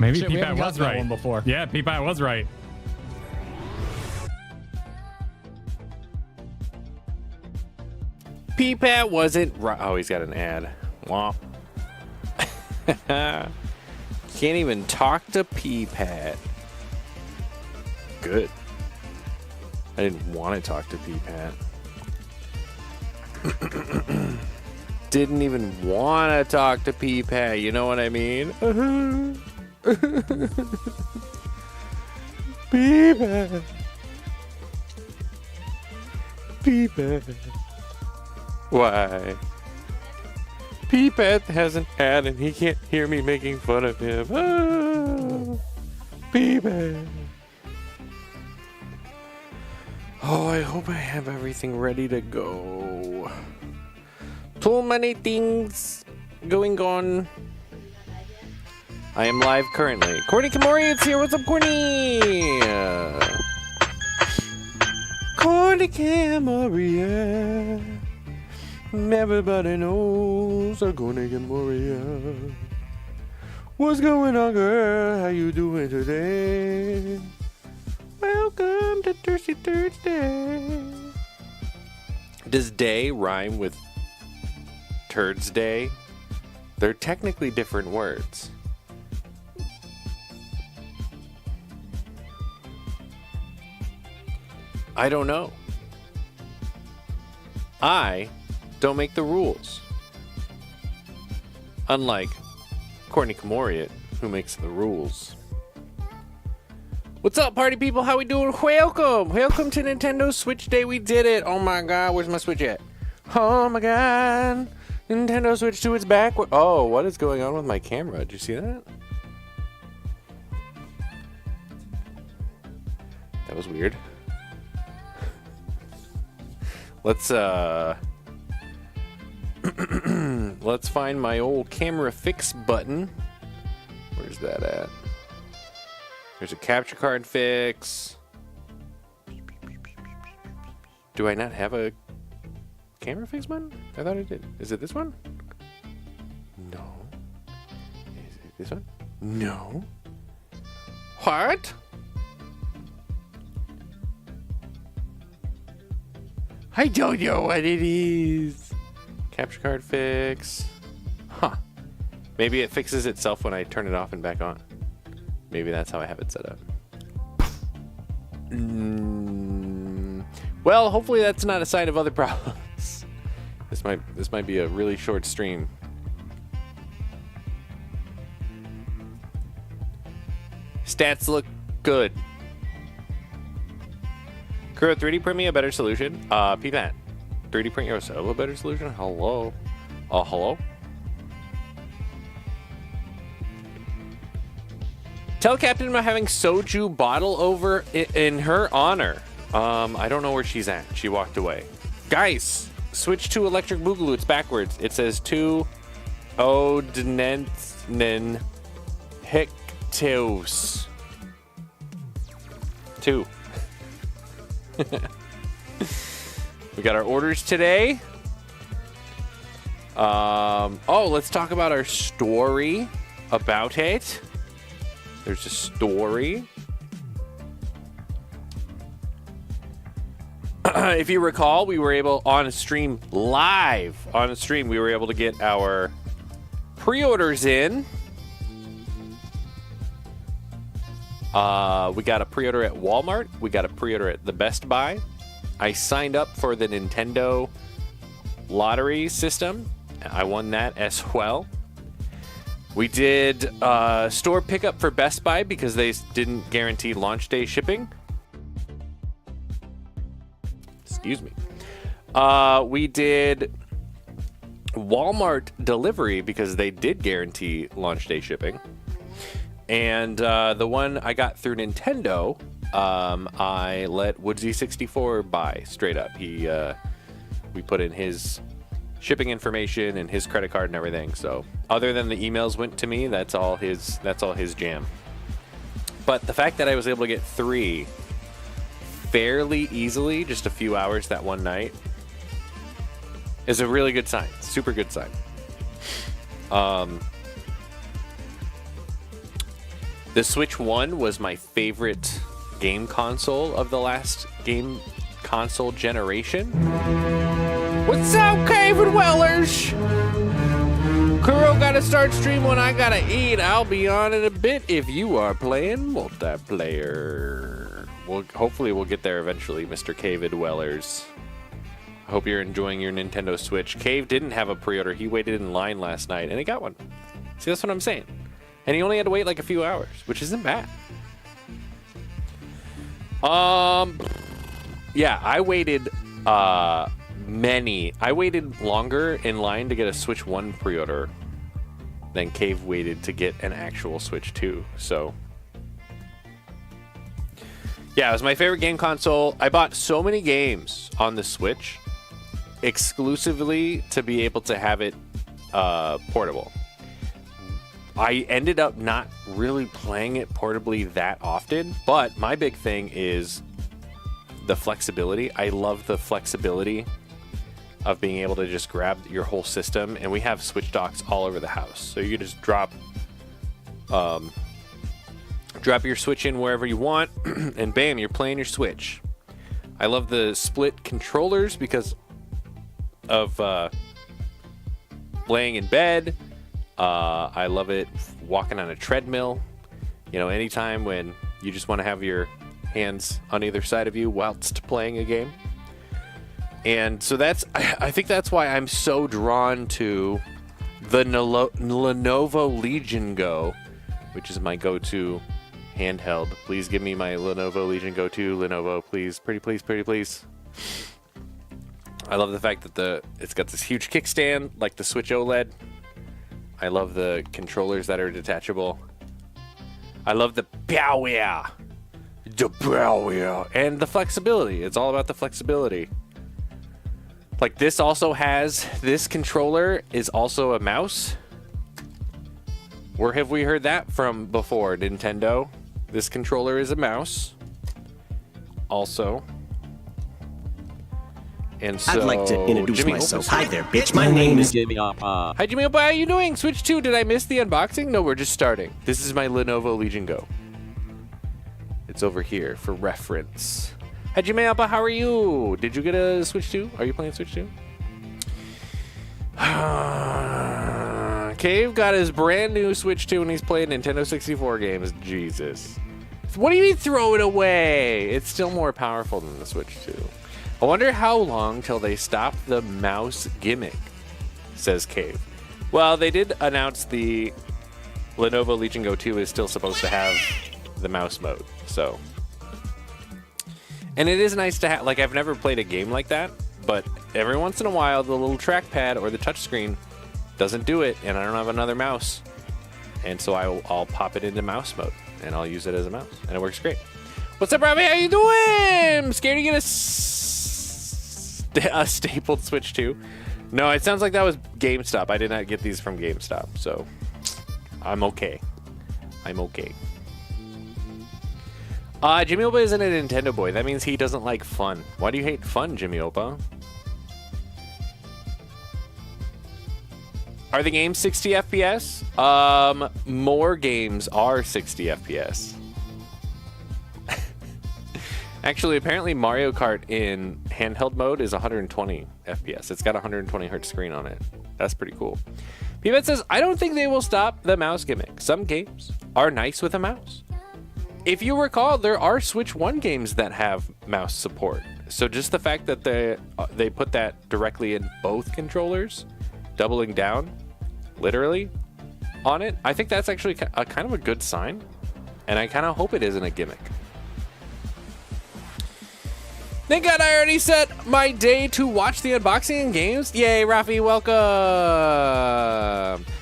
Maybe Shit, we Peepat haven't was gotten that right. one before. Yeah, Peepat was right. Peepat wasn't right. Oh, he's got an ad. Womp. Can't even talk to Peepat. Good. I didn't want to talk to Peepat. Didn't even want to talk to Peepat. You know what I mean? Peepat. Peepat. Why? Peepat has an ad and he can't hear me making fun of him. Oh, Peepat. Oh, I hope I have everything ready to go. Too many things going on. I am live currently. Courtney Kamori, it's here. What's up, Courtney? Courtney Kamori. Everybody knows Courtney Kamori. What's going on, girl? How you doing today? Welcome to Thirsty Thursday. Does day rhyme with Turds Day? They're technically different words. I don't know. I don't make the rules. Unlike Courtney Kamoriat, who makes the rules. What's up, party people? How we doing? Welcome! Welcome to Nintendo Switch Day. We did it! Oh my god, where's my Switch at? Oh my god! Nintendo Switch 2 is back. Oh, what is going on with my camera? Did you see that? That was weird. Let's let's find my old camera fix button. Where's that at? There's a capture card fix. Do I not have a camera fix button? I thought I did. Is it this one? No. Is it this one? No. What? I don't know what it is. Capture card fix. Huh. Maybe it fixes itself when I turn it off and back on. Maybe that's how I have it set up. Well, hopefully that's not a sign of other problems. This might be a really short stream. Stats look good. Kuro, 3D print me a better solution. Peepat, 3D print yourself a better solution? Hello? Hello? Tell Captain I'm having soju bottle over in her honor. I don't know where she's at. She walked away. Guys, switch to Electric Boogaloo. It's backwards. It says to Odnenen Hecteus. 2. We got our orders today. Oh, let's talk about our story about it. There's a story. If you recall, we were able we were able to get our pre-orders in. We got a pre-order at Walmart. We got a pre-order at the Best Buy. I signed up for the Nintendo lottery system. I won that as well. We did store pickup for Best Buy because they didn't guarantee launch day shipping. Excuse me. We did Walmart delivery because they did guarantee launch day shipping. And the one I got through Nintendo, I let Woodsy64 buy straight up. We put in his shipping information and his credit card and everything. So other than the emails went to me, that's all his jam. But the fact that I was able to get 3 fairly easily, just a few hours that one night, is a really good sign. Super good sign. The Switch 1 was my favorite game console of the last game console generation. What's up, Cave and Wellers? Kuro gotta start stream when I gotta eat. I'll be on in a bit if you are playing multiplayer. Hopefully we'll get there eventually, Mr. Cave and Wellers. I hope you're enjoying your Nintendo Switch. Cave didn't have a pre-order. He waited in line last night and he got one. See, that's what I'm saying. And he only had to wait like a few hours, which isn't bad. Yeah, I waited longer in line to get a Switch 1 pre-order than Cave waited to get an actual Switch 2. So yeah, it was my favorite game console. I bought so many games on the Switch exclusively to be able to have it portable. I ended up not really playing it portably that often, but my big thing is the flexibility. I love the flexibility of being able to just grab your whole system, and we have Switch docks all over the house. So you can just drop your Switch in wherever you want, and bam, you're playing your Switch. I love the split controllers because of laying in bed. I love it walking on a treadmill. You know, anytime when you just want to have your hands on either side of you whilst playing a game. And so I think that's why I'm so drawn to the Lenovo Legion Go, which is my go-to handheld. Please give me my Lenovo Legion Go 2. Lenovo, please. Pretty please, pretty please. I love the fact that it's got this huge kickstand like the Switch OLED. I love the controllers that are detachable. I love the power. The power. And the flexibility. It's all about the flexibility. Like this controller is also a mouse. Where have we heard that from before, Nintendo? This controller is a mouse. Also. And so, I'd like to introduce Jimmy myself. Hi there, bitch. My name is Jimmy Oppa. Hi, Jimmy Oppa. How you doing? Switch 2. Did I miss the unboxing? No, we're just starting. This is my Lenovo Legion Go. It's over here for reference. Hi, Jimmy Oppa. How are you? Did you get a Switch 2? Are you playing Switch 2? Cave got his brand new Switch 2 and he's playing Nintendo 64 games. Jesus. What do you mean throw it away? It's still more powerful than the Switch 2. I wonder how long till they stop the mouse gimmick, says Cave. Well, they did announce the Lenovo Legion Go 2 is still supposed to have the mouse mode, so. And it is nice to have, like, I've never played a game like that, but every once in a while, the little trackpad or the touchscreen doesn't do it, and I don't have another mouse. And so I'll pop it into mouse mode, and I'll use it as a mouse, and it works great. What's up, Robbie? How you doing? I'm scared to get a stapled Switch 2. No, it sounds like that was GameStop. I did not get these from GameStop, so I'm okay. I'm okay. Jimmy Oppa isn't a Nintendo boy. That means he doesn't like fun. Why do you hate fun, Jimmy Oppa? Are the games 60 FPS? More games are 60 FPS. Actually, apparently Mario Kart in handheld mode is 120 FPS. It's got a 120 hertz screen on it. That's pretty cool. Pivot says, I don't think they will stop the mouse gimmick. Some games are nice with a mouse. If you recall, there are Switch 1 games that have mouse support. So just the fact that they put that directly in both controllers, doubling down, literally, on it, I think that's actually a kind of a good sign. And I kind of hope it isn't a gimmick. Thank God I already set my day to watch the unboxing and games. Yay, Rafi, welcome.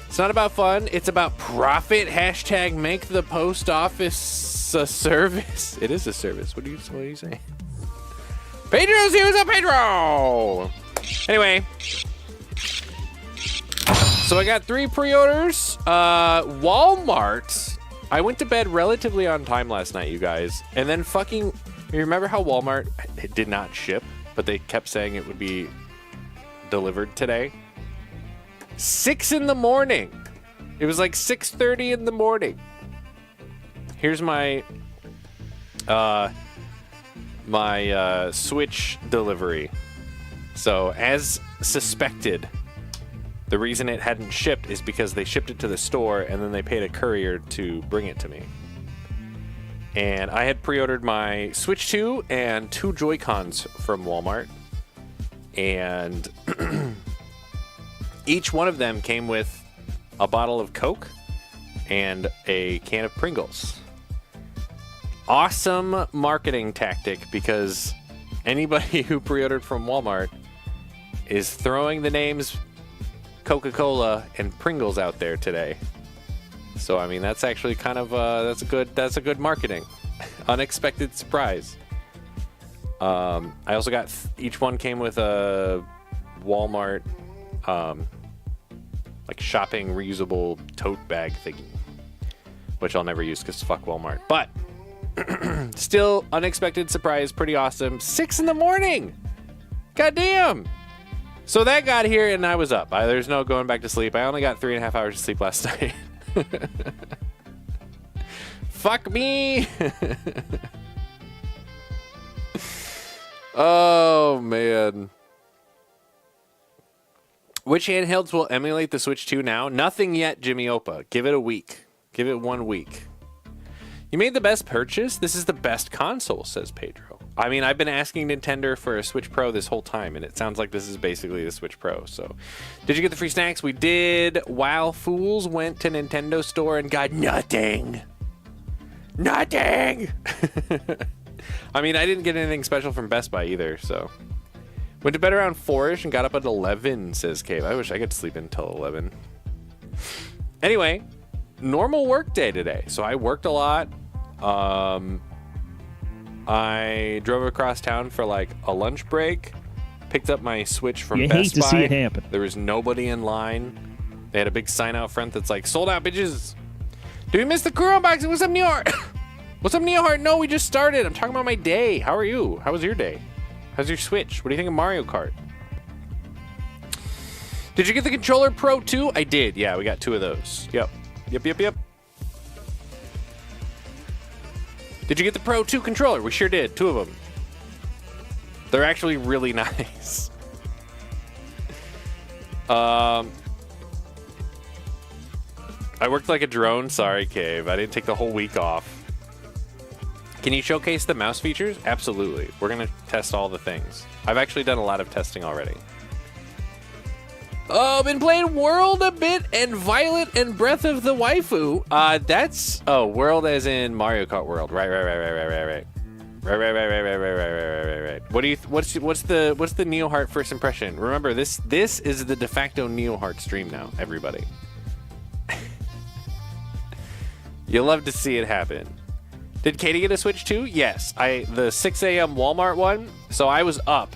It's not about fun. It's about profit. Hashtag make the post office a service. It is a service. What are you saying? Pedro's here. What's up, Pedro? Anyway. So I got 3 pre-orders. Walmart. I went to bed relatively on time last night, you guys. And then fucking... You remember how Walmart did not ship, but they kept saying it would be delivered today? 6 in the morning. It was like 6:30 in the morning. here's my Switch delivery. So, as suspected, the reason it hadn't shipped is because they shipped it to the store and then they paid a courier to bring it to me. And I had pre-ordered my Switch 2 and 2 Joy-Cons from Walmart. And each one of them came with a bottle of Coke and a can of Pringles. Awesome marketing tactic, because anybody who pre-ordered from Walmart is throwing the names Coca-Cola and Pringles out there today. So I mean, that's actually kind of that's a good marketing. Unexpected surprise. I also got each one came with a Walmart like shopping reusable tote bag thingy, which I'll never use because fuck Walmart. But still, unexpected surprise, pretty awesome. 6 a.m. Goddamn. So that got here and I was up. There's no going back to sleep. I only got 3.5 hours of sleep last night. Fuck me. Oh, man. Which handhelds will emulate the Switch 2 now? Nothing yet, Jimmy Opa. Give it a week. Give it 1 week. You made the best purchase? This is the best console, says Pedro. I mean, I've been asking Nintendo for a Switch Pro this whole time, and it sounds like this is basically the Switch Pro. So, did you get the free snacks? We did. While fools went to Nintendo store and got nothing. Nothing! I mean, I didn't get anything special from Best Buy either, so. Went to bed around 4-ish and got up at 11, says Cave. I wish I could sleep until 11. Anyway, normal work day today. So I worked a lot. I drove across town for like a lunch break. Picked up my Switch from Best Buy. You hate to see it happen. There was nobody in line. They had a big sign out front that's like, sold out, bitches. Do we miss the crew unboxing? What's up, Neohart? What's up, Neohart? No, we just started. I'm talking about my day. How are you? How was your day? How's your Switch? What do you think of Mario Kart? Did you get the Controller Pro 2? I did. Yeah, we got 2 of those. Yep. Yep. Did you get the Pro 2 controller? We sure did. 2 of them. They're actually really nice. I worked like a drone. Sorry, Cave. I didn't take the whole week off. Can you showcase the mouse features? Absolutely. We're going to test all the things. I've actually done a lot of testing already. Oh, been playing World a bit and Violet and Breath of the Waifu. That's World as in Mario Kart World. Right. What do you? What's the Neohart first impression? Remember, this is the de facto Neohart stream now. Everybody, you'll love to see it happen. Did Katie get a Switch too? Yes. The 6 a.m. Walmart one. So I was up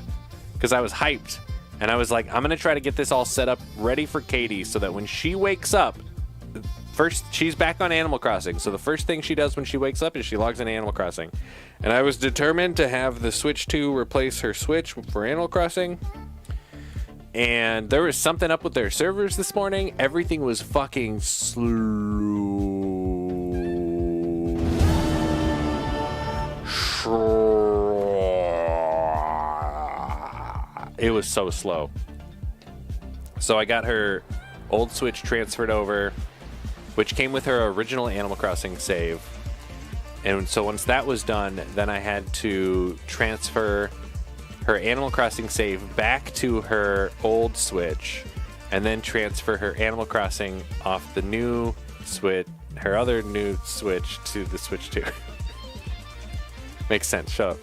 because I was hyped. And I was like, I'm going to try to get this all set up ready for Katie so that when she wakes up, first, she's back on Animal Crossing. So the first thing she does when she wakes up is she logs into Animal Crossing. And I was determined to have the Switch 2 replace her Switch for Animal Crossing. And there was something up with their servers this morning. Everything was fucking slow. It was so slow. So I got her old Switch transferred over, which came with her original Animal Crossing save. And so once that was done, then I had to transfer her Animal Crossing save back to her old Switch, and then transfer her Animal Crossing off the new Switch, her other new Switch, to the Switch 2. Makes sense. Shut up.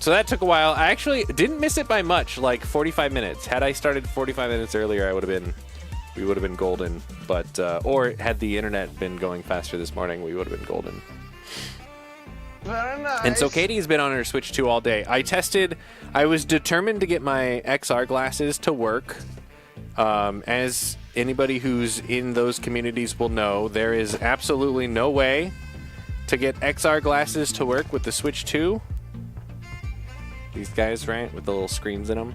So that took a while. I actually didn't miss it by much, like 45 minutes. Had I started 45 minutes earlier, we would have been golden. But or had the internet been going faster this morning, we would have been golden. Very nice. And so Katie's been on her Switch 2 all day. I was determined to get my XR glasses to work. As anybody who's in those communities will know, there is absolutely no way to get XR glasses to work with the Switch 2. These guys, right, with the little screens in them.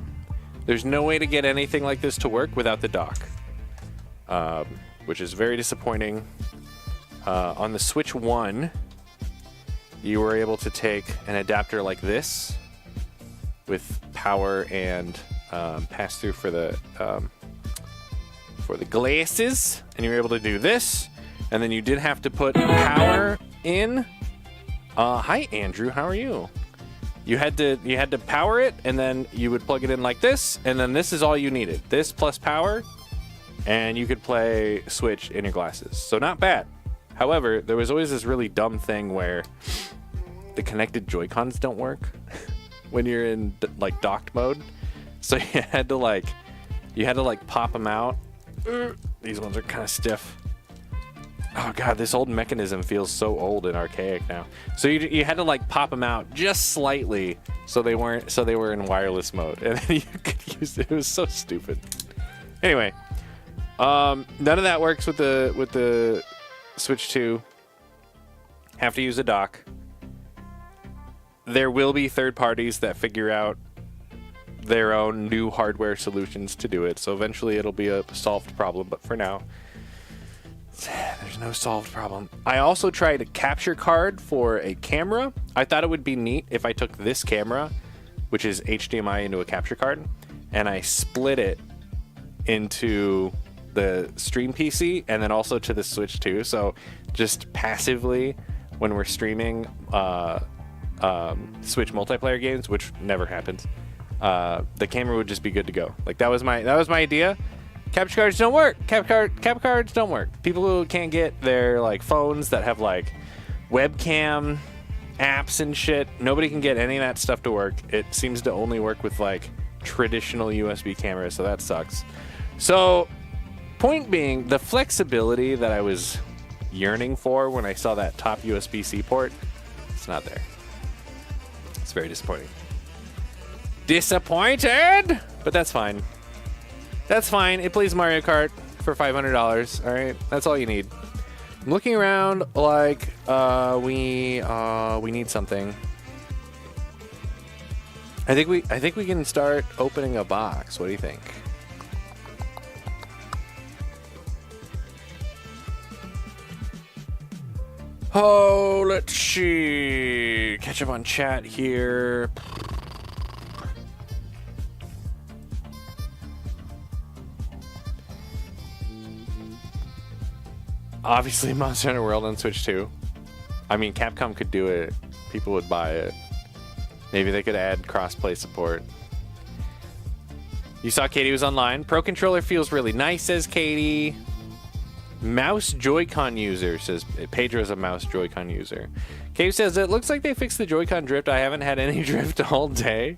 There's no way to get anything like this to work without the dock, which is very disappointing. On the Switch 1, you were able to take an adapter like this with power and pass-through for the glasses, and you were able to do this, and then you did have to put power in. Hi, Andrew. How are you? You had to power it, and then you would plug it in like this, and then this is all you needed. This plus power, and you could play Switch in your glasses. So not bad. However, there was always this really dumb thing where the connected Joy-Cons don't work when you're in like docked mode. So you had to pop them out. These ones are kind of stiff. Oh god, this old mechanism feels so old and archaic now. So you had to like pop them out just slightly so they were in wireless mode, and then you could use it. It was so stupid. Anyway, none of that works with the Switch 2. Have to use a dock. There will be third parties that figure out their own new hardware solutions to do it. So eventually it'll be a solved problem, but for now, there's no solved problem. I also tried a capture card for a camera. I thought it would be neat if I took this camera, which is HDMI, into a capture card, and I split it into the stream PC and then also to the Switch 2. So just passively, when we're streaming Switch multiplayer games, which never happens, the camera would just be good to go. Like that was my idea. Capture cards don't work. Capture cards don't work. People who can't get their like phones that have like webcam apps and shit, nobody can get any of that stuff to work. It seems to only work with like traditional USB cameras, so that sucks. So, point being, the flexibility that I was yearning for when I saw that top USB-C port, it's not there. It's very disappointing. Disappointed, but that's fine. That's fine. It plays Mario Kart for $500. All right, that's all you need. I'm looking around like we need something. I think we can start opening a box. What do you think? Oh, let's see. Catch up on chat here. Obviously, Monster Hunter World on Switch 2. I mean, Capcom could do it. People would buy it. Maybe they could add cross-play support. You saw Katie was online. Pro Controller feels really nice, says Katie. Mouse Joy-Con user, says Pedro's a mouse Joy-Con user. Cave says, it looks like they fixed the Joy-Con drift. I haven't had any drift all day.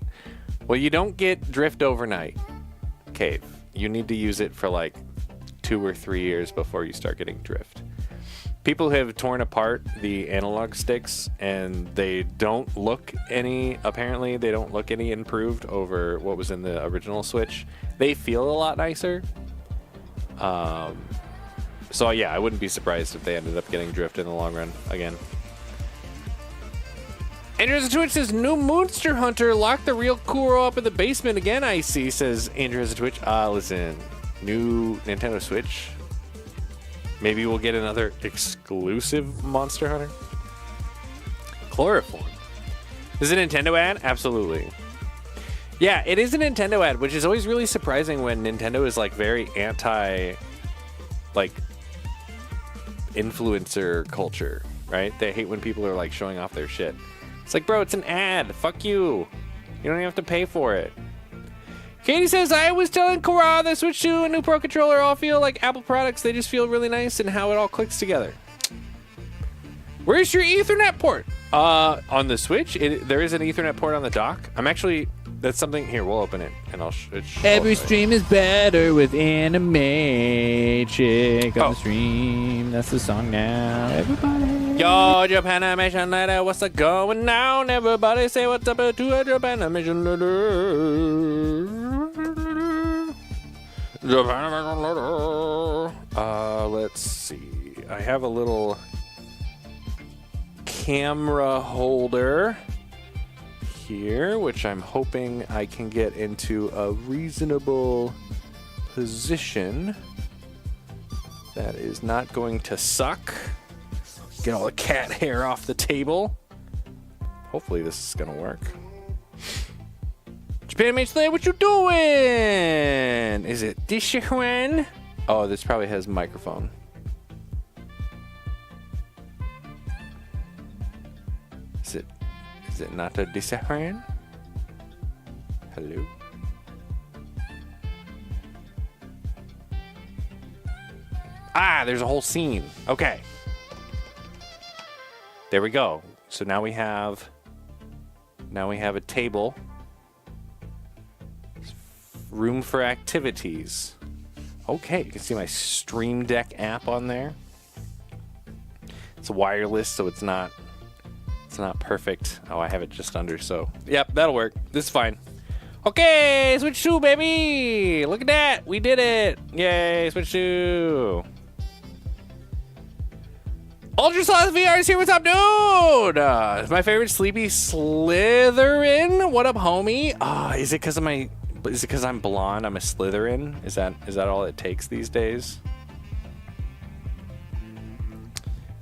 Well, you don't get drift overnight, Cave. You need to use it for like 2 or 3 years before you start getting drift. People have torn apart the analog sticks and they don't look any, apparently they don't look any improved over what was in the original Switch. They feel a lot nicer. So yeah, I wouldn't be surprised if they ended up getting drift in the long run again. Andrew Twitch says, new Monster Hunter, lock the real Kuro up in the basement again, I see, says Andrew Twitch. Listen, new Nintendo Switch. Maybe we'll get another exclusive Monster Hunter. Chloroform. Is it a Nintendo ad? Absolutely. Yeah, it is a Nintendo ad, which is always really surprising when Nintendo is like very anti, like, influencer culture, right? They hate when people are like showing off their shit. It's like, bro, it's an ad. Fuck you. You don't even have to pay for it. Katie says, I was telling Kara that Switch 2 and new Pro Controller all feel like Apple products. They just feel really nice and how it all clicks together. Where's your Ethernet port? On the Switch, there is an Ethernet port on the dock. I'm actually, that's something, here, we'll open it and I'll Every stream is better with anime chick on the stream. That's the song now, everybody. Yo, Japanimation letter, what's it going on? Everybody say what's up to a Japanimation letter. Japanimation letter. Let's see. I have a little camera holder here, which I'm hoping I can get into a reasonable position that is not going to suck. Get all the cat hair off the table. Hopefully this is gonna work. Japan Mage Slay, what you doing? Is it this one? Oh, this probably has microphone. Is it not a this one? Hello? Ah, there's a whole scene. Okay. There we go. So now we have a table. Room for activities. Okay, you can see my Stream Deck app on there. It's wireless, so it's not perfect. Oh, I have it just under, so yep, that'll work. This is fine. Okay, Switch 2, baby! Look at that! We did it! Yay, Switch 2! Ultra Sloth VR is here. What's up, dude? It's my favorite Sleepy Slytherin. What up, homie? Is it because I'm blonde? I'm a Slytherin. Is that all it takes these days?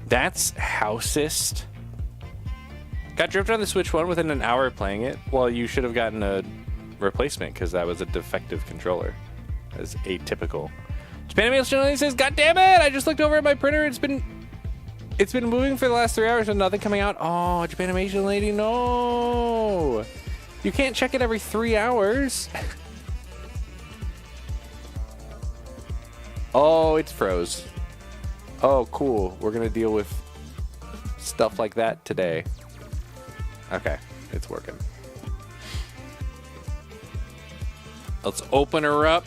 That's Houseist. Got dripped on the Switch 1 within an hour of playing it. Well, you should have gotten a replacement because that was a defective controller. That's atypical. Japan Mail Channel says, "God damn it! I just looked over at my printer. It's been moving for the last 3 hours and nothing coming out." Oh, Japanimation lady, no! You can't check it every 3 hours. Oh, it's froze. Oh, cool. We're gonna deal with stuff like that today. Okay, it's working. Let's open her up.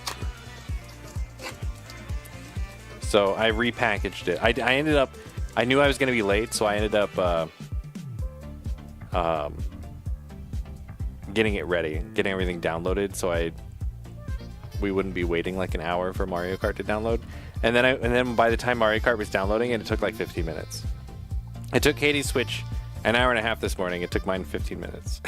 So I repackaged it. I knew I was going to be late, so I ended up getting it ready, getting everything downloaded, so we wouldn't be waiting like an hour for Mario Kart to download. And then by the time Mario Kart was downloading it took like 15 minutes. It took Katie's Switch an hour and a half this morning. It took mine 15 minutes.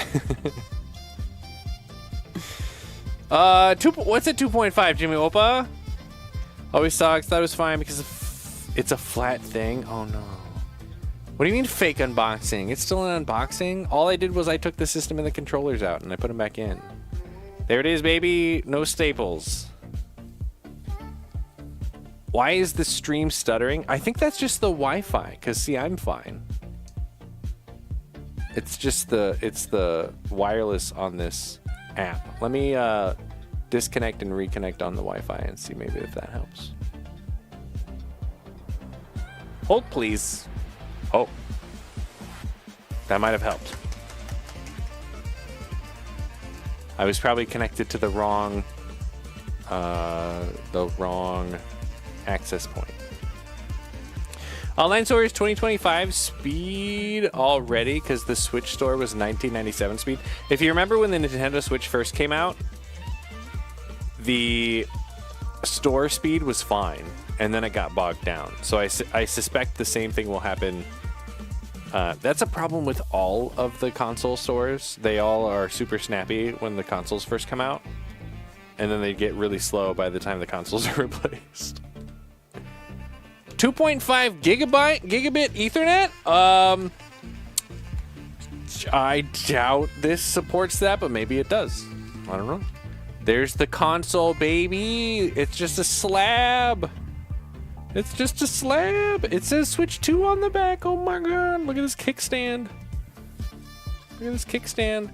What's at 2.5, Jimmy Opa? Always sucks. Thought it was fine because it's a flat thing. Oh no. What do you mean fake unboxing? It's still an unboxing. All I did was I took the system and the controllers out and I put them back in. There it is, baby. No staples. Why is the stream stuttering? I think that's just the Wi-Fi. Because see, I'm fine. It's just the wireless on this app. Let me disconnect and reconnect on the Wi-Fi and see maybe if that helps. Hold, please. Oh, that might have helped. I was probably connected to the wrong access point. Online store is 2025 speed already because the Switch store was 1997 speed. If you remember when the Nintendo Switch first came out, the store speed was fine, and then it got bogged down. So I suspect the same thing will happen. That's a problem with all of the console stores. They all are super snappy when the consoles first come out, and then they get really slow by the time the consoles are replaced. 2.5 gigabit Ethernet? I doubt this supports that, but maybe it does. I don't know. There's the console, baby. It's just a slab. It's just a slab. It says Switch 2 on the back. Oh my god. Look at this kickstand. Look at this kickstand.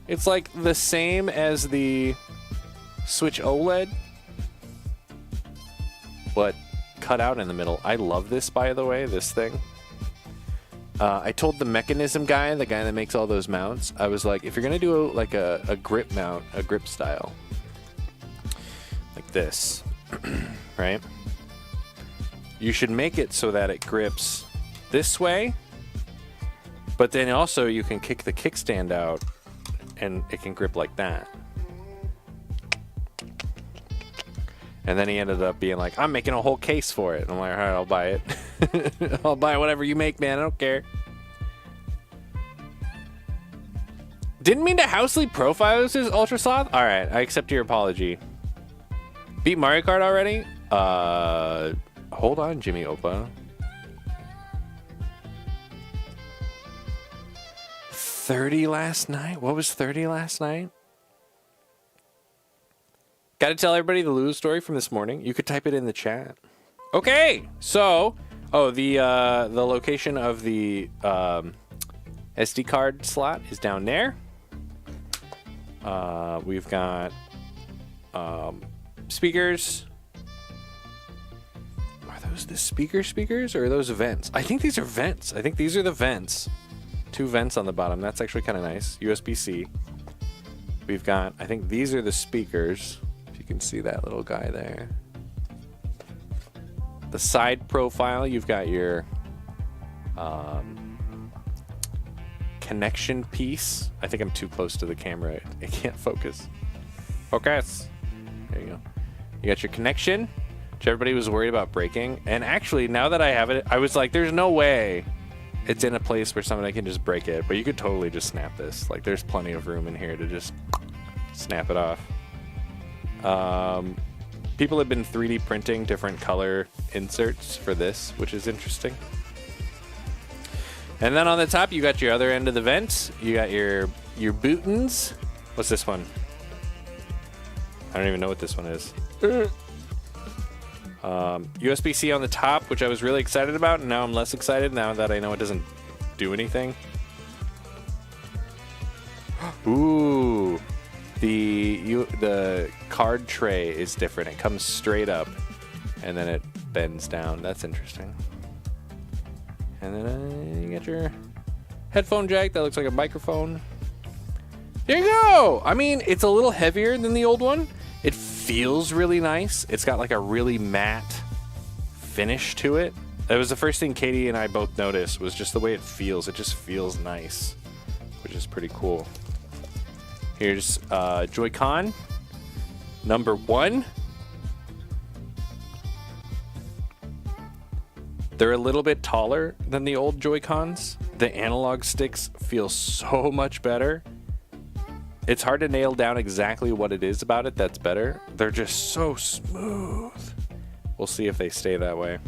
It's like the same as the Switch OLED, but cut out in the middle. I love this, by the way, this thing. I told the mechanism guy, the guy that makes all those mounts, I was like, if you're gonna do a grip mount, a grip style, like this, right? You should make it so that it grips this way, but then also you can kick the kickstand out and it can grip like that. And then he ended up being like, I'm making a whole case for it. And I'm like, all right, I'll buy it. I'll buy whatever you make, man. I don't care. Didn't mean to housely profile this as Ultra Sloth. All right, I accept your apology. Beat Mario Kart already? Hold on, Jimmy Opa. 30 last night? What was 30 last night? Got to tell everybody the Lulu story from this morning. You could type it in the chat. Okay, so the location of the SD card slot is down there. We've got speakers. Are those the speakers or are those vents? I think these are vents. I think these are the vents. 2 vents on the bottom. That's actually kind of nice. USB-C. We've got, I think these are the speakers. If you can see that little guy there. The side profile, you've got your connection piece. I think I'm too close to the camera. It can't focus. Focus. There you go. You got your connection, which everybody was worried about breaking. And actually, now that I have it, I was like, there's no way it's in a place where somebody can just break it. But you could totally just snap this. Like, there's plenty of room in here to just snap it off. People have been 3D printing different color inserts for this, which is interesting. And then on the top, you got your other end of the vent. You got your bootins. What's this one? I don't even know what this one is. USB-C on the top, which I was really excited about, and now I'm less excited now that I know it doesn't do anything. Ooh. The card tray is different. It comes straight up, and then it bends down. That's interesting. And then you get your headphone jack that looks like a microphone. There you go! I mean, it's a little heavier than the old one. It feels really nice. It's got like a really matte finish to it. That was the first thing Katie and I both noticed, was just the way it feels. It just feels nice, which is pretty cool. Here's Joy-Con number 1. They're a little bit taller than the old Joy-Cons. The analog sticks feel so much better. It's hard to nail down exactly what it is about it that's better. They're just so smooth. We'll see if they stay that way.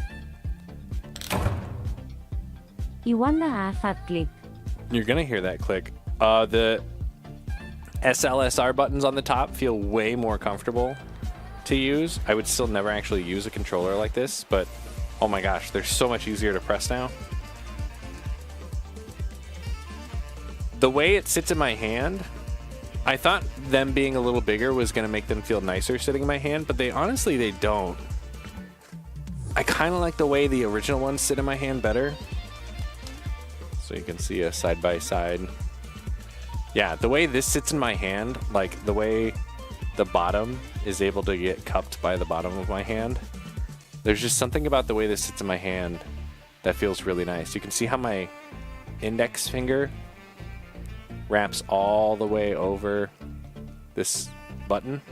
Iwan na fat click. You're gonna hear that click. The SLSR buttons on the top feel way more comfortable to use. I would still never actually use a controller like this, but oh my gosh, they're so much easier to press now. The way it sits in my hand, I thought them being a little bigger was going to make them feel nicer sitting in my hand, but they don't. I kind of like the way the original ones sit in my hand better. So you can see a side by side. Yeah, the way this sits in my hand, like the way the bottom is able to get cupped by the bottom of my hand, there's just something about the way this sits in my hand that feels really nice. You can see how my index finger wraps all the way over this button.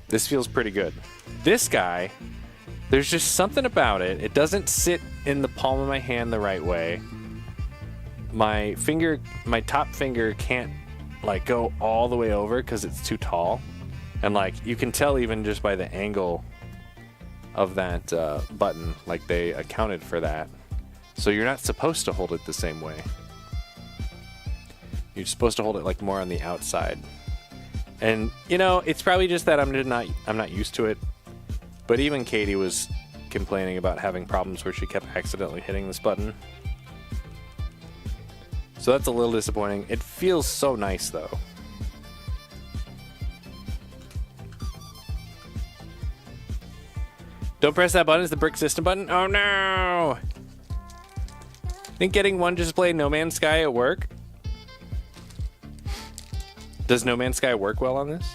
This feels pretty good. This guy, there's just something about it. It doesn't sit in the palm of my hand the right way. My top finger can't like go all the way over because it's too tall. And like you can tell even just by the angle of that button, like they accounted for that. So you're not supposed to hold it the same way. You're supposed to hold it like more on the outside. And you know, it's probably just that I'm not used to it. But even Katie was complaining about having problems where she kept accidentally hitting this button. So that's a little disappointing. It feels so nice though. Don't press that button. It's the brick system button. Oh no! Think getting one just to play No Man's Sky at work? Does No Man's Sky work well on this?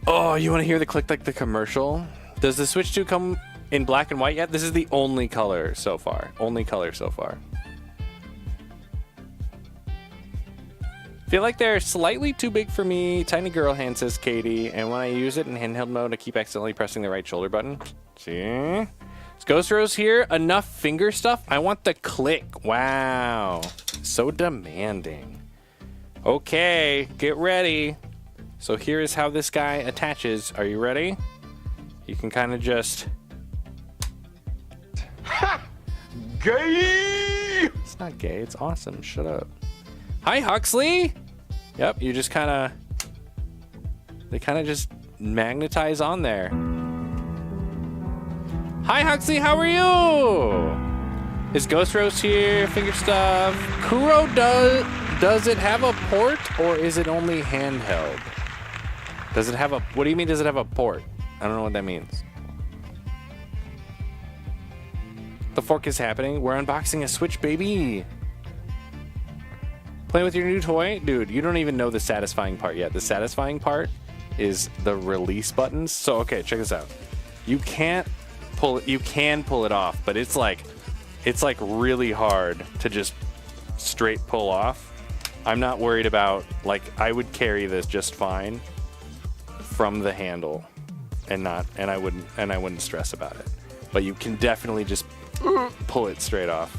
Oh, you want to hear the click like the commercial? Does the Switch 2 come in black and white yet? This is the only color so far. Only color so far. Feel like they're slightly too big for me. Tiny girl hand, says Katie. And when I use it in handheld mode, I keep accidentally pressing the right shoulder button. See? Is Ghost Rose here? Enough finger stuff? I want the click. Wow. So demanding. Okay, get ready. So here is how this guy attaches. Are you ready? You can kind of just... Gay! It's not gay. It's awesome. Shut up. Hi, Huxley. Yep, you just kind of... They kind of just magnetize on there. Hi, Huxley. How are you? Is Ghost Roast here? Finger stuff. Kuro, does it have a port or is it only handheld? Does it have a... What do you mean does it have a port? I don't know what that means. The fork is happening. We're unboxing a Switch, baby. Playing with your new toy? Dude, you don't even know the satisfying part yet. The satisfying part is the release buttons. So, okay, check this out. You can pull it off, but it's like really hard to just straight pull off. I'm not worried about, like, I would carry this just fine from the handle and I wouldn't stress about it. But you can definitely just pull it straight off.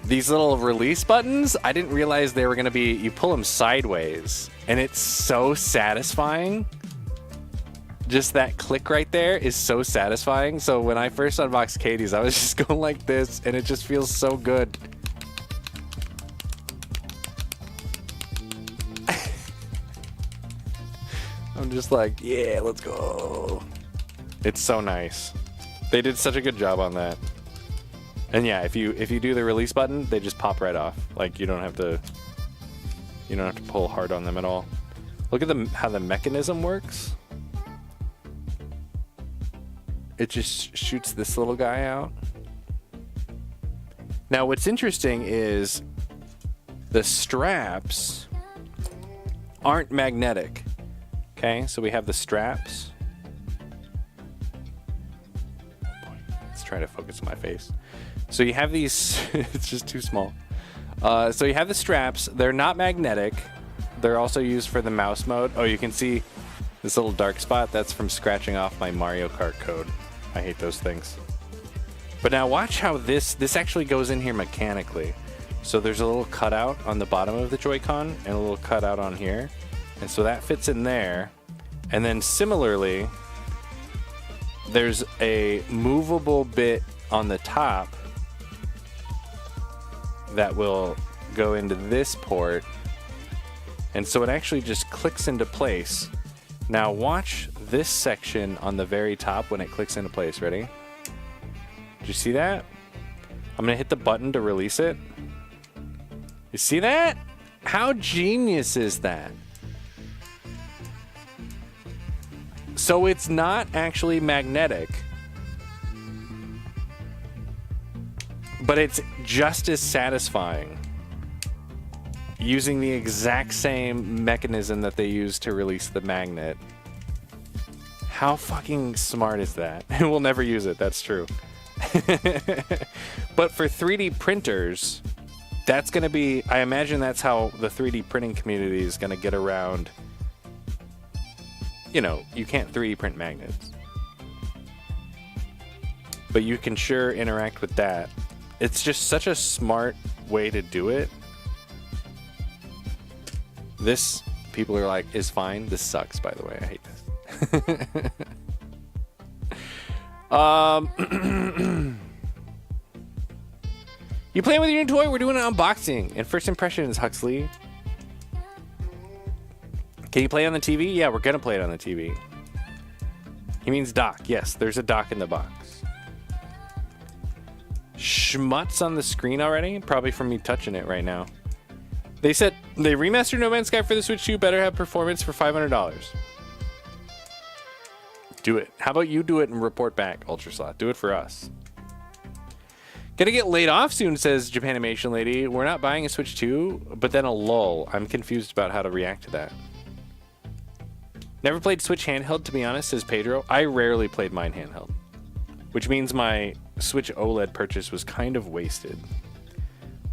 These little release buttons, I didn't realize they were going to be, you pull them sideways, and it's so satisfying. Just that click right there is so satisfying. So when I first unboxed Katie's, I was just going like this, and it just feels so good. I'm just like, yeah, let's go. It's so nice. They did such a good job on that. And yeah, if you do the release button, they just pop right off. Like you don't have to pull hard on them at all. Look at how the mechanism works. It just shoots this little guy out. Now what's interesting is the straps aren't magnetic. Okay, so we have the straps. Let's try to focus on my face. So you have these, it's just too small. So you have the straps, they're not magnetic. They're also used for the mouse mode. Oh, you can see this little dark spot, that's from scratching off my Mario Kart code. I hate those things. But now watch how this actually goes in here mechanically. So there's a little cutout on the bottom of the Joy-Con and a little cutout on here. And so that fits in there. And then similarly, there's a movable bit on the top that will go into this port. And so it actually just clicks into place. Now watch this section on the very top when it clicks into place. Ready? Did you see that? I'm gonna hit the button to release it. You see that? How genius is that? So it's not actually magnetic, but it's just as satisfying using the exact same mechanism that they use to release the magnet. How fucking smart is that? We'll never use it, that's true. But for 3D printers, that's going to be, I imagine that's how the 3D printing community is going to get around. You know, you can't 3D print magnets, but you can sure interact with that. It's just such a smart way to do it. This, people are like, is fine. This sucks, by the way. I hate this. You playing with your new toy? We're doing an unboxing. And first impressions, Huxley. Can you play on the TV? Yeah, we're going to play it on the TV. He means dock. Yes, there's a dock in the box. Schmutz on the screen already? Probably from me touching it right now. They said they remastered No Man's Sky for the Switch 2. Better have performance for $500. Do it. How about you do it and report back, Ultraslot? Do it for us. Gonna get laid off soon, says Japanimation Lady. We're not buying a Switch 2, but then a lull. I'm confused about how to react to that. Never played Switch handheld, to be honest, says Pedro. I rarely played mine handheld, which means my Switch OLED purchase was kind of wasted.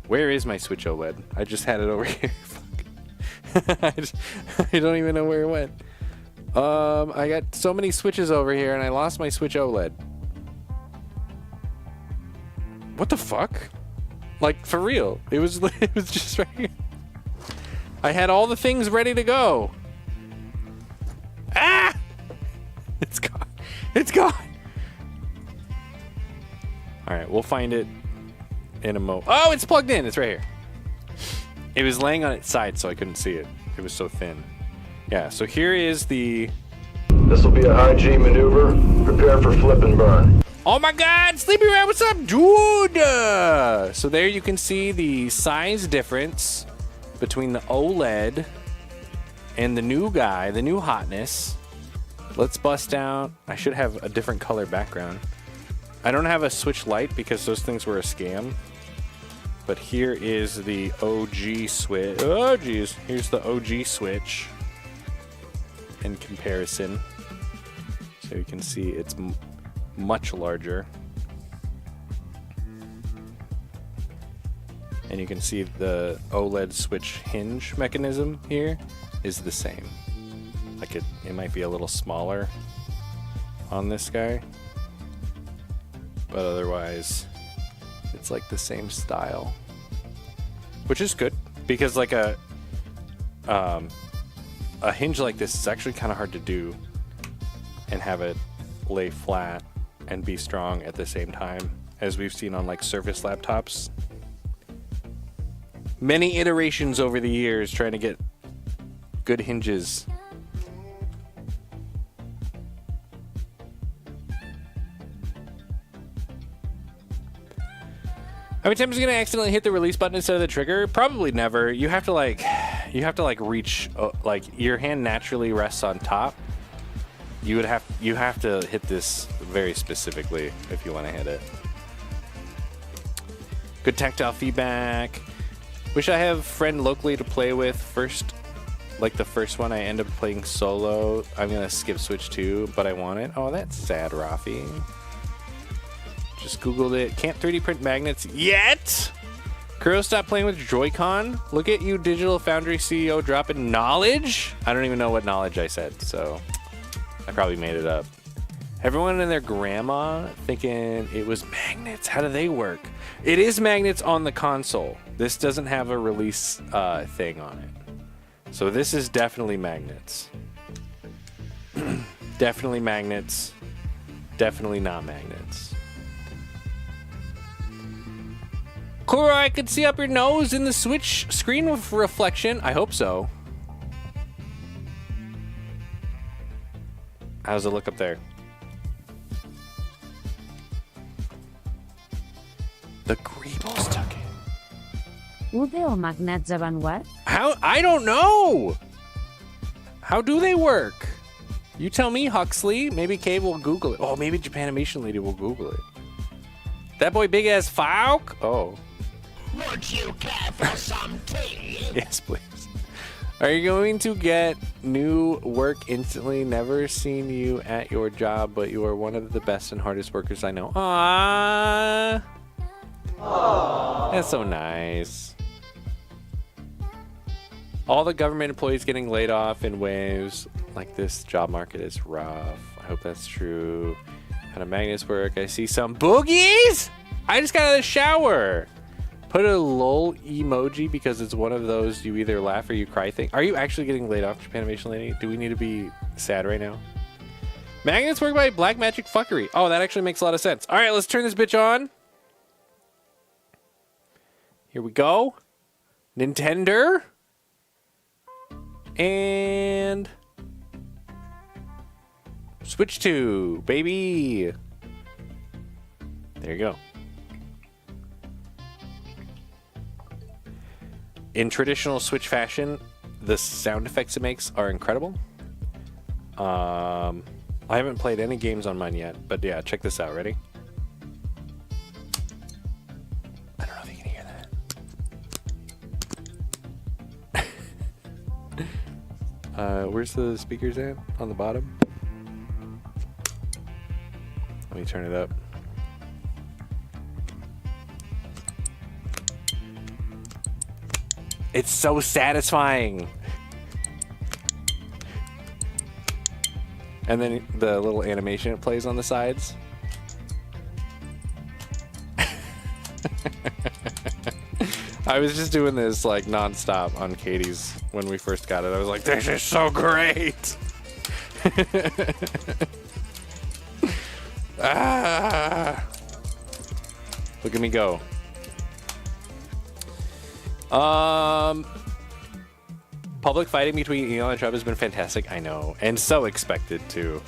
Where is my Switch OLED? I just had it over here. I don't even know where it went. I got so many Switches over here, and I lost my Switch OLED. What the fuck? Like, for real. It was just right here. I had all the things ready to go. Ah! It's gone. It's gone. All right, right, we'll find it in a mo. Oh, it's plugged in. It's right here. It was laying on its side, so I couldn't see it. It was so thin. Yeah, so here is the... This will be a high G maneuver. Prepare for flip and burn. Oh my God, Sleepy Rat, what's up, dude? So there you can see the size difference between the OLED and the new guy, the new hotness. Let's bust out. I should have a different color background. I don't have a Switch Lite because those things were a scam. But here is the OG Switch. Oh, geez. Here's the OG Switch in comparison. So you can see it's much larger. And you can see the OLED Switch hinge mechanism here is the same. Like it might be a little smaller on this guy, but otherwise it's like the same style, which is good because like a hinge like this is actually kind of hard to do and have it lay flat and be strong at the same time, as we've seen on like Surface laptops. Many iterations over the years trying to get good hinges. How many times are you gonna accidentally hit the release button instead of the trigger? Probably never. You have to like reach, like your hand naturally rests on top. You have to hit this very specifically if you want to hit it. Good tactile feedback. Wish I have a friend locally to play with. First, like the first one I end up playing solo. I'm gonna skip Switch 2, but I want it. Oh, that's sad, Rafi. Just Googled it. Can't 3D print magnets yet? Kuro, stop playing with Joy-Con. Look at you, Digital Foundry CEO, dropping knowledge. I don't even know what knowledge I said, so I probably made it up. Everyone and their grandma thinking it was magnets. How do they work? It is magnets on the console. This doesn't have a release thing on it. So this is definitely magnets. Definitely magnets. Definitely not magnets. Kuro, I could see up your nose in the Switch screen reflection. I hope so. How's it look up there? The Greebles took it. Ube o magnets what? How? I don't know. How do they work? You tell me, Huxley. Maybe Cave will Google it. Oh, maybe Japanimation Lady will Google it. That boy big ass Falk? Oh. Would you care for some tea? Yes, please. Are you going to get new work instantly? Never seen you at your job, but you are one of the best and hardest workers I know. Aww. Aww. That's so nice. All the government employees getting laid off in waves. Like, this job market is rough. I hope that's true. How do magnets work? I see some boogies! I just got out of the shower. Put a lol emoji because it's one of those you either laugh or you cry thing. Are you actually getting laid off, Japanimation Lady? Do we need to be sad right now? Magnets work by black magic fuckery. Oh, that actually makes a lot of sense. All right, let's turn this bitch on. Here we go. Nintendo. And Switch 2, baby. There you go. In traditional Switch fashion, the sound effects it makes are incredible. I haven't played any games on mine yet, but yeah, check this out. Ready? I don't know if you can hear that. Where's the speakers at? On the bottom? Let me turn it up. It's so satisfying. And then the little animation it plays on the sides. I was just doing this like nonstop on Katie's when we first got it. I was like, this is so great. Ah. Look at me go. Public fighting between Elon and Trump has been fantastic. I know. And so expected, too.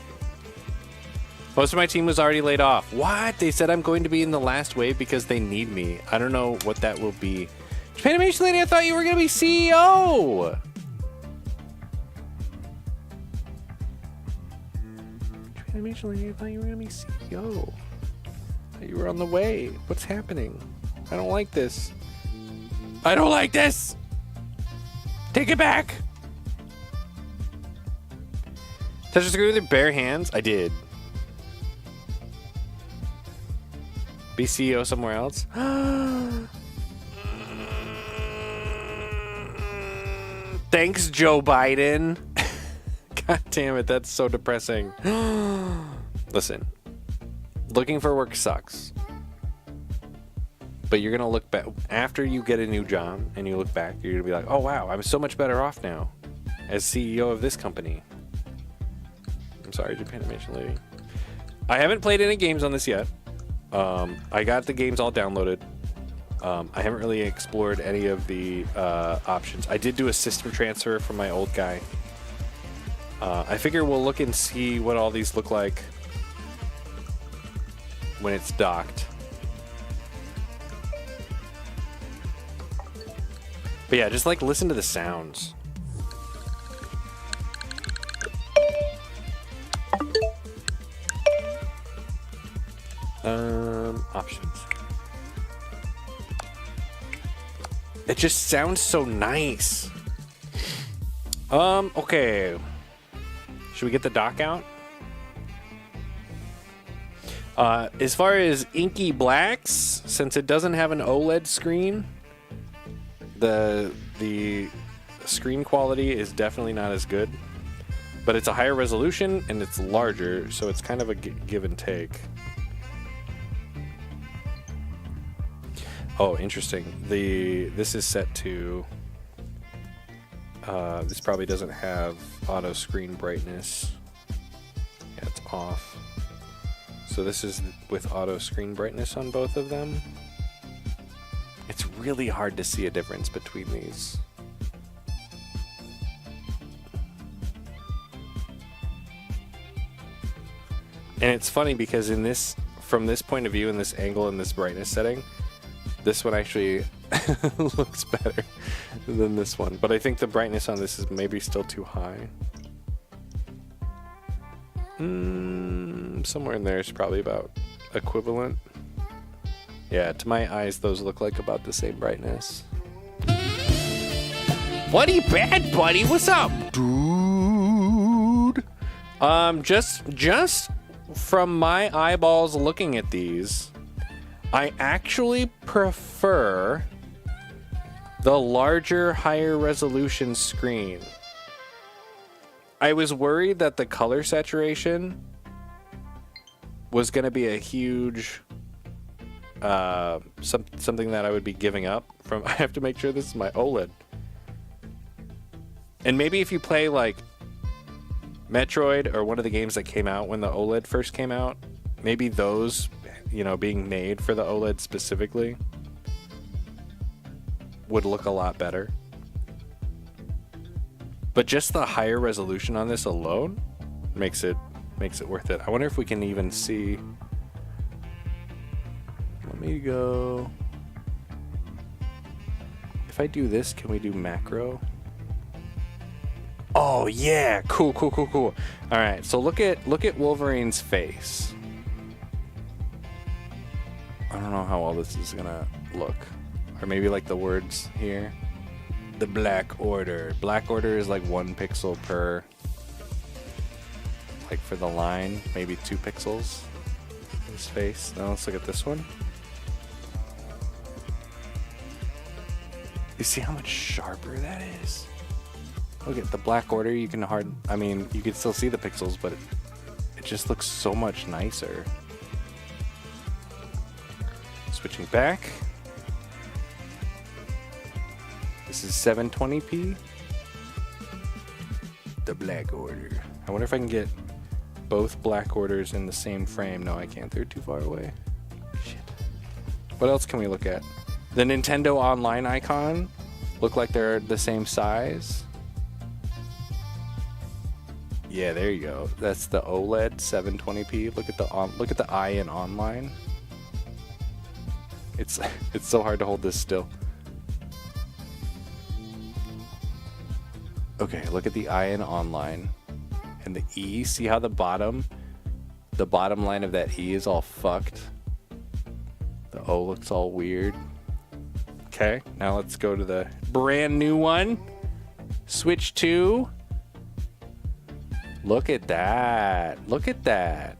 Most of my team was already laid off. What? They said I'm going to be in the last wave because they need me. I don't know what that will be. Japanimation Lady, I thought you were going to be CEO. Japanimation Lady, I thought you were going to be CEO. I thought you were on the way. What's happening? I don't like this. I don't like this. Take it back. Touch the screen with your bare hands? I did. Be CEO somewhere else? Thanks, Joe Biden. God damn it, that's so depressing. Listen, looking for work sucks. But you're going to look back after you get a new job and you look back, you're going to be like, oh, wow, I'm so much better off now as CEO of this company. I'm sorry, Japanimation Lady. I haven't played any games on this yet. I got the games all downloaded. I haven't really explored any of the options. I did do a system transfer from my old guy. I figure we'll look and see what all these look like when it's docked. But yeah, just like listen to the sounds. Options. It just sounds so nice. Okay. Should we get the dock out? As far as inky blacks, since it doesn't have an OLED screen, the screen quality is definitely not as good. But it's a higher resolution and it's larger, so it's kind of a give and take. Oh, interesting. This is set to. This probably doesn't have auto screen brightness. Yeah, it's off. So this is with auto screen brightness on both of them. It's really hard to see a difference between these. And it's funny because in this, from this point of view, in this angle, in this brightness setting, this one actually looks better than this one. But I think the brightness on this is maybe still too high. Somewhere in there is probably about equivalent. Yeah, to my eyes, those look like about the same brightness. Buddy, bad buddy, what's up, dude? Just from my eyeballs looking at these, I actually prefer the larger, higher resolution screen. I was worried that the color saturation was going to be a huge something that I would be giving up from. I have to make sure this is my OLED. And maybe if you play like Metroid or one of the games that came out when the OLED first came out, maybe those, you know, being made for the OLED specifically would look a lot better. But just the higher resolution on this alone makes it worth it. I wonder if we can even see. Let me go. If I do this, can we do macro? Oh yeah, cool. All right, so look at Wolverine's face. I don't know how all this is gonna look, or maybe like the words here. The Black Order. Black Order is like 1 pixel per. Like for the line, maybe 2 pixels. His face. Now let's look at this one. You see how much sharper that is? Look at the Black Order. You can you can still see the pixels, but it just looks so much nicer. Switching back. This is 720p. The Black Order. I wonder if I can get both Black Orders in the same frame. No, I can't. They're too far away. Shit. What else can we look at? The Nintendo Online icon look like they're the same size. Yeah, there you go. That's the OLED 720p. Look at the eye in online. It's so hard to hold this still. Okay, look at the eye in online. And the E, see how the bottom line of that E is all fucked? The O looks all weird. Okay, now let's go to the brand new one. Switch 2. Look at that. Look at that.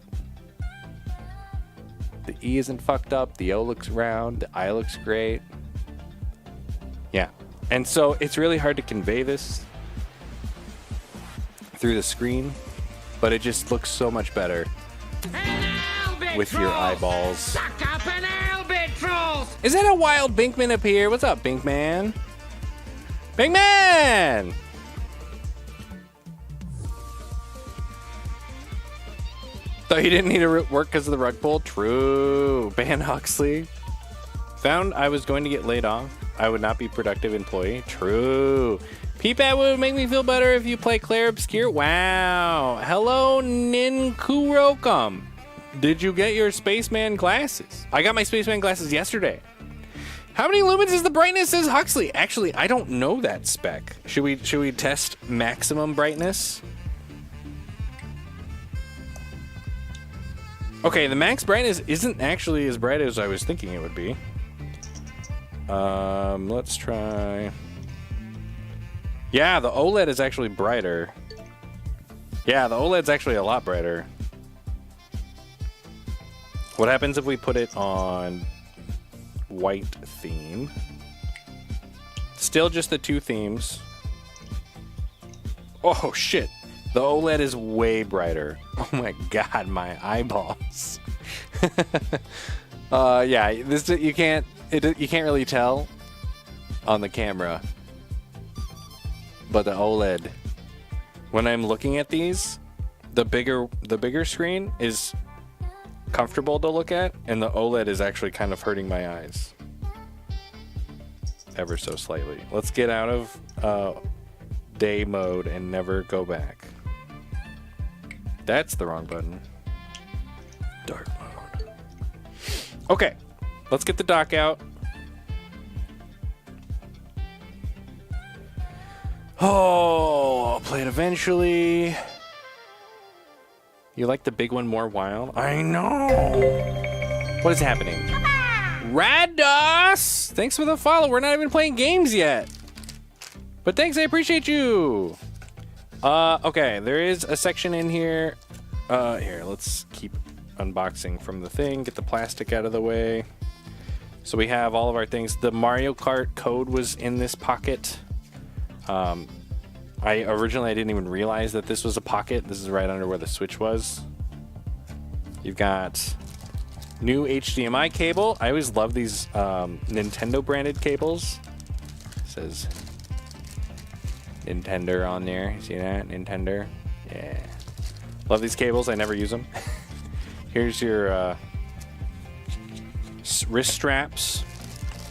The E isn't fucked up. The O looks round. The I looks great. Yeah. And so it's really hard to convey this through the screen, but it just looks so much better with your eyeballs. Suck up an albatross! Is that a wild Binkman up here? What's up, Binkman? Binkman! Thought you didn't need to work because of the rug pull? True. Ban Huxley. Found I was going to get laid off. I would not be productive employee. True. Peepat would make me feel better if you play Claire Obscure. Wow. Hello, Ninkurokam. Did you get your Spaceman glasses? I got my Spaceman glasses yesterday. How many lumens is the brightness, says Huxley? Actually, I don't know that spec. Should we test maximum brightness? Okay, the max brightness isn't actually as bright as I was thinking it would be. Let's try. Yeah, the OLED is actually brighter. Yeah, the OLED's actually a lot brighter. What happens if we put it on white theme? Still just the two themes. Oh shit. The OLED is way brighter. Oh my god, my eyeballs. Yeah, this you can't really tell on the camera. But the OLED, when I'm looking at these, the bigger screen is comfortable to look at, and the OLED is actually kind of hurting my eyes ever so slightly. Let's get out of day mode and never go back. That's the wrong button. Dark mode. Okay, let's get the dock out. Oh, I'll play it eventually. You like the big one more wild? I know. What is happening? Rados! Thanks for the follow. We're not even playing games yet. But thanks, I appreciate you. Okay, there is a section in here. Here, let's keep unboxing from the thing. Get the plastic out of the way. So we have all of our things. The Mario Kart code was in this pocket. I didn't even realize that this was a pocket. This is right under where the Switch was. You've got new HDMI cable. I always love these Nintendo branded cables. It says Nintendo on there. You see that? Nintendo. Yeah. Love these cables. I never use them. Here's your wrist straps.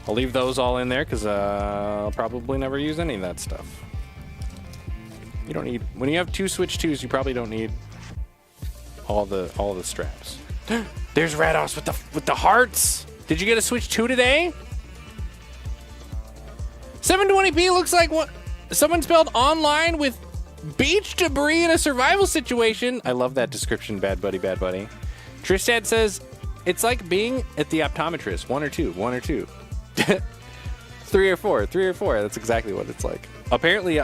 I'll leave those all in there because I'll probably never use any of that stuff. You don't need, when you have two Switch 2s, you probably don't need all the straps. There's Rados with the hearts. Did you get a Switch 2 today? 720p looks like what someone spelled online with beach debris in a survival situation. I love that description, bad buddy, bad buddy. Tristad says it's like being at the optometrist. One or two. 3 or 4. That's exactly what it's like. Apparently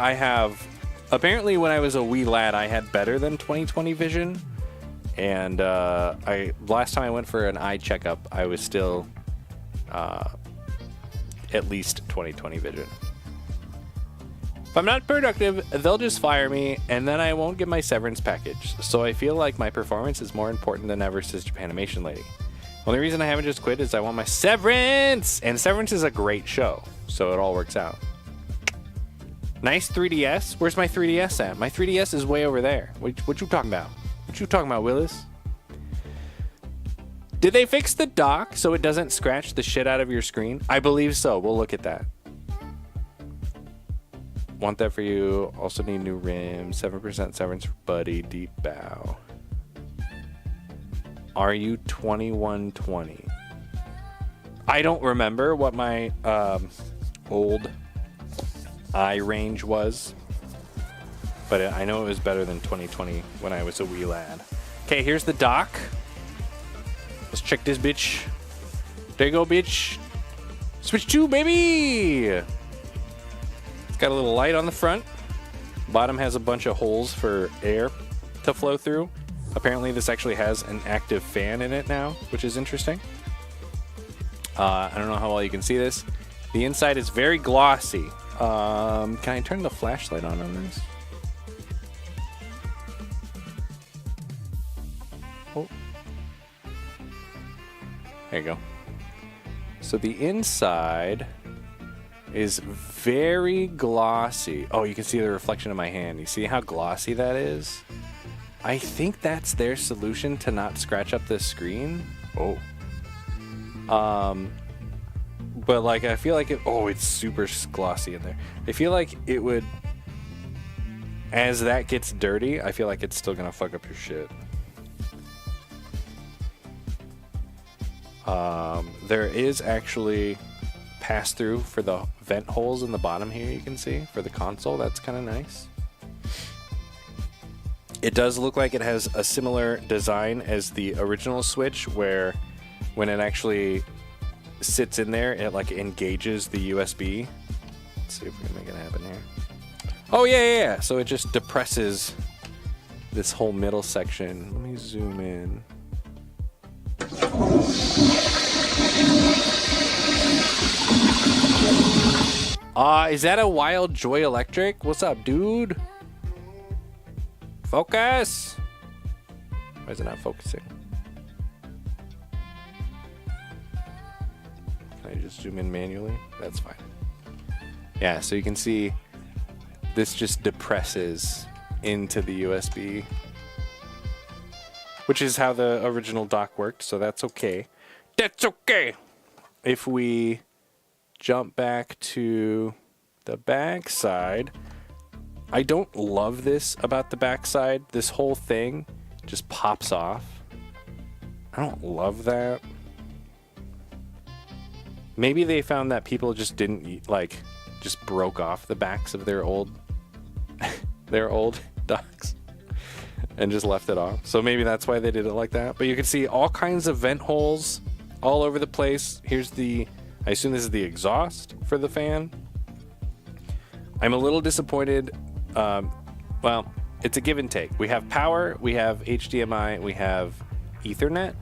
when I was a wee lad, I had better than 20/20 vision. And last time I went for an eye checkup, I was still at least 20/20 vision. If I'm not productive, they'll just fire me, and then I won't get my severance package. So I feel like my performance is more important than ever, says Japanimation Lady. Only reason I haven't just quit is I want my severance! And Severance is a great show, so it all works out. Nice 3DS. Where's my 3DS at? My 3DS is way over there. What you talking about? What you talking about, Willis? Did they fix the dock so it doesn't scratch the shit out of your screen? I believe so. We'll look at that. Want that for you. Also need new rims. 7% severance for Buddy. Deep bow. Are you 2120? I don't remember what my old eye range was, but I know it was better than 2020 when I was a wee lad. Okay, here's the dock. Let's check this bitch. There you go, bitch. Switch 2, baby. It's got a little light on the front. Bottom has a bunch of holes for air to flow through. Apparently this actually has an active fan in it now, which is interesting. I don't know how well you can see this. The inside is very glossy. Can I turn the flashlight on this? Oh. There you go. So the inside is very glossy. Oh, you can see the reflection of my hand. You see how glossy that is? I think that's their solution to not scratch up the screen. Oh. But like I feel like it's super glossy in there. I feel like it would, as that gets dirty, I feel like it's still gonna fuck up your shit. There is actually pass through for the vent holes in the bottom here, you can see, for the console. That's kind of nice. It does look like it has a similar design as the original Switch, where when it actually sits in there, it like engages the USB. Let's see if we can make it happen here. Oh yeah. So it just depresses this whole middle section. Let me zoom in. Is that a Wild Joy Electric? What's up, dude? Focus! Why is it not focusing? Can I just zoom in manually? That's fine. Yeah, so you can see this just depresses into the USB, which is how the original dock worked, so that's okay. That's okay! If we jump back to the back side, I don't love this about the back side. This whole thing just pops off. I don't love that. Maybe they found that people just didn't just broke off the backs of their old docks and just left it off. So maybe that's why they did it like that. But you can see all kinds of vent holes all over the place. Here's the, I assume this is the exhaust for the fan. I'm a little disappointed. Well, it's a give and take. We have power, we have HDMI, we have Ethernet.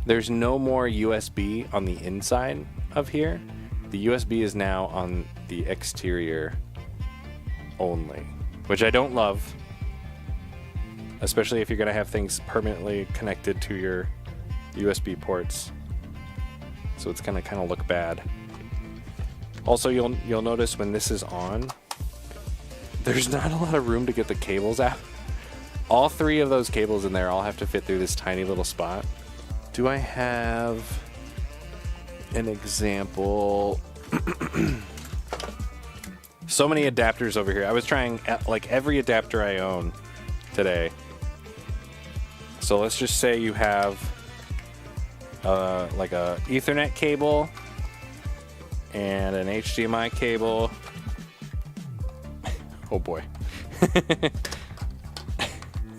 There's no more USB on the inside of here. The USB is now on the exterior only, which I don't love, especially if you're going to have things permanently connected to your USB ports. So it's going to kind of look bad. Also, you'll notice when this is on, there's not a lot of room to get the cables out. All three of those cables in there all have to fit through this tiny little spot. Do I have an example? So many adapters over here. I was trying like every adapter I own today. So let's just say you have like a Ethernet cable and an HDMI cable. Oh boy.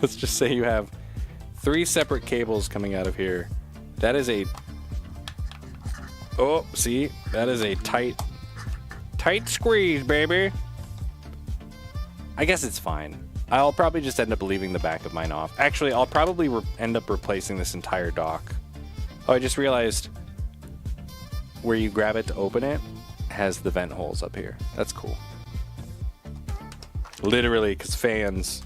Let's just say you have 3 separate cables coming out of here. That is a... Oh, see? That is a tight squeeze, baby. I guess it's fine. I'll probably just end up leaving the back of mine off. Actually, I'll probably end up replacing this entire dock. Oh, I just realized where you grab it to open it has the vent holes up here. That's cool. Literally, because fans.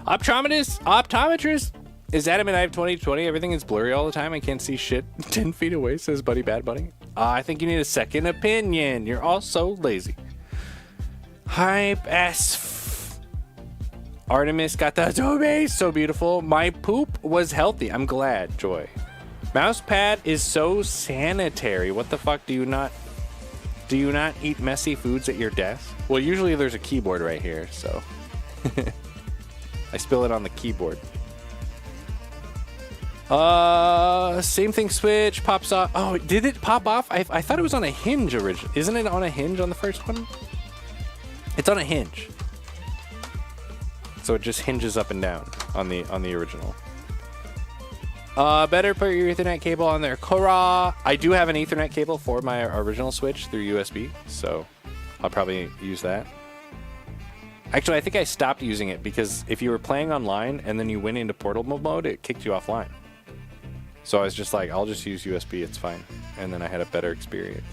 Optometrist is adamant I have 20/20. Everything is blurry all the time. I can't see shit 10 feet away, says Buddy Bad Buddy. I think you need a second opinion. You're all so lazy. Hype as Artemis got the Adobe. So beautiful. My poop was healthy. I'm glad, Joy. Mousepad is so sanitary. What the fuck? Do you not eat messy foods at your desk? Well, usually there's a keyboard right here, so I spill it on the keyboard. Same thing. Switch pops off. Oh, did it pop off? I thought it was on a hinge originally. Isn't it on a hinge on the first one? It's on a hinge, so it just hinges up and down on the original. Better put your Ethernet cable on there. Hurrah! I do have an Ethernet cable for my original Switch through USB, so I'll probably use that. Actually, I think I stopped using it because if you were playing online and then you went into portable mode, it kicked you offline. So I was just like, I'll just use USB, it's fine. And then I had a better experience.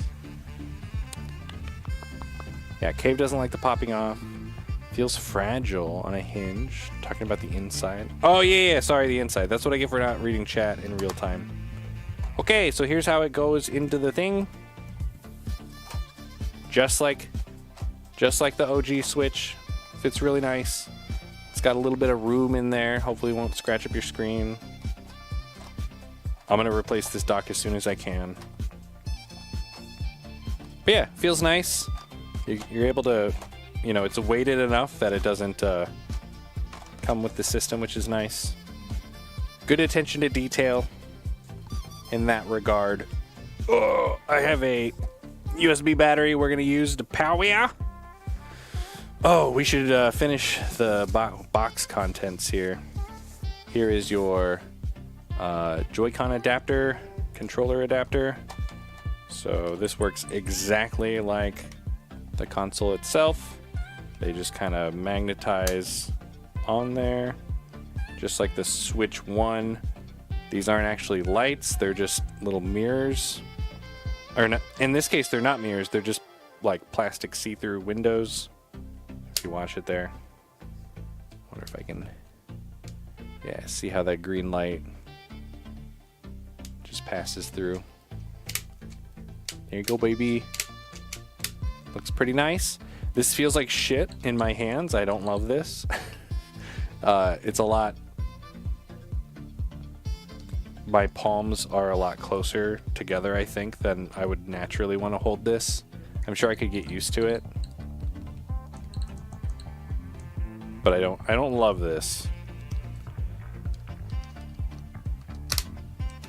Yeah, Cave doesn't like the popping off. Feels fragile on a hinge. Talking about the inside. Oh, yeah, sorry, the inside. That's what I get for not reading chat in real time. Okay, so here's how it goes into the thing. Just like the OG Switch. Fits really nice. It's got a little bit of room in there. Hopefully it won't scratch up your screen. I'm going to replace this dock as soon as I can. But yeah, feels nice. You're able to... You know, it's weighted enough that it doesn't come with the system, which is nice. Good attention to detail in that regard. Oh, I have a USB battery we're going to use to power. Oh, we should finish the box contents here. Here is your Joy-Con adapter, controller adapter. So this works exactly like the console itself. They just kind of magnetize on there, just like the Switch 1. These aren't actually lights, they're just little mirrors. Or not, in this case, they're not mirrors, they're just like plastic see-through windows. If you watch it there. Wonder if I can, yeah, see how that green light just passes through. There you go, baby. Looks pretty nice. This feels like shit in my hands. I don't love this. It's a lot... My palms are a lot closer together, I think, than I would naturally want to hold this. I'm sure I could get used to it. But I don't love this.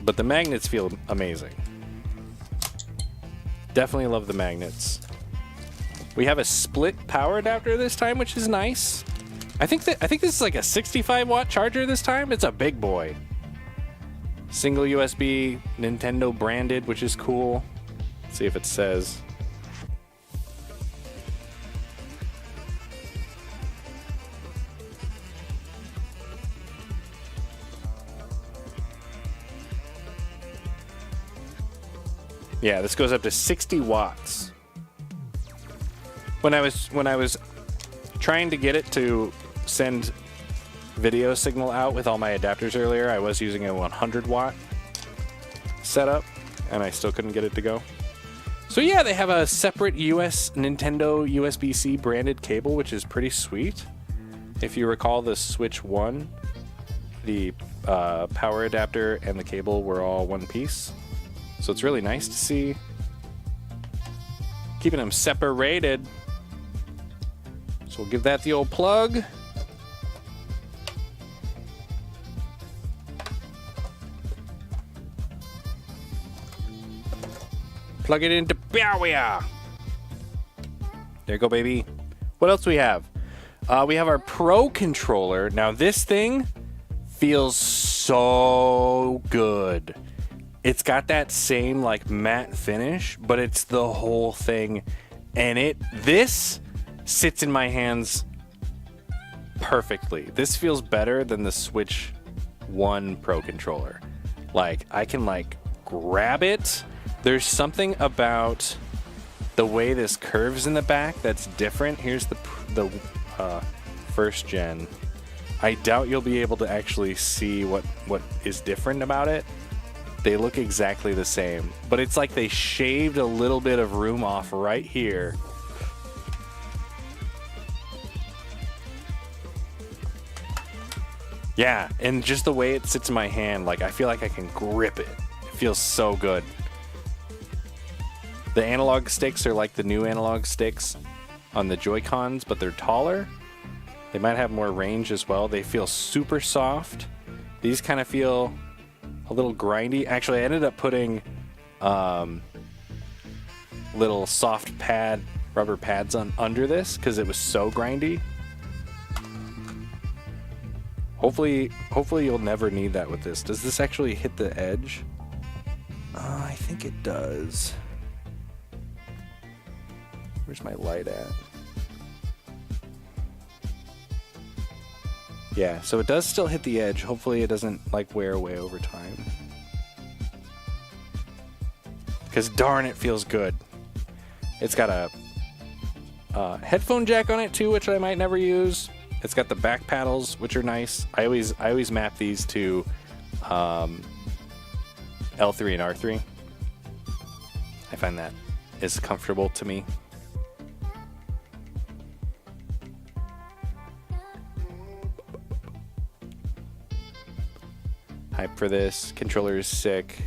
But the magnets feel amazing. Definitely love the magnets. We have a split power adapter this time, which is nice. I think this is like a 65-watt charger this time. It's a big boy. Single USB, Nintendo branded, which is cool. Let's see if it says. Yeah, this goes up to 60 watts. When I was trying to get it to send video signal out with all my adapters earlier, I was using a 100-watt setup, and I still couldn't get it to go. So yeah, they have a separate Nintendo USB-C branded cable, which is pretty sweet. If you recall the Switch 1, the power adapter and the cable were all one piece. So it's really nice to see. Keeping them separated. So we'll give that the old plug. Plug it into power. There you go, baby. What else do we have? We have our Pro controller. Now this thing feels so good. It's got that same like matte finish, but it's the whole thing, and this sits in my hands perfectly. This feels better than the Switch 1 Pro controller. Like I can like grab it. There's something about the way this curves in the back that's different. Here's the first gen. I doubt you'll be able to actually see what is different about it. They look exactly the same, but it's like they shaved a little bit of room off right here. Yeah, and just the way it sits in my hand, like I feel like I can grip it. It feels so good. The analog sticks are like the new analog sticks on the Joy-Cons, but they're taller. They might have more range as well. They feel super soft. These kind of feel a little grindy. Actually, I ended up putting little soft rubber pads on under this because it was so grindy. Hopefully you'll never need that with this. Does this actually hit the edge? I think it does. Where's my light at? Yeah, so it does still hit the edge. Hopefully it doesn't like wear away over time. Because darn, it feels good. It's got a headphone jack on it too, which I might never use. It's got the back paddles, which are nice. I always map these to L3 and R3. I find that is comfortable to me. Hype for this. Controller is sick.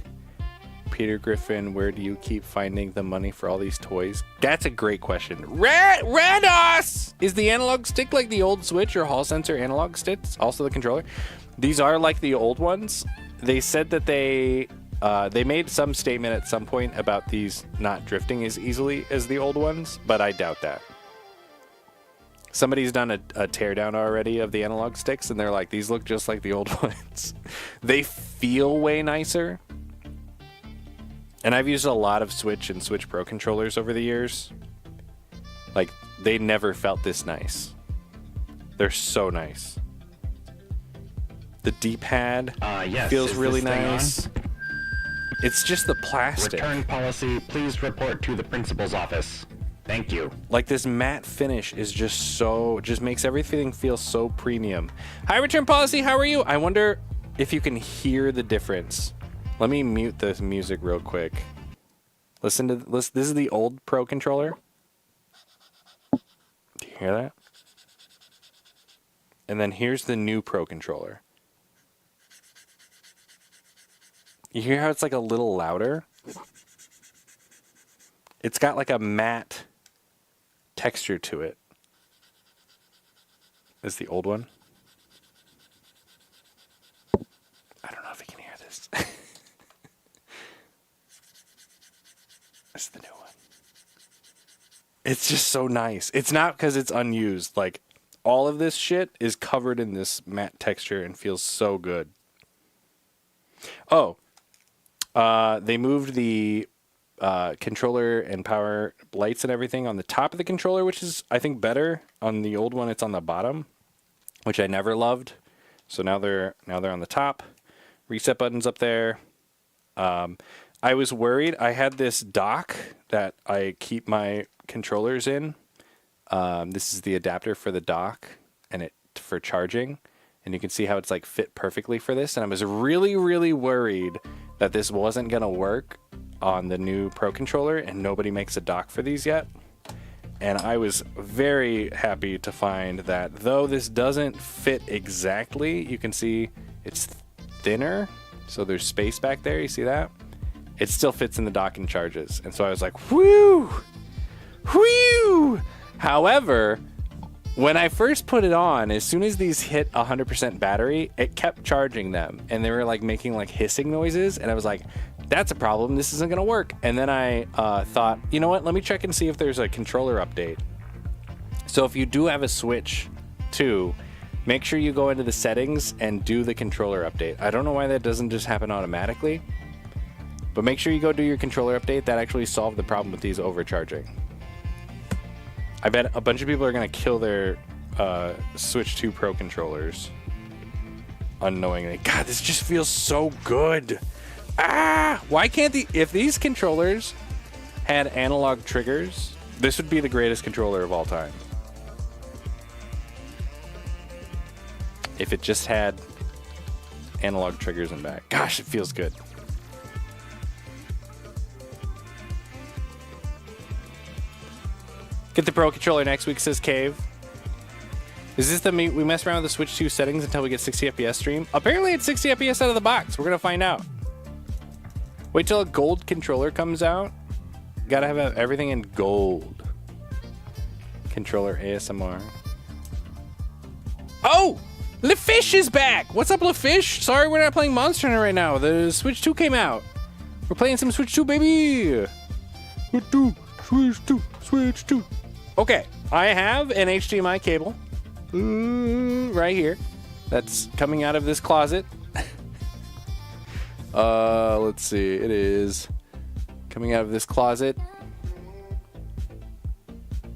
Peter Griffin, where do you keep finding the money for all these toys? That's a great question. Rados! Is the analog stick like the old Switch or Hall sensor analog sticks? Also the controller? These are like the old ones. They said that they made some statement at some point about these not drifting as easily as the old ones, but I doubt that. Somebody's done a teardown already of the analog sticks, and they're like, these look just like the old ones. They feel way nicer. And I've used a lot of Switch and Switch Pro controllers over the years. Like, they never felt this nice. They're so nice. The D-pad yes, feels is really this thing nice. It's just the plastic. Return policy, please report to the principal's office. Thank you. Like, this matte finish is just makes everything feel so premium. Hi, Return Policy, how are you? I wonder if you can hear the difference. Let me mute the music real quick. Listen to this. This is the old Pro controller. Do you hear that? And then here's the new Pro controller. You hear how it's like a little louder? It's got like a matte texture to it. Is the old one? I don't know if you can hear this. This is the new one. It's just so nice. It's not because it's unused. Like, all of this shit is covered in this matte texture and feels so good. Oh, they moved the controller and power lights and everything on the top of the controller, which is, I think, better. On the old one, it's on the bottom, which I never loved. So now they're on the top. Reset button's up there. I was worried. I had this dock that I keep my controllers in. This is the adapter for the dock and it for charging. And you can see how it's like fit perfectly for this. And I was really, really worried that this wasn't going to work on the new Pro controller, and nobody makes a dock for these yet. And I was very happy to find that though this doesn't fit exactly, you can see it's thinner. So there's space back there. You see that? It still fits in the dock and charges. And so I was like, whew, whew. However, when I first put it on, as soon as these hit 100% battery, it kept charging them. And they were like making like hissing noises. And I was like, that's a problem. This isn't going to work. And then I thought, you know what? Let me check and see if there's a controller update. So if you do have a Switch 2, make sure you go into the settings and do the controller update. I don't know why that doesn't just happen automatically. But make sure you go do your controller update. That actually solved the problem with these overcharging. I bet a bunch of people are going to kill their Switch 2 Pro controllers unknowingly. God, this just feels so good. Ah! Why can't if these controllers had analog triggers, this would be the greatest controller of all time. If it just had analog triggers in back. Gosh, it feels good. Get the Pro controller next week, says Cave. Is this we mess around with the Switch 2 settings until we get 60 FPS stream? Apparently it's 60 FPS out of the box. We're going to find out. Wait till a gold controller comes out. Gotta have everything in gold. Controller ASMR. Oh! LeFish is back! What's up, LeFish? Sorry we're not playing Monster Hunter right now. The Switch 2 came out. We're playing some Switch 2, baby! Switch 2, Switch 2. Okay, I have an HDMI cable right here that's coming out of this closet. Let's see. It is coming out of this closet.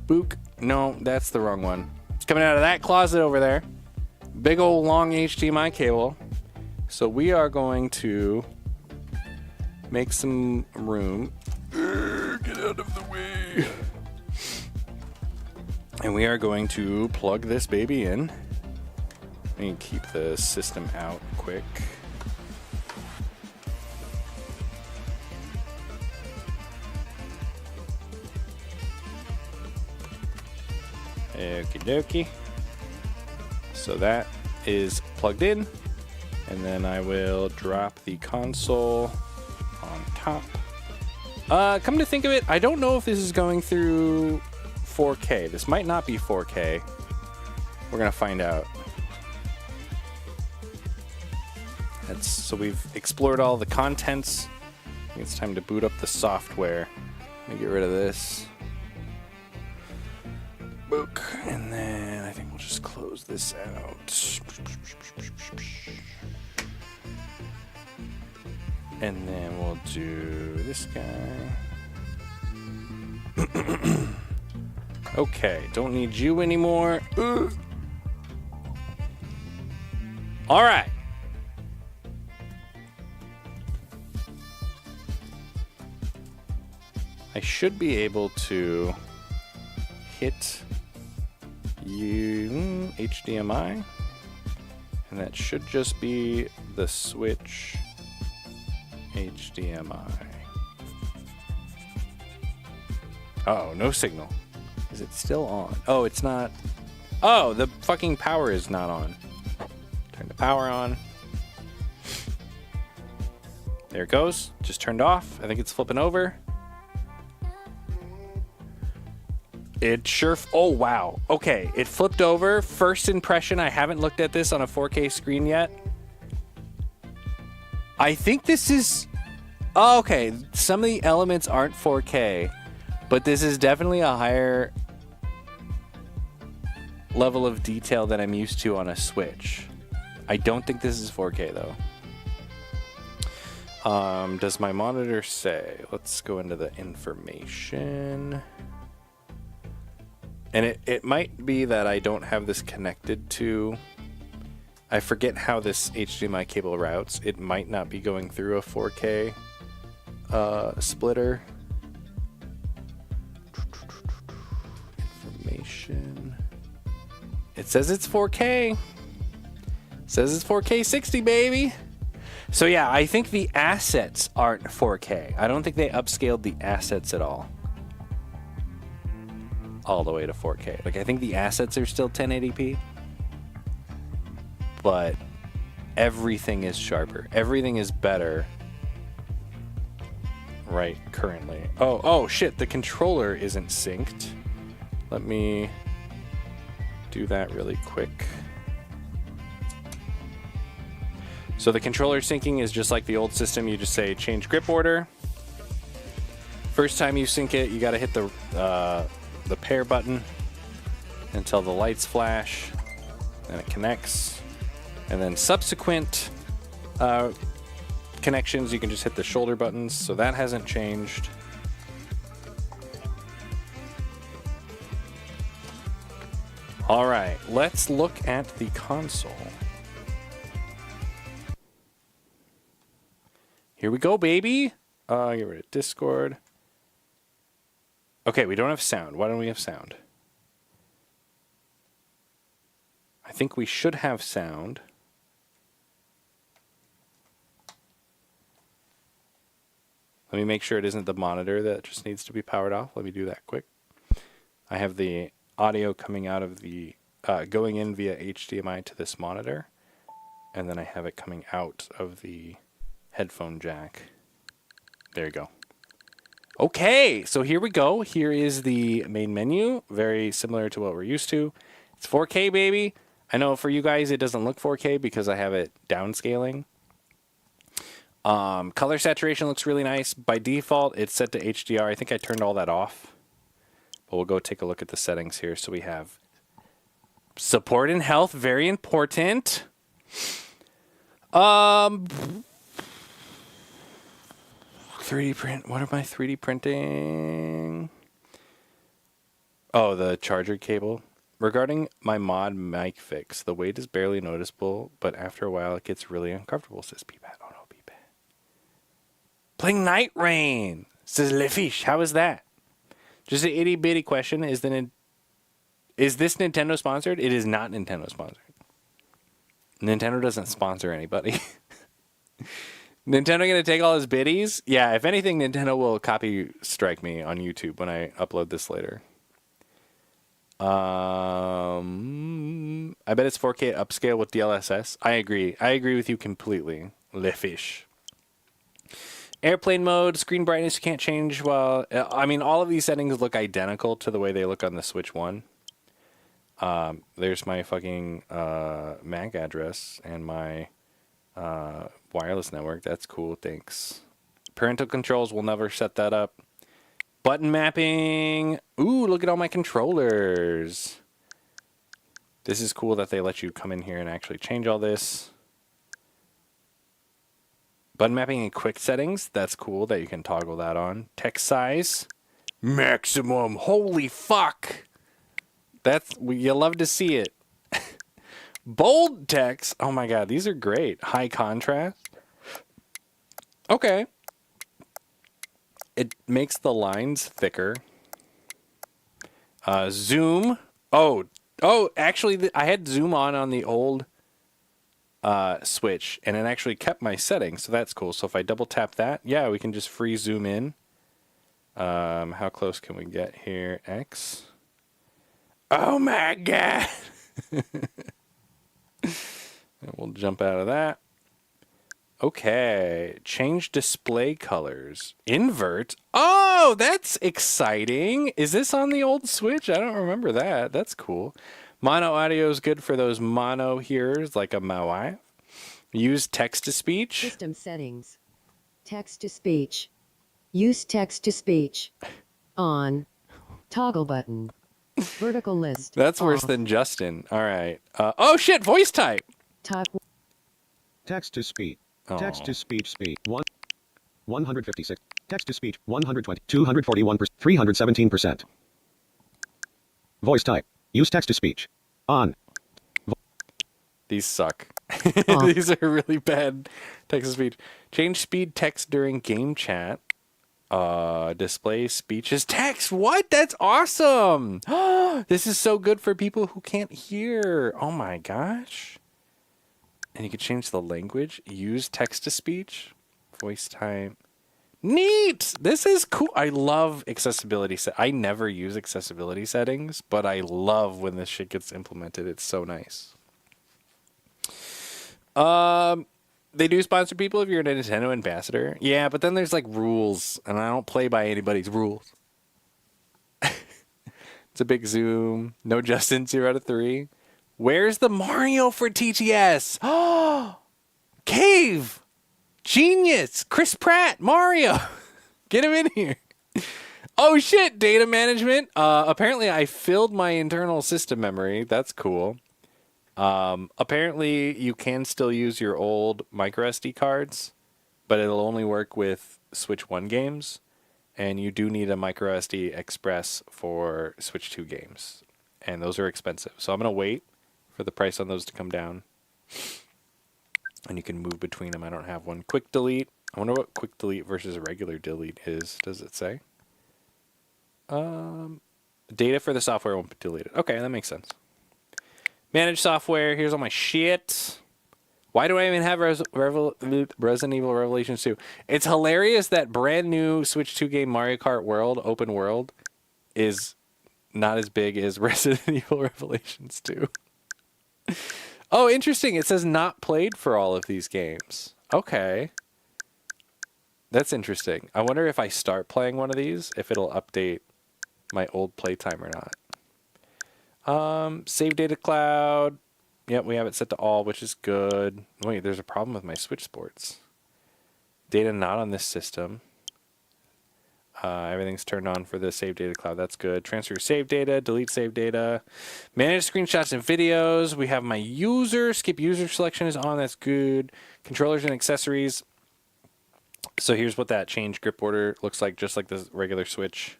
Book. No, that's the wrong one. It's coming out of that closet over there. Big old long HDMI cable. So we are going to make some room. Get out of the way. And we are going to plug this baby in. Let me keep the system out quick. Okie dokie. So that is plugged in. And then I will drop the console on top. Come to think of it, I don't know if this is going through 4K. This might not be 4K. We're going to find out. So we've explored all the contents. I think it's time to boot up the software. Let me get rid of this. Book. And then I think we'll just close this out. And then we'll do this guy. Okay, don't need you anymore. All right. I should be able to hit you HDMI, and that should just be the Switch HDMI. Uh-oh, no signal. Is it still on? Oh, it's not. Oh, the fucking power is not on. Turn the power on. There it goes. Just turned off. I think it's flipping over. It sure... Oh, wow. Okay, it flipped over. First impression, I haven't looked at this on a 4K screen yet. I think this is... Oh, okay, some of the elements aren't 4K, but this is definitely a higher level of detail than I'm used to on a Switch. I don't think this is 4K, though. Does my monitor say? Let's go into the information. And it might be that I don't have this connected to... I forget how this HDMI cable routes. It might not be going through a 4K splitter. Information. It says it's 4K. It says it's 4K 60, baby. So yeah, I think the assets aren't 4K. I don't think they upscaled the assets at all the way to 4K. Like, I think the assets are still 1080p, but everything is sharper. Everything is better right currently. Oh shit, the controller isn't synced. Let me do that really quick. So the controller syncing is just like the old system. You just say change grip order. First time you sync it, you got to hit the pair button until the lights flash, and it connects. And then subsequent connections, you can just hit the shoulder buttons. So that hasn't changed. All right, let's look at the console. Here we go, baby. Get rid of Discord. Okay, we don't have sound. Why don't we have sound? I think we should have sound. Let me make sure it isn't the monitor that just needs to be powered off. Let me do that quick. I have the audio coming out of the going in via HDMI to this monitor, and then I have it coming out of the headphone jack. There you go. Okay, so here we go. Here is the main menu, very similar to what we're used to. It's 4K, baby. I know for you guys it doesn't look 4K because I have it downscaling. Color saturation looks really nice. By default, it's set to HDR. I think I turned all that off. But we'll go take a look at the settings here. So we have support and health, very important. 3D print. What am I 3D printing? Oh, the charger cable. Regarding my mod mic fix, the weight is barely noticeable, but after a while it gets really uncomfortable, says Peepat. Oh no, Peepat. Playing Night Rain, says Lefish. How is that? Just an itty bitty question. Is this Nintendo sponsored? It is not Nintendo sponsored. Nintendo doesn't sponsor anybody. Nintendo gonna take all his biddies? Yeah, if anything, Nintendo will copy strike me on YouTube when I upload this later. I bet it's 4K upscale with DLSS. I agree. I agree with you completely. Lefish. Airplane mode, screen brightness you can't change. Well, I mean, all of these settings look identical to the way they look on the Switch 1. There's my fucking MAC address and my wireless network. That's cool. Thanks. Parental controls will never set that up. Button mapping. Ooh, look at all my controllers. This is cool that they let you come in here and actually change all this. Button mapping and quick settings. That's cool that you can toggle that on. Text size. Maximum. Holy fuck. You love to see it. Bold text. Oh my god, these are great. High contrast. Okay. It makes the lines thicker. Zoom. Oh, actually, I had zoom on the old Switch, and it actually kept my settings, so that's cool. So if I double tap that, yeah, we can just free zoom in. How close can we get here? X. Oh my god. We'll jump out of that. Okay, change display colors. Invert. Oh, that's exciting. Is this on the old Switch? I don't remember that. That's cool. Mono audio is good for those mono hearers, like my wife. Use text to speech. System settings. Text to speech. Use text to speech. On. Toggle button. Vertical list. That's worse than Justin. All right. Oh shit, voice type. Type. Text to speech. Oh. Text to speech speed 156. Text to speech 120 241%, 317%. Voice type. Use text to speech. On. These suck. These are really bad text to speech. Change speed text during game chat. Display speech as text. What? That's awesome. This is so good for people who can't hear. Oh my gosh. And you can change the language. Use text to speech. Voice type. Neat. This is cool. I love accessibility. I never use accessibility settings, but I love when this shit gets implemented. It's so nice. They do sponsor people if you're a Nintendo ambassador. Yeah, but then there's like rules, and I don't play by anybody's rules. It's a big zoom. No Justin, 0 out of 3. Where's the Mario for TTS? Oh, Cave. Genius. Chris Pratt. Mario. Get him in here. Oh, shit. Data management. Apparently, I filled my internal system memory. That's cool. Apparently, you can still use your old microSD cards, but it'll only work with Switch 1 games. And you do need a microSD Express for Switch 2 games. And those are expensive. So I'm going to wait for the price on those to come down. And you can move between them. I don't have one. Quick delete. I wonder what quick delete versus regular delete is. Does it say? Data for the software won't be deleted. Okay, that makes sense. Manage software. Here's all my shit. Why do I even have Resident Evil Revelations 2? It's hilarious that brand new Switch 2 game Mario Kart World, open world, is not as big as Resident Evil Revelations 2. Oh, interesting. It says not played for all of these games. Okay. That's interesting. I wonder if I start playing one of these, if it'll update my old playtime or not. Save data cloud. Yep, we have it set to all, which is good. Wait, there's a problem with my Switch Sports. Data not on this system. Everything's turned on for the save data cloud. That's good. Transfer save data, delete save data. Manage screenshots and videos. We have my user. Skip user selection is on. That's good. Controllers and accessories. So here's what that change grip order looks like, just like the regular Switch.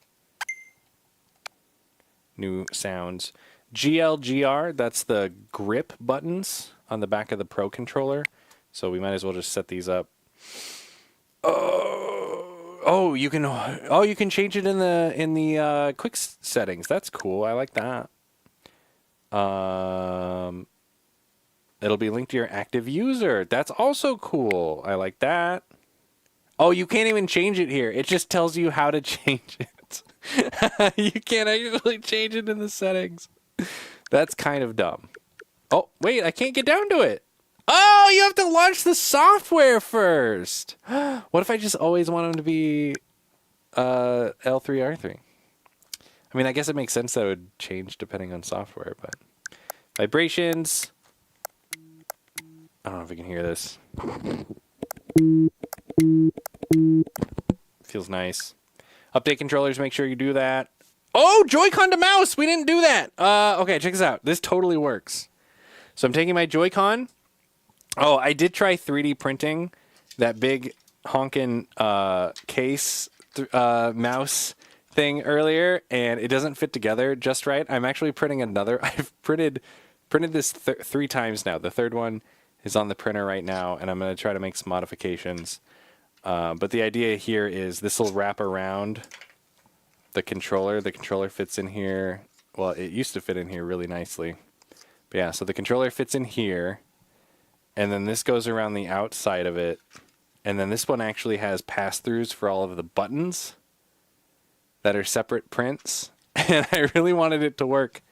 New sounds. GLGR, that's the grip buttons on the back of the Pro controller. So we might as well just set these up. Oh, you can change it in the quick settings. That's cool. I like that. It'll be linked to your active user. That's also cool. I like that. Oh, you can't even change it here. It just tells you how to change it. You can't actually change it in the settings. That's kind of dumb. Oh, wait, I can't get down to it. Oh, you have to launch the software first. What if I just always want them to be L3, R3? I mean, I guess it makes sense that it would change depending on software, but vibrations. I don't know if you can hear this. Feels nice. Update controllers, make sure you do that. Oh, Joy-Con to mouse. We didn't do that. Okay, check this out. This totally works. So I'm taking my Joy-Con. Oh, I did try 3D printing that big honkin' case mouse thing earlier, and it doesn't fit together just right. I'm actually printing another. I've printed this 3 times now. The third one is on the printer right now, and I'm going to try to make some modifications. But the idea here is this will wrap around the controller. The controller fits in here. Well, it used to fit in here really nicely. But yeah, so the controller fits in here. And then this goes around the outside of it. And then this one actually has pass-throughs for all of the buttons that are separate prints. And I really wanted it to work.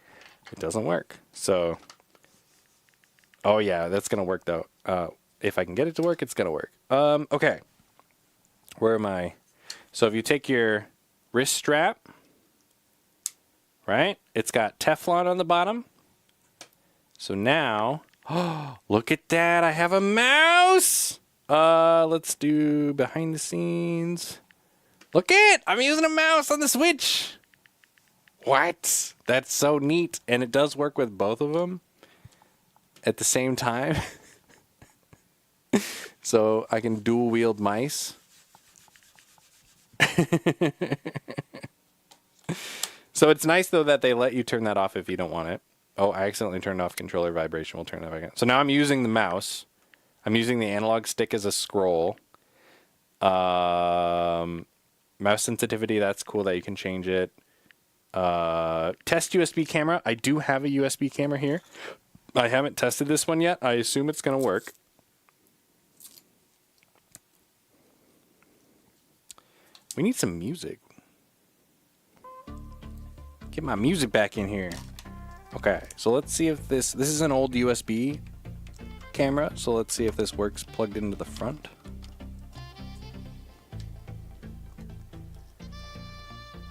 It doesn't work. So, oh yeah, that's going to work though. If I can get it to work, it's going to work. Okay. Where am I? So if you take your wrist strap, right? It's got Teflon on the bottom. So now... Oh, look at that. I have a mouse. Let's do behind the scenes. Look it. I'm using a mouse on the Switch. What? That's so neat. And it does work with both of them at the same time. So I can dual wield mice. So it's nice though that they let you turn that off if you don't want it. Oh, I accidentally turned off controller vibration. We'll turn that back on. So now I'm using the mouse. I'm using the analog stick as a scroll. Mouse sensitivity, that's cool that you can change it. Test USB camera. I do have a USB camera here. I haven't tested this one yet. I assume it's going to work. We need some music. Get my music back in here. Okay, so let's see if this is an old USB camera, so let's see if this works plugged into the front.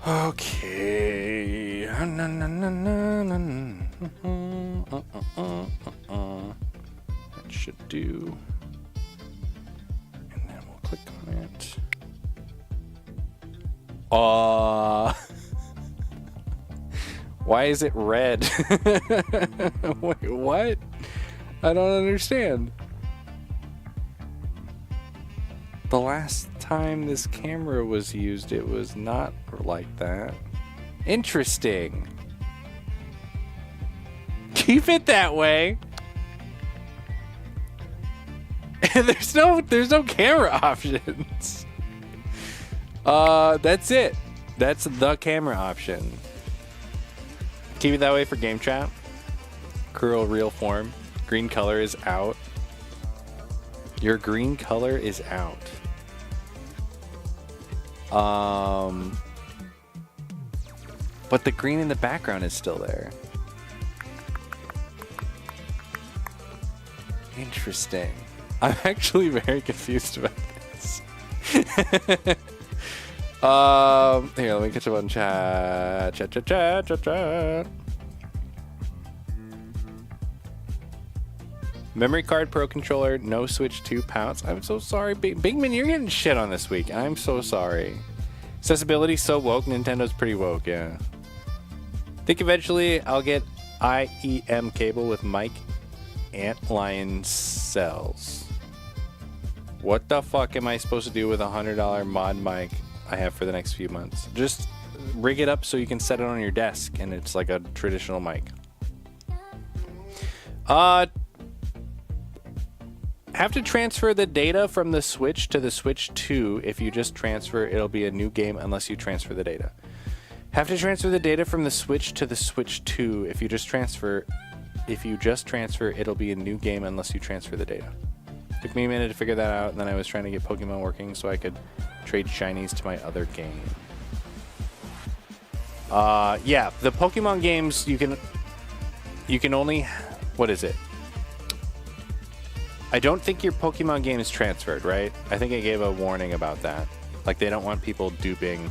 Okay. That should do. And then we'll click on it. Why is it red? Wait, what? I don't understand. The last time this camera was used, it was not like that. Interesting. Keep it that way. There's no camera options. That's it. That's the camera option. Keep it that way for game chat. Curl real form. Green color is out. Your green color is out. But the green in the background is still there. Interesting. I'm actually very confused about this. Here, let me catch up on chat. Chat. Memory card Pro controller, no Switch 2 pouch. I'm so sorry. Bigman, you're getting shit on this week. I'm so sorry. Accessibility so woke. Nintendo's pretty woke, yeah. Think eventually I'll get IEM cable with mic antlion cells. What the fuck am I supposed to do with a $100 mod mic I have for the next few months? Just rig it up so you can set it on your desk and it's like a traditional mic. Have to transfer the data from the Switch to the Switch 2. If you just transfer, it'll be a new game unless you transfer the data. Have to transfer the data from the Switch to the Switch 2. If you just transfer, it'll be a new game unless you transfer the data. Took me a minute to figure that out, and then I was trying to get Pokemon working so I could trade shinies to my other game. Yeah, the Pokemon games you can only, what is it? I don't think your Pokemon game is transferred, right? I think I gave a warning about that. Like, they don't want people duping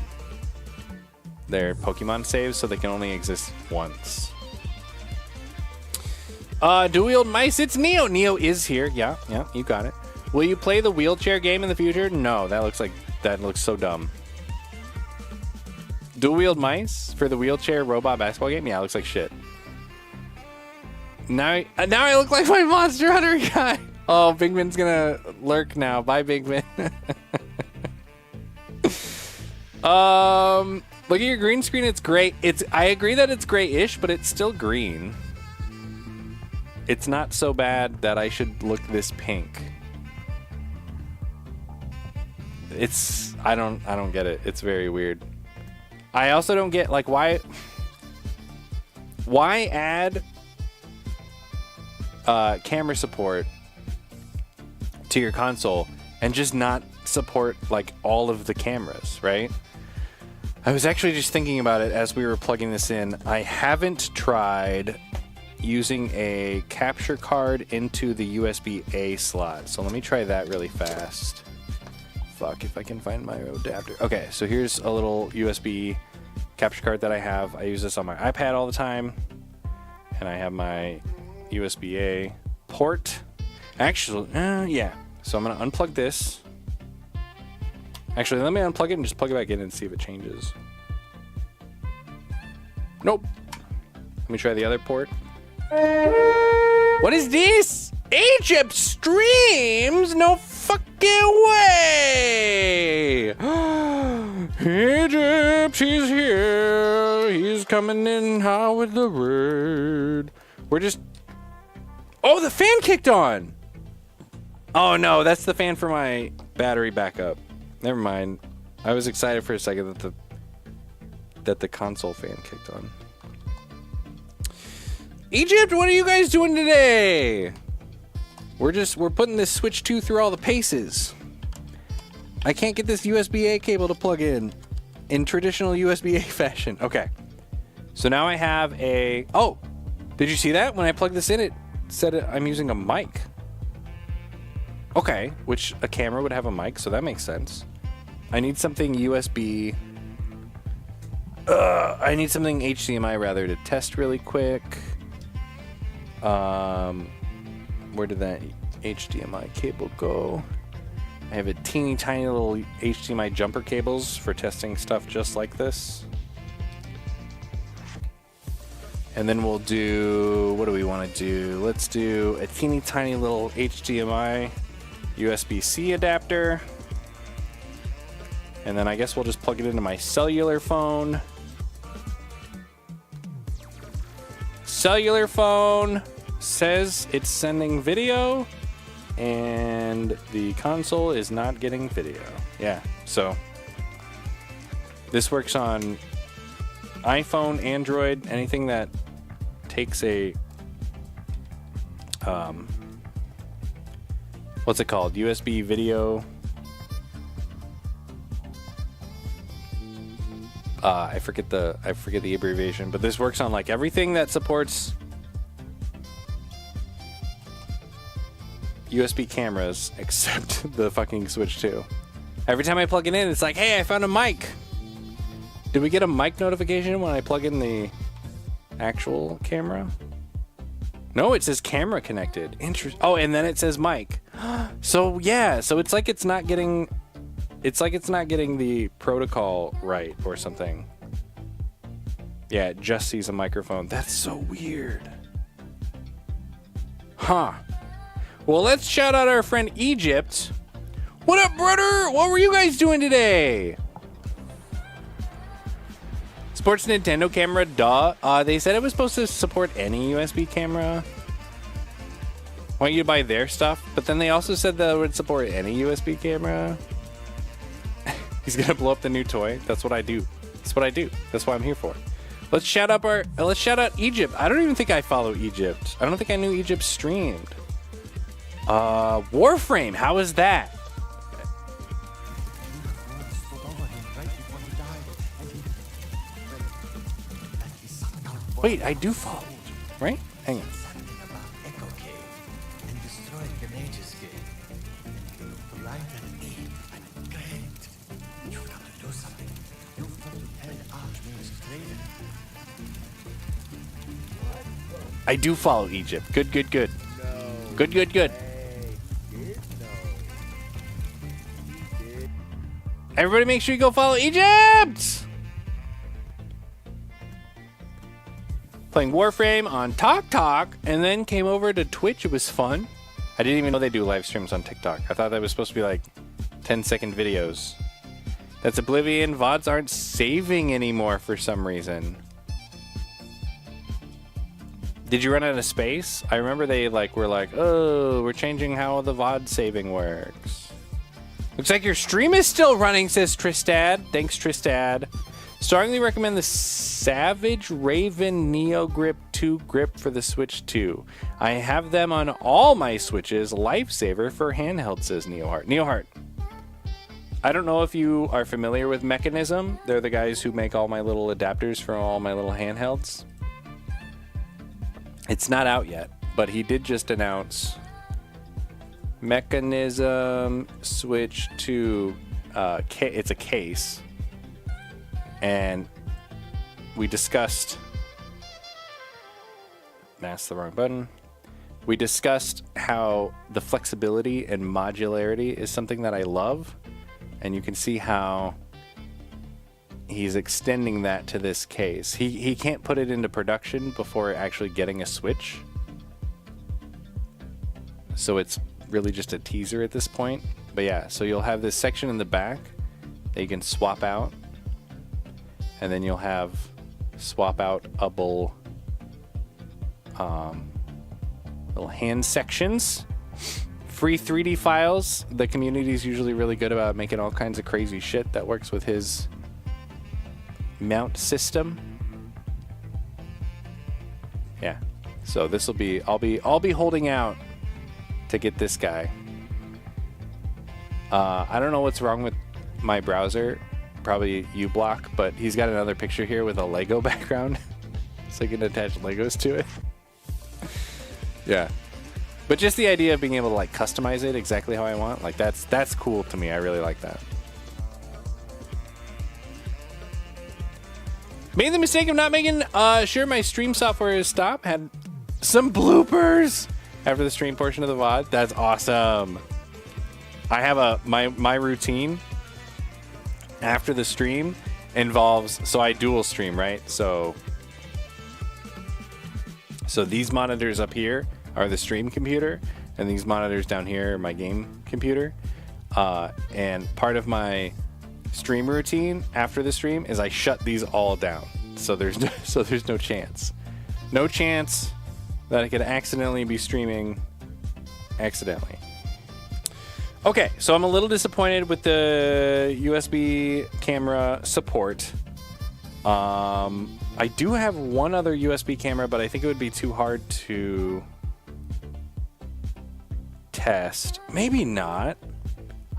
their Pokemon saves, so they can only exist once. Dual-wield mice, it's Neo. Neo is here. Yeah, you got it. Will you play the wheelchair game in the future? No, that looks so dumb. Dual-wield mice for the wheelchair robot basketball game? Yeah, it looks like shit. Now I look like my Monster Hunter guy. Oh, Bigman's gonna lurk now. Bye, Bigman. Look at your green screen. It's great. I agree that it's grayish, but it's still green. It's not so bad that I should look this pink. I don't get it. It's very weird. I also don't get, like, why add camera support to your console and just not support like all of the cameras, right? I was actually just thinking about it as we were plugging this in. I haven't tried using a capture card into the USB-A slot, so let me try that really fast. Fuck, if I can find my adapter. Okay, so here's a little USB capture card that I have. I use this on my iPad all the time, and I have my USB-A port. Actually, yeah. So I'm gonna unplug this. Actually, let me unplug it and just plug it back in and see if it changes. Nope. Let me try the other port. What is this? Egypt streams? No fucking way! Egypt, he's here. He's coming in hot with the word. We're just... Oh, the fan kicked on! Oh no, that's the fan for my battery backup. Never mind. I was excited for a second that the console fan kicked on. Egypt, what are you guys doing today? We're putting this Switch 2 through all the paces. I can't get this USB-A cable to plug in traditional USB-A fashion. Okay. So now I have a... Oh! Did you see that? When I plugged this in, it said I'm using a mic. Okay, which a camera would have a mic, so that makes sense. I need something USB... I need something HDMI, rather, to test really quick. Where did that HDMI cable go? I have a teeny tiny little HDMI jumper cables for testing stuff just like this. And then we'll do... What do we want to do? Let's do a teeny tiny little HDMI USB-C adapter. And then I guess we'll just plug it into my cellular phone. Cellular phone says it's sending video, and the console is not getting video. Yeah, so this works on iPhone, Android, anything that takes a what's it called? USB I forget the abbreviation, but this works on like everything that supports USB cameras except the fucking Switch 2. Every time I plug it in, it's like, hey, I found a mic. Did we get a mic notification when I plug in the actual camera? No, it says camera connected. Oh, and then it says mic. So yeah, so it's like it's not getting the protocol right or something. Yeah, it just sees a microphone. That's so weird. Huh. Well, let's shout out our friend Egypt. What up, brother? What were you guys doing today? Supports Nintendo camera, duh. They said it was supposed to support any USB camera. Want you to buy their stuff, but then they also said that it would support any USB camera. He's gonna blow up the new toy. That's what I do. That's what I do. That's what I'm here for. Let's shout out Egypt. I don't even think I follow Egypt. I don't think I knew Egypt streamed. Warframe, how is that? Wait, I do follow, right? Hang on. I do follow Egypt. Good. Good. Everybody make sure you go follow Egypt! Playing Warframe on Talk, and then came over to Twitch. It was fun. I didn't even know they do live streams on TikTok. I thought that was supposed to be like 10-second videos. That's Oblivion. VODs aren't saving anymore for some reason. Did you run out of space? I remember they were like, oh, we're changing how the VOD saving works. Looks like your stream is still running, says Tristad. Thanks, Tristad. Strongly recommend the Savage Raven Neo Grip 2 grip for the Switch 2. I have them on all my Switches. Lifesaver for handheld, says Neoheart. Neoheart, I don't know if you are familiar with Mechanism. They're the guys who make all my little adapters for all my little handhelds. It's not out yet, but he did just announce Mechanism Switch 2. It's a case. And we discussed... That's the wrong button. We discussed how the flexibility and modularity is something that I love. And you can see how he's extending that to this case. He can't put it into production before actually getting a Switch. So it's really just a teaser at this point. But yeah, so you'll have this section in the back that you can swap out. And then you'll have swap-out-able little hand sections. Free 3D files. The community is usually really good about making all kinds of crazy shit that works with his mount system. Yeah. So this will be I'll be holding out to get this guy. I don't know what's wrong with my browser. Probably uBlock, but he's got another picture here with a Lego background. So you can attach Legos to it. Yeah. But just the idea of being able to like customize it exactly how I want, like that's cool to me. I really like that. Made the mistake of not making sure my stream software is stopped. Had some bloopers after the stream portion of the VOD. That's awesome. I have my routine after the stream involves, so I dual stream, right? So these monitors up here are the stream computer, and these monitors down here are my game computer. And part of my stream routine after the stream is I shut these all down. So there's no chance that I could accidentally be streaming accidentally. Okay, so I'm a little disappointed with the USB camera support. I do have one other USB camera, but I think it would be too hard to test. Maybe not.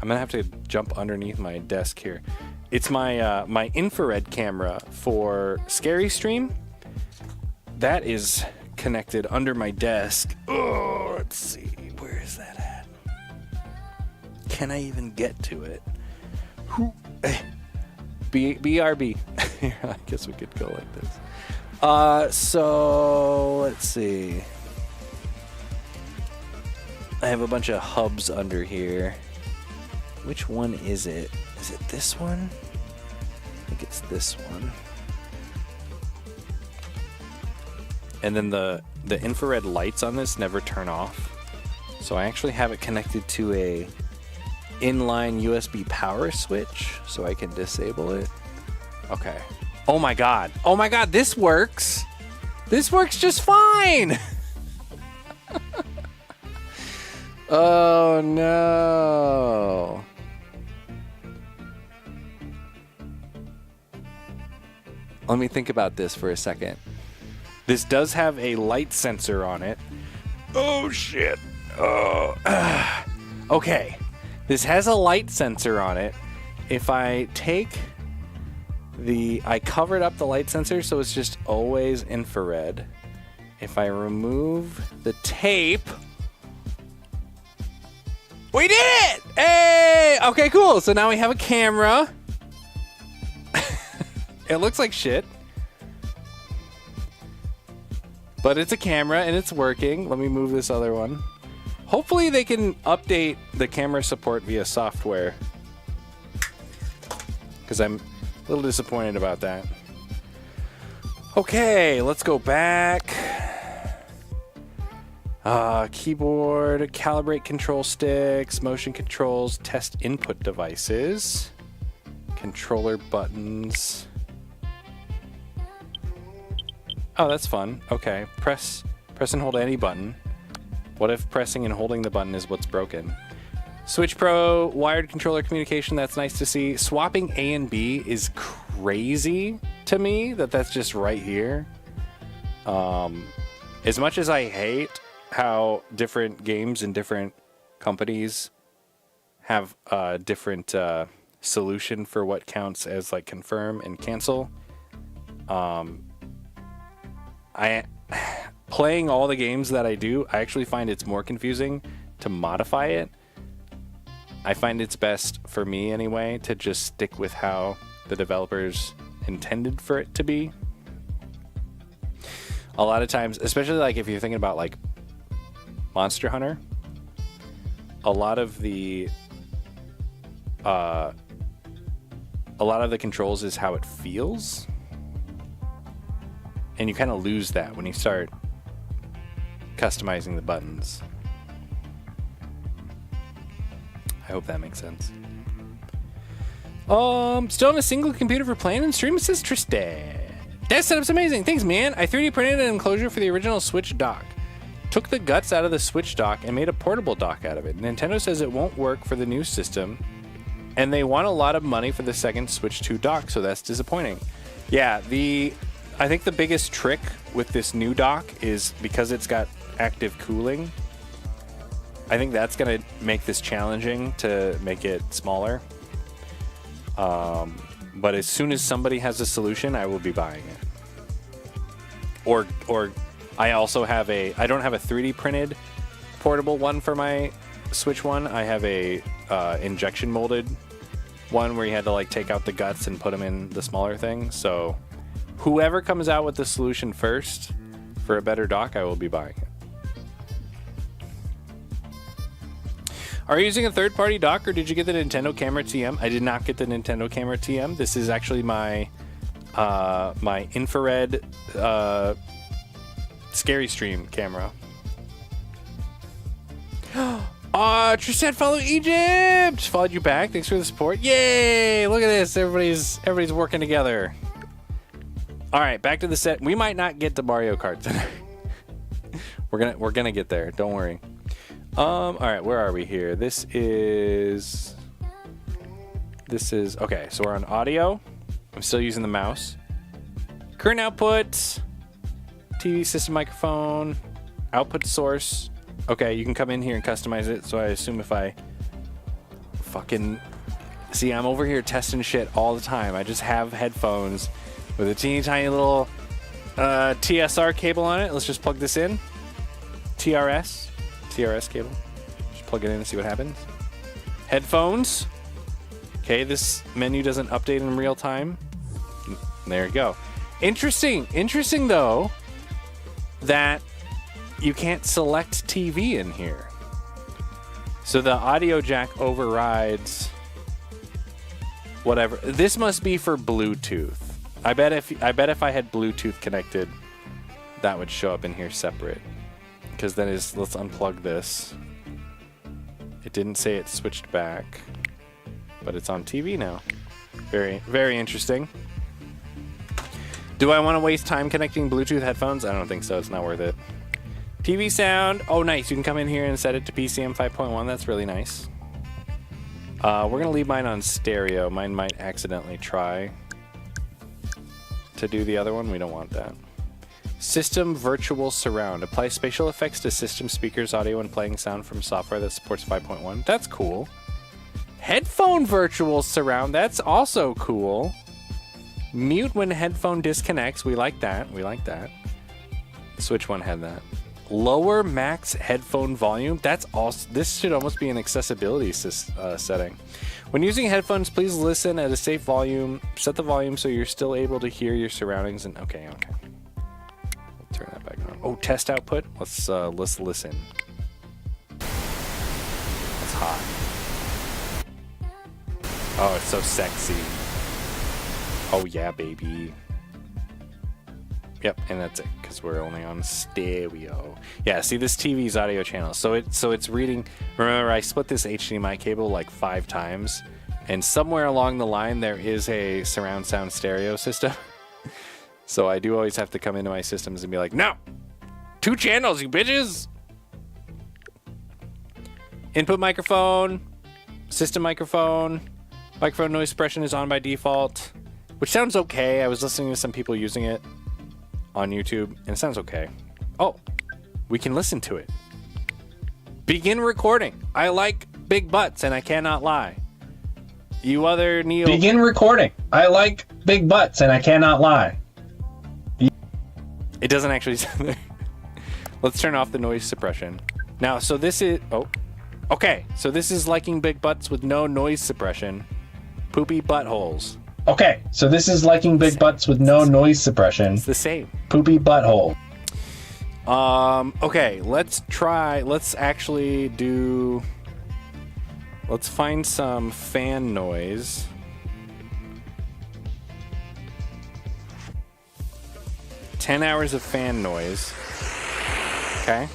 I'm gonna have to jump underneath my desk here. It's my my infrared camera for Scary Stream. That is connected under my desk. Oh, let's see. Where is that at? Can I even get to it? BRB. I guess we could go like this. So let's see. I have a bunch of hubs under here. Which one is it? Is it this one? I think it's this one. And then the infrared lights on this never turn off. So I actually have it connected to a inline USB power switch so I can disable it. Okay. Oh my god. Oh my god, this works. This works just fine. Oh no. Let me think about this for a second. This does have a light sensor on it. Oh shit. Oh. Okay. This has a light sensor on it. If I take I covered up the light sensor so it's just always infrared. If I remove the tape, we did it! Hey! Okay, cool. So now we have a camera. It looks like shit. But it's a camera and it's working. Let me move this other one. Hopefully they can update the camera support via software. Because I'm a little disappointed about that. Okay, let's go back. Keyboard, calibrate control sticks, motion controls, test input devices, controller buttons. Oh, that's fun. Okay, press and hold any button. What if pressing and holding the button is what's broken? Switch Pro, wired controller communication, that's nice to see. Swapping A and B is crazy to me that's just right here. As much as I hate how different games and different companies have a different solution for what counts as like confirm and cancel, playing all the games that I do, I actually find it's more confusing to modify it. I find it's best, for me anyway, to just stick with how the developers intended for it to be. A lot of times, especially like if you're thinking about like Monster Hunter, a lot of the controls is how it feels. And you kind of lose that when you start customizing the buttons. I hope that makes sense. Still on a single computer for playing and streaming, says Tristan. That setup's amazing. Thanks, man. I 3D printed an enclosure for the original Switch dock. Took the guts out of the Switch dock and made a portable dock out of it. Nintendo says it won't work for the new system, and they want a lot of money for the second Switch 2 dock, so that's disappointing. Yeah, I think the biggest trick with this new dock is because it's got active cooling. I think that's going to make this challenging to make it smaller. But as soon as somebody has a solution, I will be buying it. Or I also have I don't have a 3D printed portable one for my Switch one. I have a injection molded one where you had to like take out the guts and put them in the smaller thing. So whoever comes out with the solution first for a better dock, I will be buying it. Are you using a third-party dock, or did you get the Nintendo Camera TM? I did not get the Nintendo Camera TM. This is actually my my infrared Scary Stream camera. Tristan, follow Egypt! Followed you back. Thanks for the support. Yay! Look at this. Everybody's working together. All right, back to the set. We might not get to Mario Kart tonight. We're gonna get there. Don't worry. All right, where are we here? This is okay. So we're on audio. I'm still using the mouse. Current output, TV system microphone, output source. Okay, you can come in here and customize it. So I assume if I fucking See, I'm over here testing shit all the time. I just have headphones with a teeny tiny little TSR cable on it. Let's just plug this in. TRS cable. Just plug it in and see what happens. Headphones. Okay, this menu doesn't update in real time. There you go. Interesting though, that you can't select TV in here. So the audio jack overrides whatever. This must be for Bluetooth. I bet if I had Bluetooth connected, that would show up in here separate. Because then let's unplug this. It didn't say it switched back, but it's on TV now. Very, very interesting. Do I want to waste time connecting Bluetooth headphones? I don't think so. It's not worth it. TV sound. Oh, nice. You can come in here and set it to PCM 5.1. That's really nice. We're going to leave mine on stereo. Mine might accidentally try to do the other one. We don't want that. System Virtual Surround. Apply spatial effects to system speakers, audio, and playing sound from software that supports 5.1. That's cool. Headphone Virtual Surround. That's also cool. Mute when headphone disconnects. We like that. We like that. Switch one had that. Lower max headphone volume. That's also. This should almost be an accessibility setting. When using headphones, please listen at a safe volume. Set the volume so you're still able to hear your surroundings. And okay. Turn that back on. Oh, test output. Let's listen. That's hot. Oh, it's so sexy. Oh yeah, baby. Yep, and that's it because we're only on stereo. Yeah, see this TV's audio channel. So it's reading. Remember, I split this HDMI cable like 5 times, and somewhere along the line there is a surround sound stereo system. So I do always have to come into my systems and be like, no, 2 channels, you bitches. Input microphone, system microphone noise suppression is on by default, which sounds okay. I was listening to some people using it on YouTube, and it sounds okay. Oh, we can listen to it. Begin recording. I like big butts, and I cannot lie. You other Neo. Begin recording. I like big butts, and I cannot lie. It doesn't actually sound there. Let's turn off the noise suppression. Now, so this is... Oh. Okay, so this is liking big butts with no noise suppression. Poopy buttholes. Okay, so this is liking big butts with no noise suppression. It's the same. Poopy butthole. Okay, let's actually do... Let's find some fan noise. $10 hours of fan noise. Okay.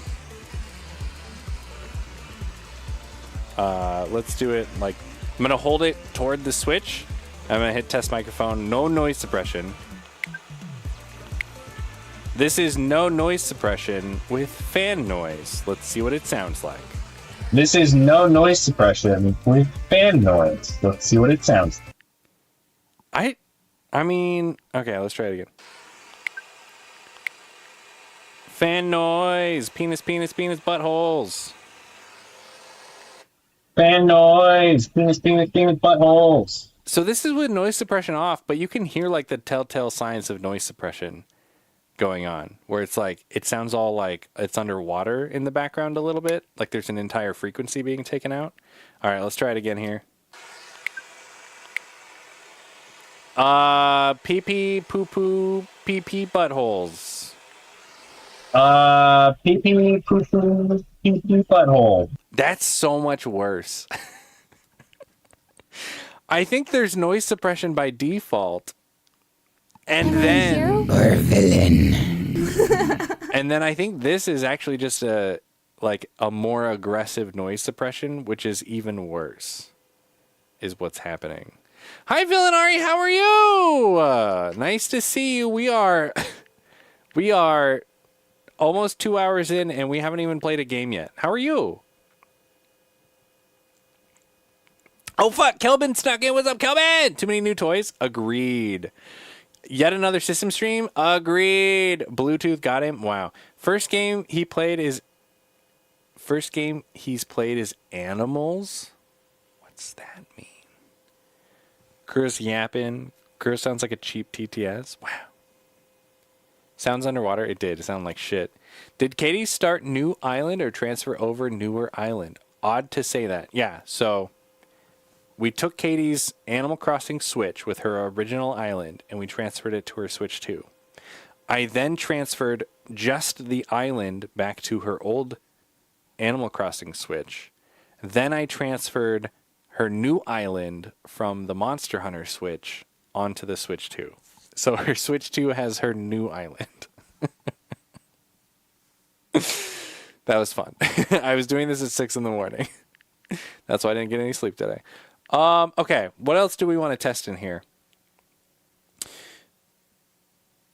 Let's do it like... I'm going to hold it toward the switch. I'm going to hit test microphone. No noise suppression. This is no noise suppression with fan noise. Let's see what it sounds like. This is no noise suppression with fan noise. Let's see what it sounds like. I mean... Okay, let's try it again. Fan noise. Penis, penis, penis, buttholes. Fan noise. Penis, penis, penis, buttholes. So this is with noise suppression off, but you can hear like the telltale signs of noise suppression going on, where it's like, it sounds all like it's underwater in the background a little bit, like there's an entire frequency being taken out. All right, let's try it again here. Pee pee, poo poo, pee pee, buttholes. Pee pee, poo poo, pee pee, butthole. That's so much worse. I think there's noise suppression by default. And then... Or villain. And then I think this is actually just a more aggressive noise suppression, which is even worse, is what's happening. Hi, Villanari, how are you? Nice to see you. We are almost 2 hours in, and we haven't even played a game yet. How are you? Oh, fuck. Kelvin snuck in. What's up, Kelvin? Too many new toys? Agreed. Yet another system stream? Agreed. Bluetooth got him. Wow. First game he's played is Animals? What's that mean? Chris yapping. Chris sounds like a cheap TTS. Wow. Sounds underwater? It did. It sounded like shit. Did Katie start new island or transfer over newer island? Odd to say that. Yeah, so we took Katie's Animal Crossing Switch with her original island and we transferred it to her Switch 2. I then transferred just the island back to her old Animal Crossing Switch. Then I transferred her new island from the Monster Hunter Switch onto the Switch 2. So her Switch 2 has her new island. That was fun. I was doing this at 6 in the morning. That's why I didn't get any sleep today. Okay, what else do we want to test in here?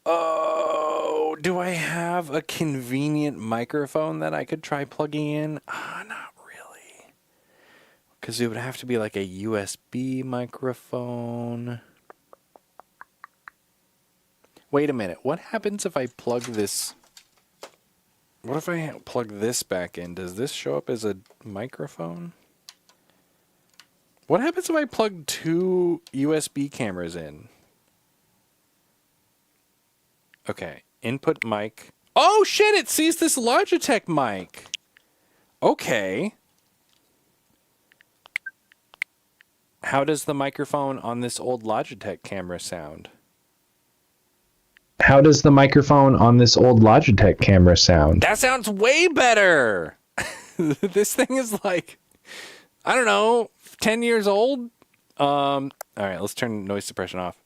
Oh, do I have a convenient microphone that I could try plugging in? Not really. Because it would have to be like a USB microphone. Wait a minute. What happens if I plug this? What if I plug this back in? Does this show up as a microphone? What happens if I plug 2 USB cameras in? Okay. Input mic. Oh, shit! It sees this Logitech mic. Okay. How does the microphone on this old Logitech camera sound? How does the microphone on this old Logitech camera sound? That sounds way better. This thing is like, I don't know, 10 years old. All right, let's turn noise suppression off.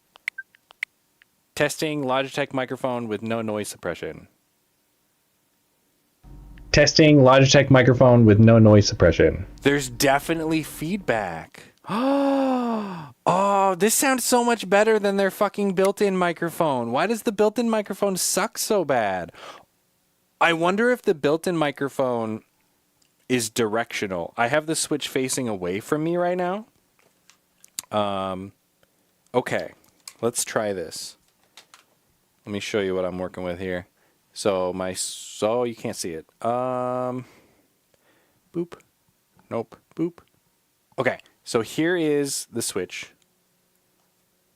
Testing Logitech microphone with no noise suppression. Testing Logitech microphone with no noise suppression. There's definitely feedback. Oh, this sounds so much better than their fucking built-in microphone. Why does the built-in microphone suck so bad? I wonder if the built-in microphone is directional. I have the Switch facing away from me right now. Okay, let's try this. Let me show you what I'm working with here. So you can't see it. Boop. Nope. Boop. Okay. So here is the Switch.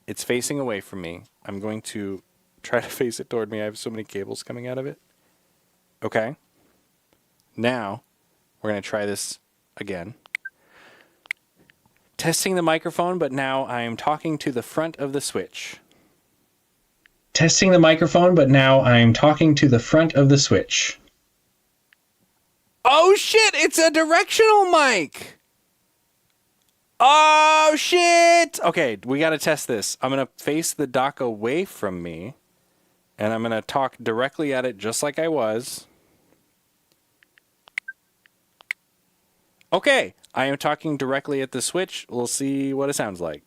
It's facing away from me. I'm going to try to face it toward me. I have so many cables coming out of it. Okay. Now, we're going to try this again. Testing the microphone, but now I am talking to the front of the Switch. Testing the microphone, but now I'm talking to the front of the Switch. Oh shit, it's a directional mic! Oh shit! Okay, we gotta test this. I'm gonna face the dock away from me, and I'm gonna talk directly at it just like I was. Okay, I am talking directly at the Switch. We'll see what it sounds like.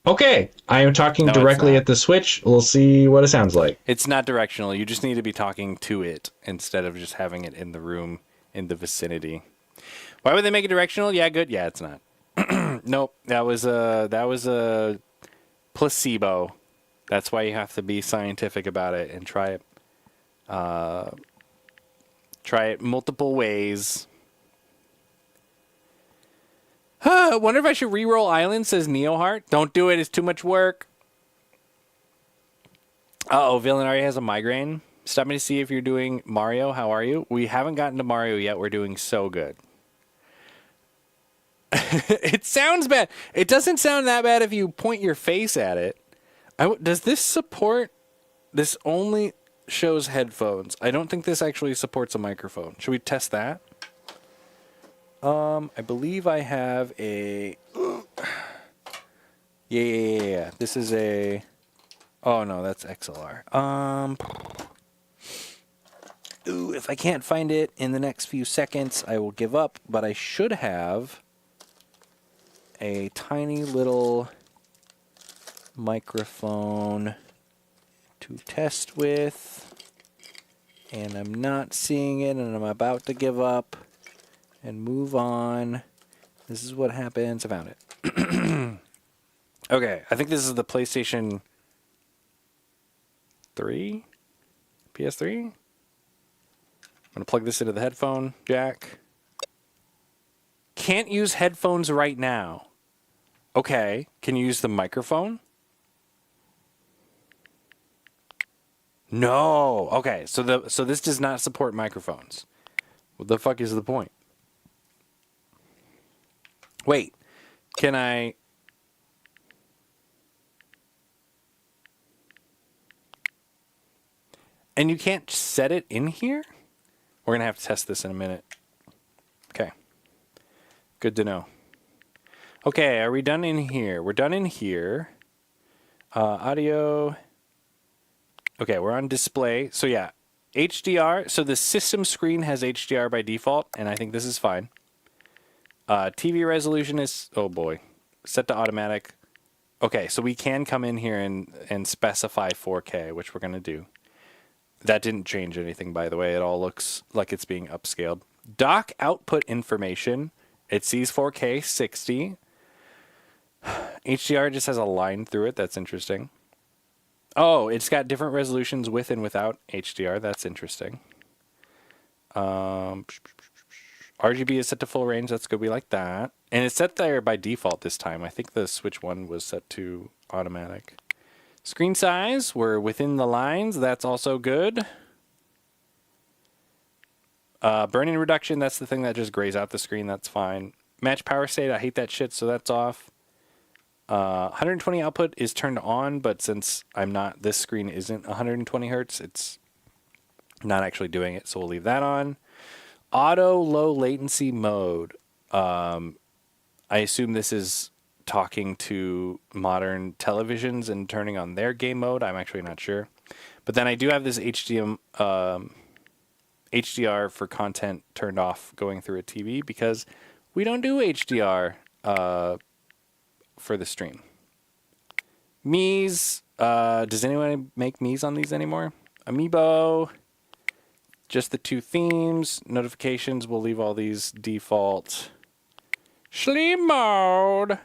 Okay, I am talking No, directly at the Switch. We'll see what it sounds like. It's not directional. You just need to be talking to it instead of just having it in the room, in the vicinity. Why would they make it directional? Yeah, good. Yeah, it's not. Nope, that was a placebo. That's why you have to be scientific about it and try it multiple ways. Wonder if I should re-roll Island, says Neoheart. Don't do it, it's too much work. Uh-oh, Villanari has a migraine. Stop me to see if you're doing Mario. How are you? We haven't gotten to Mario yet. We're doing so good. It sounds bad. It doesn't sound that bad if you point your face at it. Does this support... This only shows headphones. I don't think this actually supports a microphone. Should we test that? I believe I have a... Yeah. This is a... Oh, no, that's XLR. If I can't find it in the next few seconds, I will give up. But I should have a tiny little microphone to test with. And I'm not seeing it, and I'm about to give up and move on. This is what happens. I found it. Okay, I think this is the PlayStation 3? PS3? I'm going to plug this into the headphone jack. Can't use headphones right now. Okay. Can you use the microphone? No. Okay. So this does not support microphones. What the fuck is the point? Wait. Can I... And you can't set it in here? We're going to have to test this in a minute. Okay. Good to know. Okay, are we done in here? We're done in here. Audio. Okay, we're on display. So yeah, HDR. So the system screen has HDR by default, and I think this is fine. TV resolution is, oh boy, set to automatic. Okay, so we can come in here and specify 4K, which we're going to do. That didn't change anything, by the way. It all looks like it's being upscaled. Dock output information. It sees 4K 60. HDR just has a line through it. That's interesting. Oh, it's got different resolutions with and without HDR. That's interesting. RGB is set to full range. That's good. We like that. And it's set there by default this time. I think the Switch 1 was set to automatic. Screen size, we're within the lines. That's also good. Burn-in reduction, that's the thing that just grays out the screen. That's fine. Match power state, I hate that shit, so that's off. 120 output is turned on, but since this screen isn't 120 hertz, it's not actually doing it, so we'll leave that on. Auto low latency mode. I assume this is talking to modern televisions and turning on their game mode. I'm actually not sure. But then I do have this HDR for content turned off going through a TV because we don't do HDR for the stream. Mii's, does anyone make Mii's on these anymore? Amiibo, just the 2 themes. Notifications, we'll leave all these default. Sleep mode.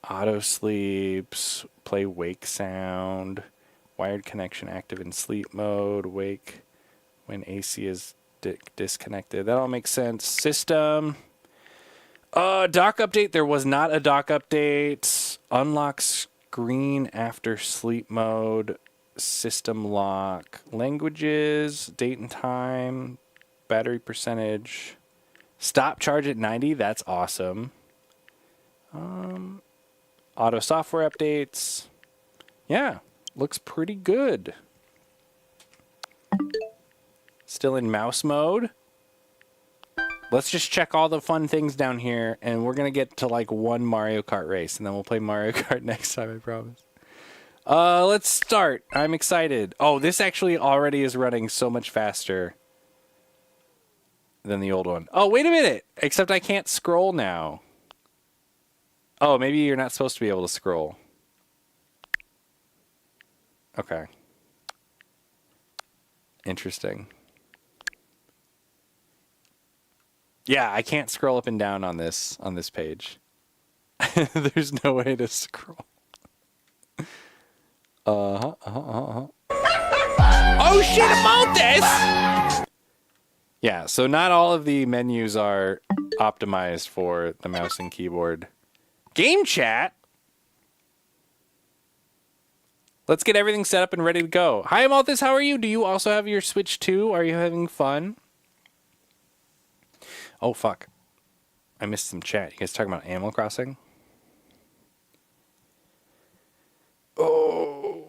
Auto sleeps, play wake sound, wired connection active in sleep mode, wake when AC is disconnected. That all makes sense. System. Dock update. There was not a dock update. Unlock screen after sleep mode. System lock. Languages, date and time, battery percentage. Stop charge at 90. That's awesome. Auto software updates. Yeah, looks pretty good. Still in mouse mode. Let's just check all the fun things down here, and we're going to get to like one Mario Kart race, and then we'll play Mario Kart next time, I promise. Let's start. I'm excited. Oh, this actually already is running so much faster than the old one. Oh, wait a minute. Except I can't scroll now. Oh, maybe you're not supposed to be able to scroll. Okay. Interesting. Yeah, I can't scroll up and down on this page. There's no way to scroll. Oh shit about this! Yeah, so not all of the menus are optimized for the mouse and keyboard. Game chat? Let's get everything set up and ready to go. Hi, Amalthus, how are you? Do you also have your Switch 2? Are you having fun? Oh, fuck. I missed some chat. You guys talking about Animal Crossing? Oh.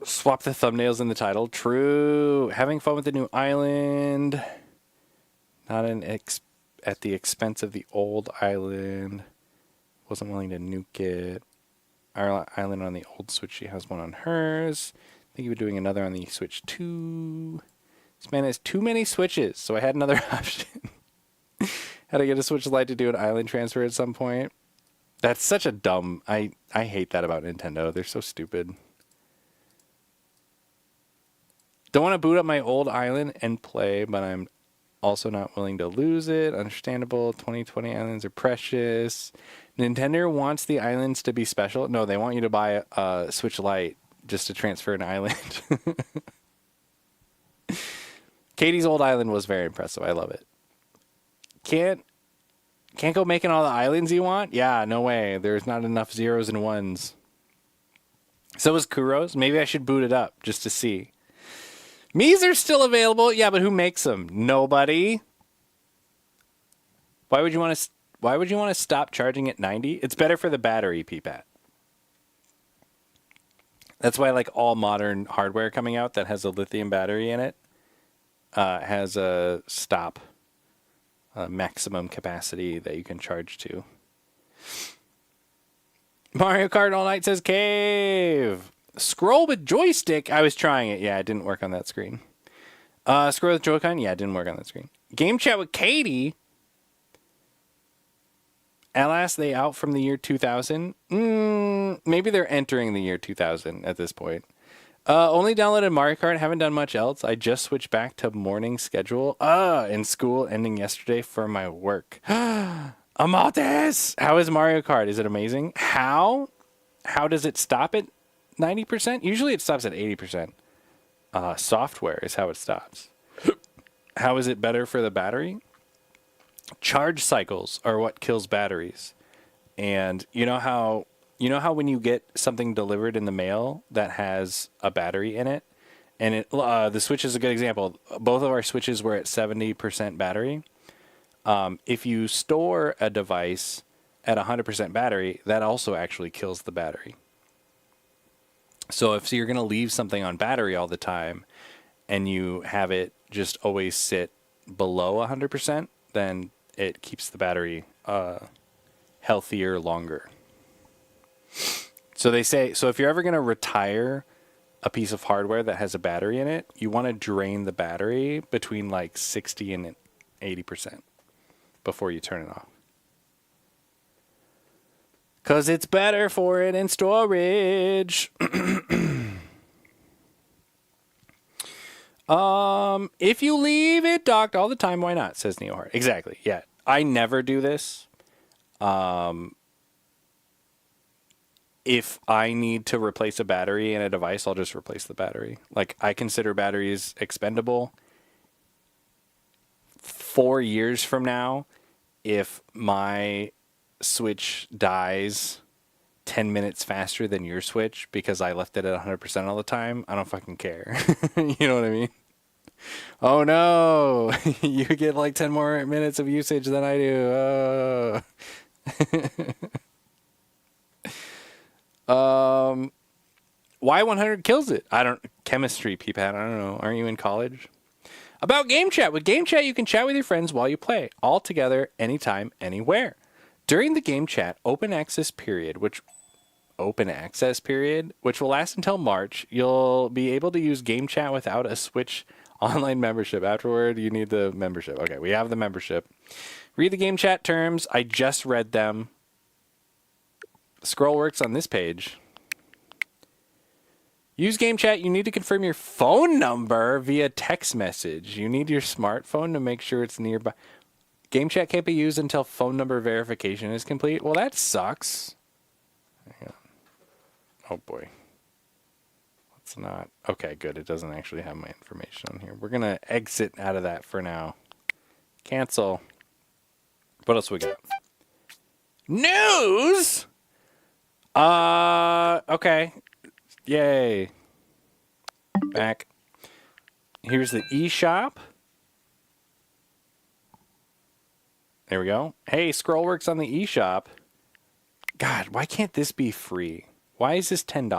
Swap the thumbnails in the title. True. Having fun with the new island. Not at the expense of the old island. Wasn't willing to nuke it. Our island on the old Switch. She has one on hers. Think of doing another on the Switch 2. This man has too many Switches, so I had another option. Had to get a Switch Lite to do an island transfer at some point. That's such a dumb... I hate that about Nintendo. They're so stupid. Don't want to boot up my old island and play, but I'm also not willing to lose it. Understandable. 2020 islands are precious. Nintendo wants the islands to be special. No, they want you to buy a Switch Lite just to transfer an island. Katie's old island was very impressive. I love it. Can't go making all the islands you want? Yeah, no way. There's not enough zeros and ones. So is Kuro's. Maybe I should boot it up just to see. Mii's are still available. Yeah, but who makes them? Nobody. Why would you want to stop charging at 90? It's better for the battery, PPAT. That's why like all modern hardware coming out that has a lithium battery in it has a stop maximum capacity that you can charge to. Mario Kart All Night says cave. Scroll with joystick. I was trying it. Yeah, it didn't work on that screen. Scroll with Joy-Con. Yeah, it didn't work on that screen. Game chat with Katie. Alas, they out from the year 2000? Maybe they're entering the year 2000 at this point. Only downloaded Mario Kart. Haven't done much else. I just switched back to morning schedule. In school, ending yesterday for my work. Amaltes! How is Mario Kart? Is it amazing? How does it stop at 90%? Usually it stops at 80%. Software is how it stops. How is it better for the battery? Charge cycles are what kills batteries. And you know how when you get something delivered in the mail that has a battery in it, and the Switch is a good example. Both of our Switches were at 70% battery. If you store a device at 100% battery, that also actually kills the battery. So if you're going to leave something on battery all the time and you have it just always sit below 100%, then it keeps the battery healthier longer. So they say, so if you're ever going to retire a piece of hardware that has a battery in it, you want to drain the battery between like 60 and 80% before you turn it off. Because it's better for it in storage. If you leave it docked all the time, why not? Says Neohart. Exactly. Yeah. I never do this. If I need to replace a battery in a device, I'll just replace the battery. Like, I consider batteries expendable. 4 years from now, if my Switch dies 10 minutes faster than your Switch because I left it at 100% all the time, I don't fucking care. You know what I mean? Oh no, you get like 10 more minutes of usage than I do. Y100 kills it. Chemistry, PPAT, I don't know. Aren't you in college? About Game Chat. With Game Chat, you can chat with your friends while you play, all together, anytime, anywhere. During the Game Chat open access period, which will last until March, you'll be able to use Game Chat without a Switch online membership. Afterward, you need the membership. Okay, we have the membership. Read the Game Chat terms. I just read them. Scroll works on this page. Use Game Chat. You need to confirm your phone number via text message. You need your smartphone to make sure it's nearby. Game Chat can't be used until phone number verification is complete. Well, that sucks. Oh, boy. Let's not. Okay, good. It doesn't actually have my information on here. We're going to exit out of that for now. Cancel. What else we got? News! Okay. Yay. Back. Here's the eShop. There we go. Hey, Scrollworks on the eShop. God, why can't this be free? Why is this $10,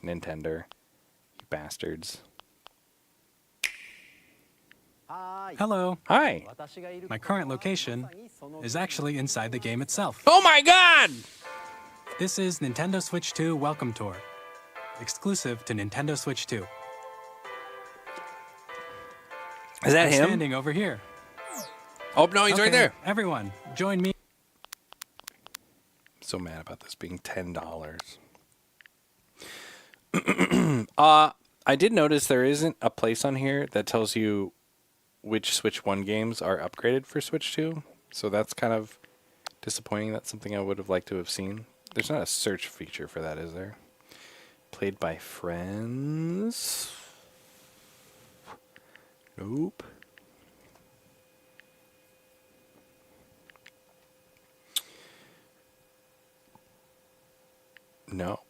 Nintendo? You bastards. Hello. Hi. My current location is actually inside the game itself. Oh my god! This is Nintendo Switch 2 Welcome Tour, exclusive to Nintendo Switch 2. Is that I'm him? Standing over here. Oh, no, he's right there. Everyone, join me. So mad about this being $10. I did notice there isn't a place on here that tells you which Switch 1 games are upgraded for Switch 2. So that's kind of disappointing. That's something I would have liked to have seen. There's not a search feature for that, is there? Played by friends? Nope. No.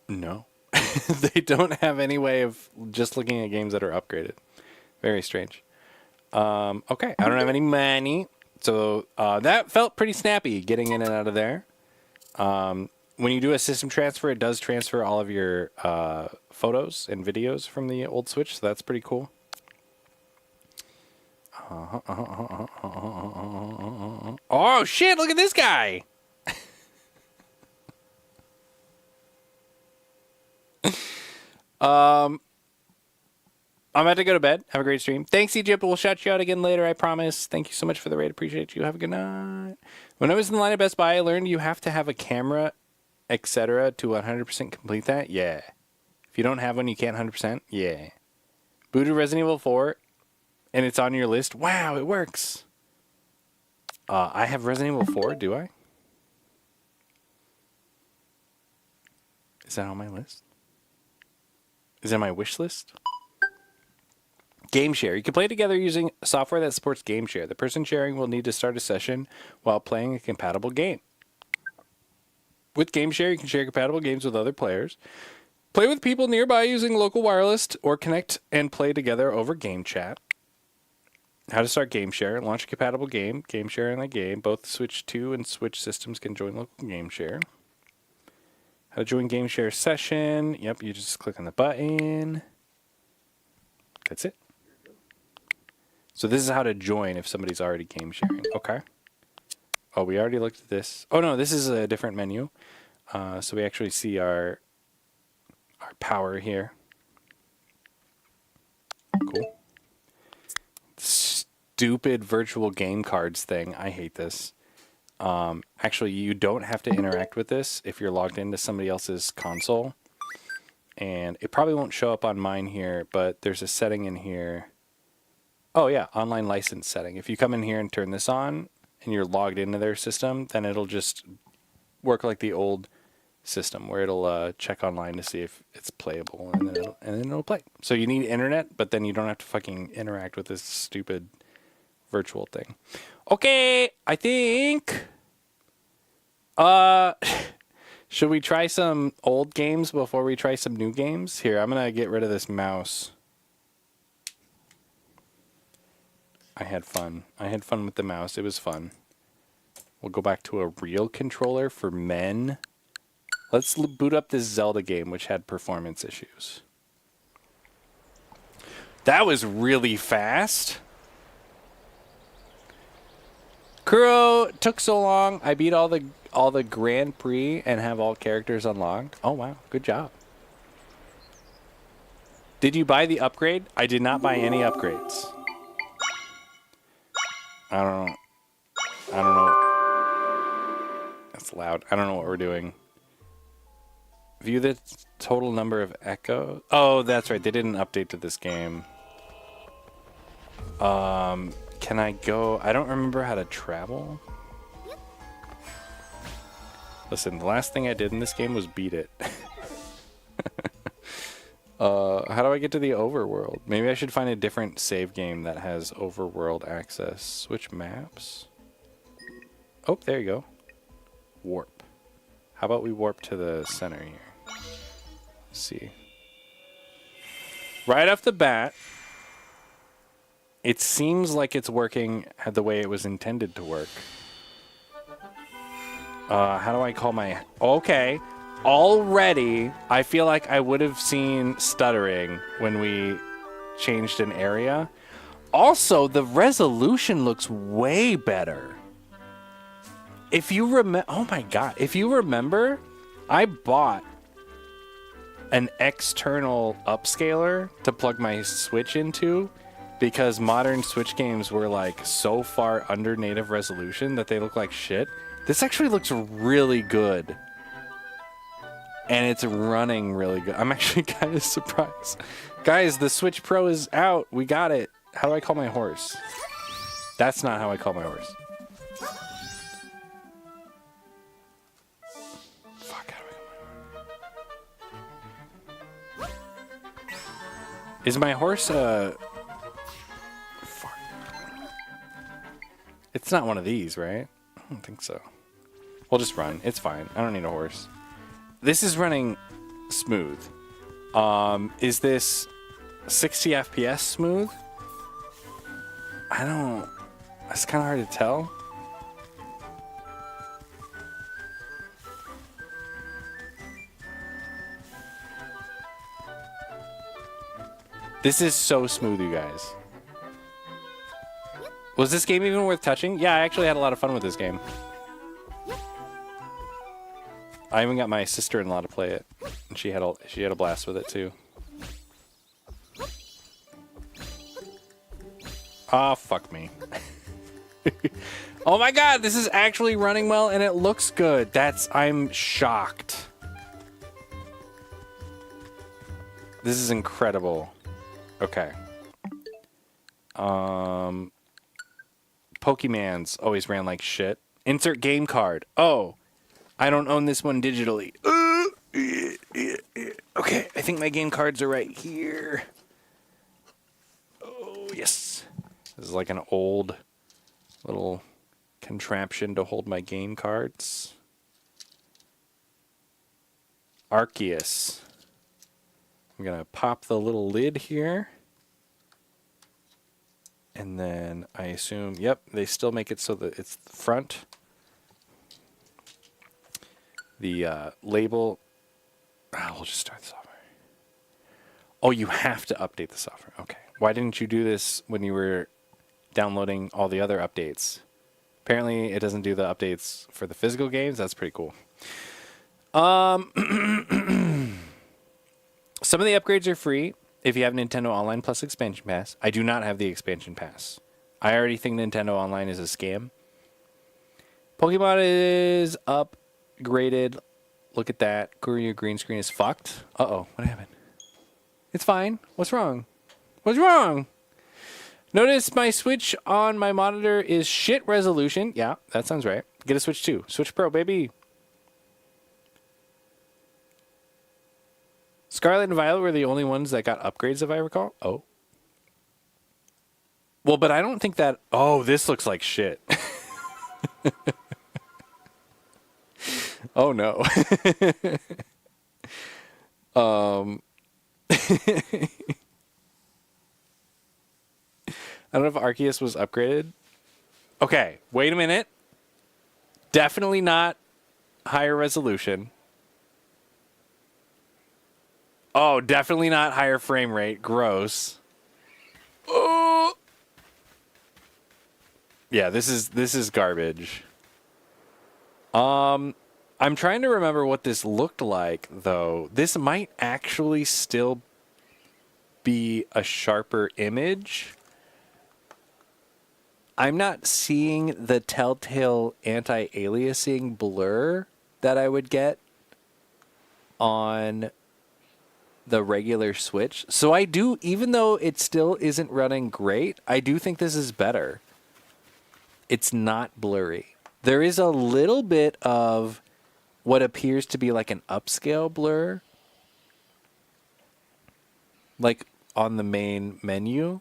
No. They don't have any way of just looking at games that are upgraded. Very strange. Okay, I don't have any money. So that felt pretty snappy getting in and out of there. When you do a system transfer, it does transfer all of your photos and videos from the old Switch, so that's pretty cool. Oh, shit, look at this guy! I'm about to go to bed. Have a great stream. Thanks, Egypt. We'll shout you out again later, I promise. Thank you so much for the raid. Appreciate you. Have a good night. When I was in the line at Best Buy, I learned you have to have a camera, etc. to 100% complete that. Yeah. If you don't have one, you can't 100%. Yeah. Booted Resident Evil 4, and it's on your list. Wow, it works. I have Resident Evil 4, do I? Is that on my list? Is it on my wish list? Game share. You can play together using software that supports game share. The person sharing will need to start a session while playing a compatible game. With game share, you can share compatible games with other players. Play with people nearby using local wireless or connect and play together over game chat. How to start game share. Launch a compatible game. Game share in the game. Both Switch 2 and Switch systems can join local game share. How to join game share session. Yep, you just click on the button. That's it. So this is how to join if somebody's already game sharing. Okay. Oh, we already looked at this. Oh, no, this is a different menu. So we actually see our power here. Cool. Stupid virtual game cards thing. I hate this. Actually, you don't have to interact with this if you're logged into somebody else's console. And it probably won't show up on mine here, but there's a setting in here. Oh, yeah, online license setting. If you come in here and turn this on and you're logged into their system, then it'll just work like the old system where it'll check online to see if it's playable, and then it'll play. So you need internet, but then you don't have to fucking interact with this stupid virtual thing. Okay, I think... Should we try some old games before we try some new games? Here, I'm going to get rid of this mouse. I had fun. I had fun with the mouse. It was fun. We'll go back to a real controller for men. Let's boot up this Zelda game, which had performance issues. That was really fast. Kuro took so long. I beat all the Grand Prix and have all characters unlocked. Oh, wow. Good job. Did you buy the upgrade? I did not buy any upgrades. I don't know. That's loud. I don't know what we're doing. View the total number of echoes. Oh, that's right. They didn't update to this game. Can I go? I don't remember how to travel. Listen, the last thing I did in this game was beat it. How do I get to the overworld? Maybe I should find a different save game that has overworld access. Switch maps. Oh, there you go. Warp. How about we warp to the center here? Let's see. Right off the bat, it seems like it's working the way it was intended to work. How do I call my... Okay. Already, I feel like I would have seen stuttering when we changed an area. Also, the resolution looks way better. If you remember... Oh my god. If you remember, I bought an external upscaler to plug my Switch into because modern Switch games were like so far under native resolution that they look like shit. This actually looks really good. And it's running really good. I'm actually kind of surprised. Guys, the Switch Pro is out. We got it. How do I call my horse? That's not how I call my horse. Fuck, how do I call my horse? Is my horse Fuck. It's not one of these, right? don't think so. We'll just run. It's fine. I don't need a horse. This is running smooth. Is this 60 FPS smooth? I don't... It's kind of hard to tell. This is so smooth, you guys. Was this game even worth touching? Yeah, I actually had a lot of fun with this game. I even got my sister-in-law to play it, and she had a blast with it too. Oh, fuck me. Oh my god, this is actually running well and it looks good. I'm shocked. This is incredible. Okay. Pokemans always ran like shit. Insert game card. Oh, I don't own this one digitally. Okay, I think my game cards are right here. Oh, yes. This is like an old little contraption to hold my game cards. Arceus. I'm going to pop the little lid here. And then I assume, yep, they still make it so that it's the front. The label. We'll just start the software. Oh, you have to update the software. Okay. Why didn't you do this when you were downloading all the other updates? Apparently, it doesn't do the updates for the physical games. That's pretty cool. Some of the upgrades are free if you have Nintendo Online Plus Expansion Pass. I do not have the Expansion Pass. I already think Nintendo Online is a scam. Pokemon is upgraded. Look at that. Courier green screen is fucked. Uh-oh. What happened? It's fine. What's wrong? What's wrong? Notice my Switch on my monitor is shit resolution. Yeah, that sounds right. Get a Switch 2. Switch Pro, baby. Scarlet and Violet were the only ones that got upgrades, if I recall. Oh. Well, but I don't think that... Oh, this looks like shit. Oh, no. I don't know if Arceus was upgraded. Okay, wait a minute. Definitely not higher resolution. Oh, definitely not higher frame rate. Gross. Oh. Yeah, this is garbage. I'm trying to remember what this looked like, though. This might actually still be a sharper image. I'm not seeing the telltale anti-aliasing blur that I would get on the regular Switch. So I do, even though it still isn't running great, I do think this is better. It's not blurry. There is a little bit of what appears to be like an upscale blur, like on the main menu.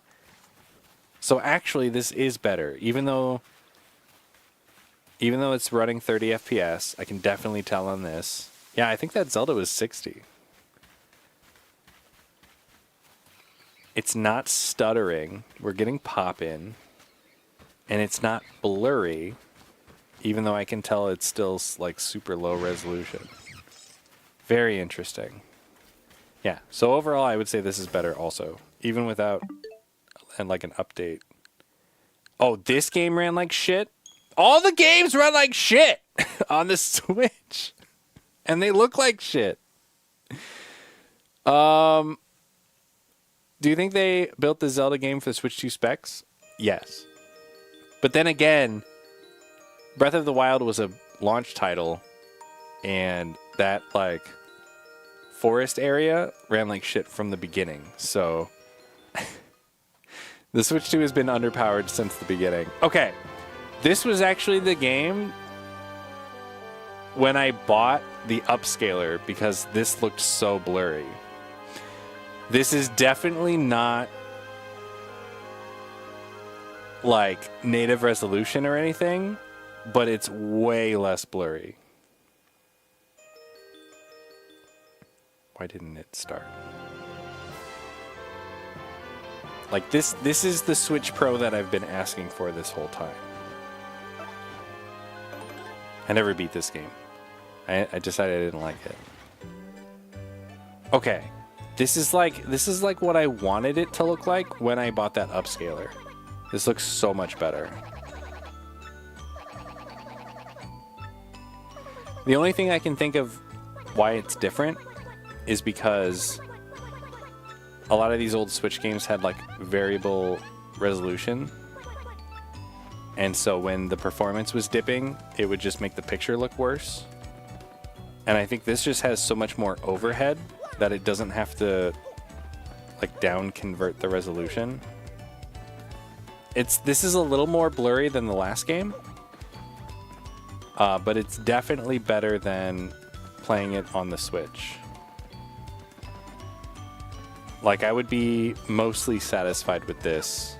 So actually this is better, even though it's running 30 FPS. I can definitely tell on this. Yeah, I think that Zelda was 60. It's not stuttering. We're getting pop-in. And it's not blurry, even though I can tell it's still like super low resolution. Very interesting. Yeah, so overall I would say this is better also, even without and like an update. Oh, this game ran like shit? All the games run like shit on the Switch. And they look like shit. Do you think they built the Zelda game for the Switch 2 specs? Yes. But then again, Breath of the Wild was a launch title, and that like forest area ran like shit from the beginning. So the Switch 2 has been underpowered since the beginning. Okay, this was actually the game when I bought the upscaler because this looked so blurry. This is definitely not like native resolution or anything, but it's way less blurry. Why didn't it start? Like this is the Switch Pro that I've been asking for this whole time. I never beat this game. I decided I didn't like it. Okay. This is like what I wanted it to look like when I bought that upscaler. This looks so much better. The only thing I can think of why it's different is because a lot of these old Switch games had like variable resolution. And so when the performance was dipping, it would just make the picture look worse. And I think this just has so much more overhead that it doesn't have to like down convert the resolution. This is a little more blurry than the last game. But it's definitely better than playing it on the Switch. Like, I would be mostly satisfied with this.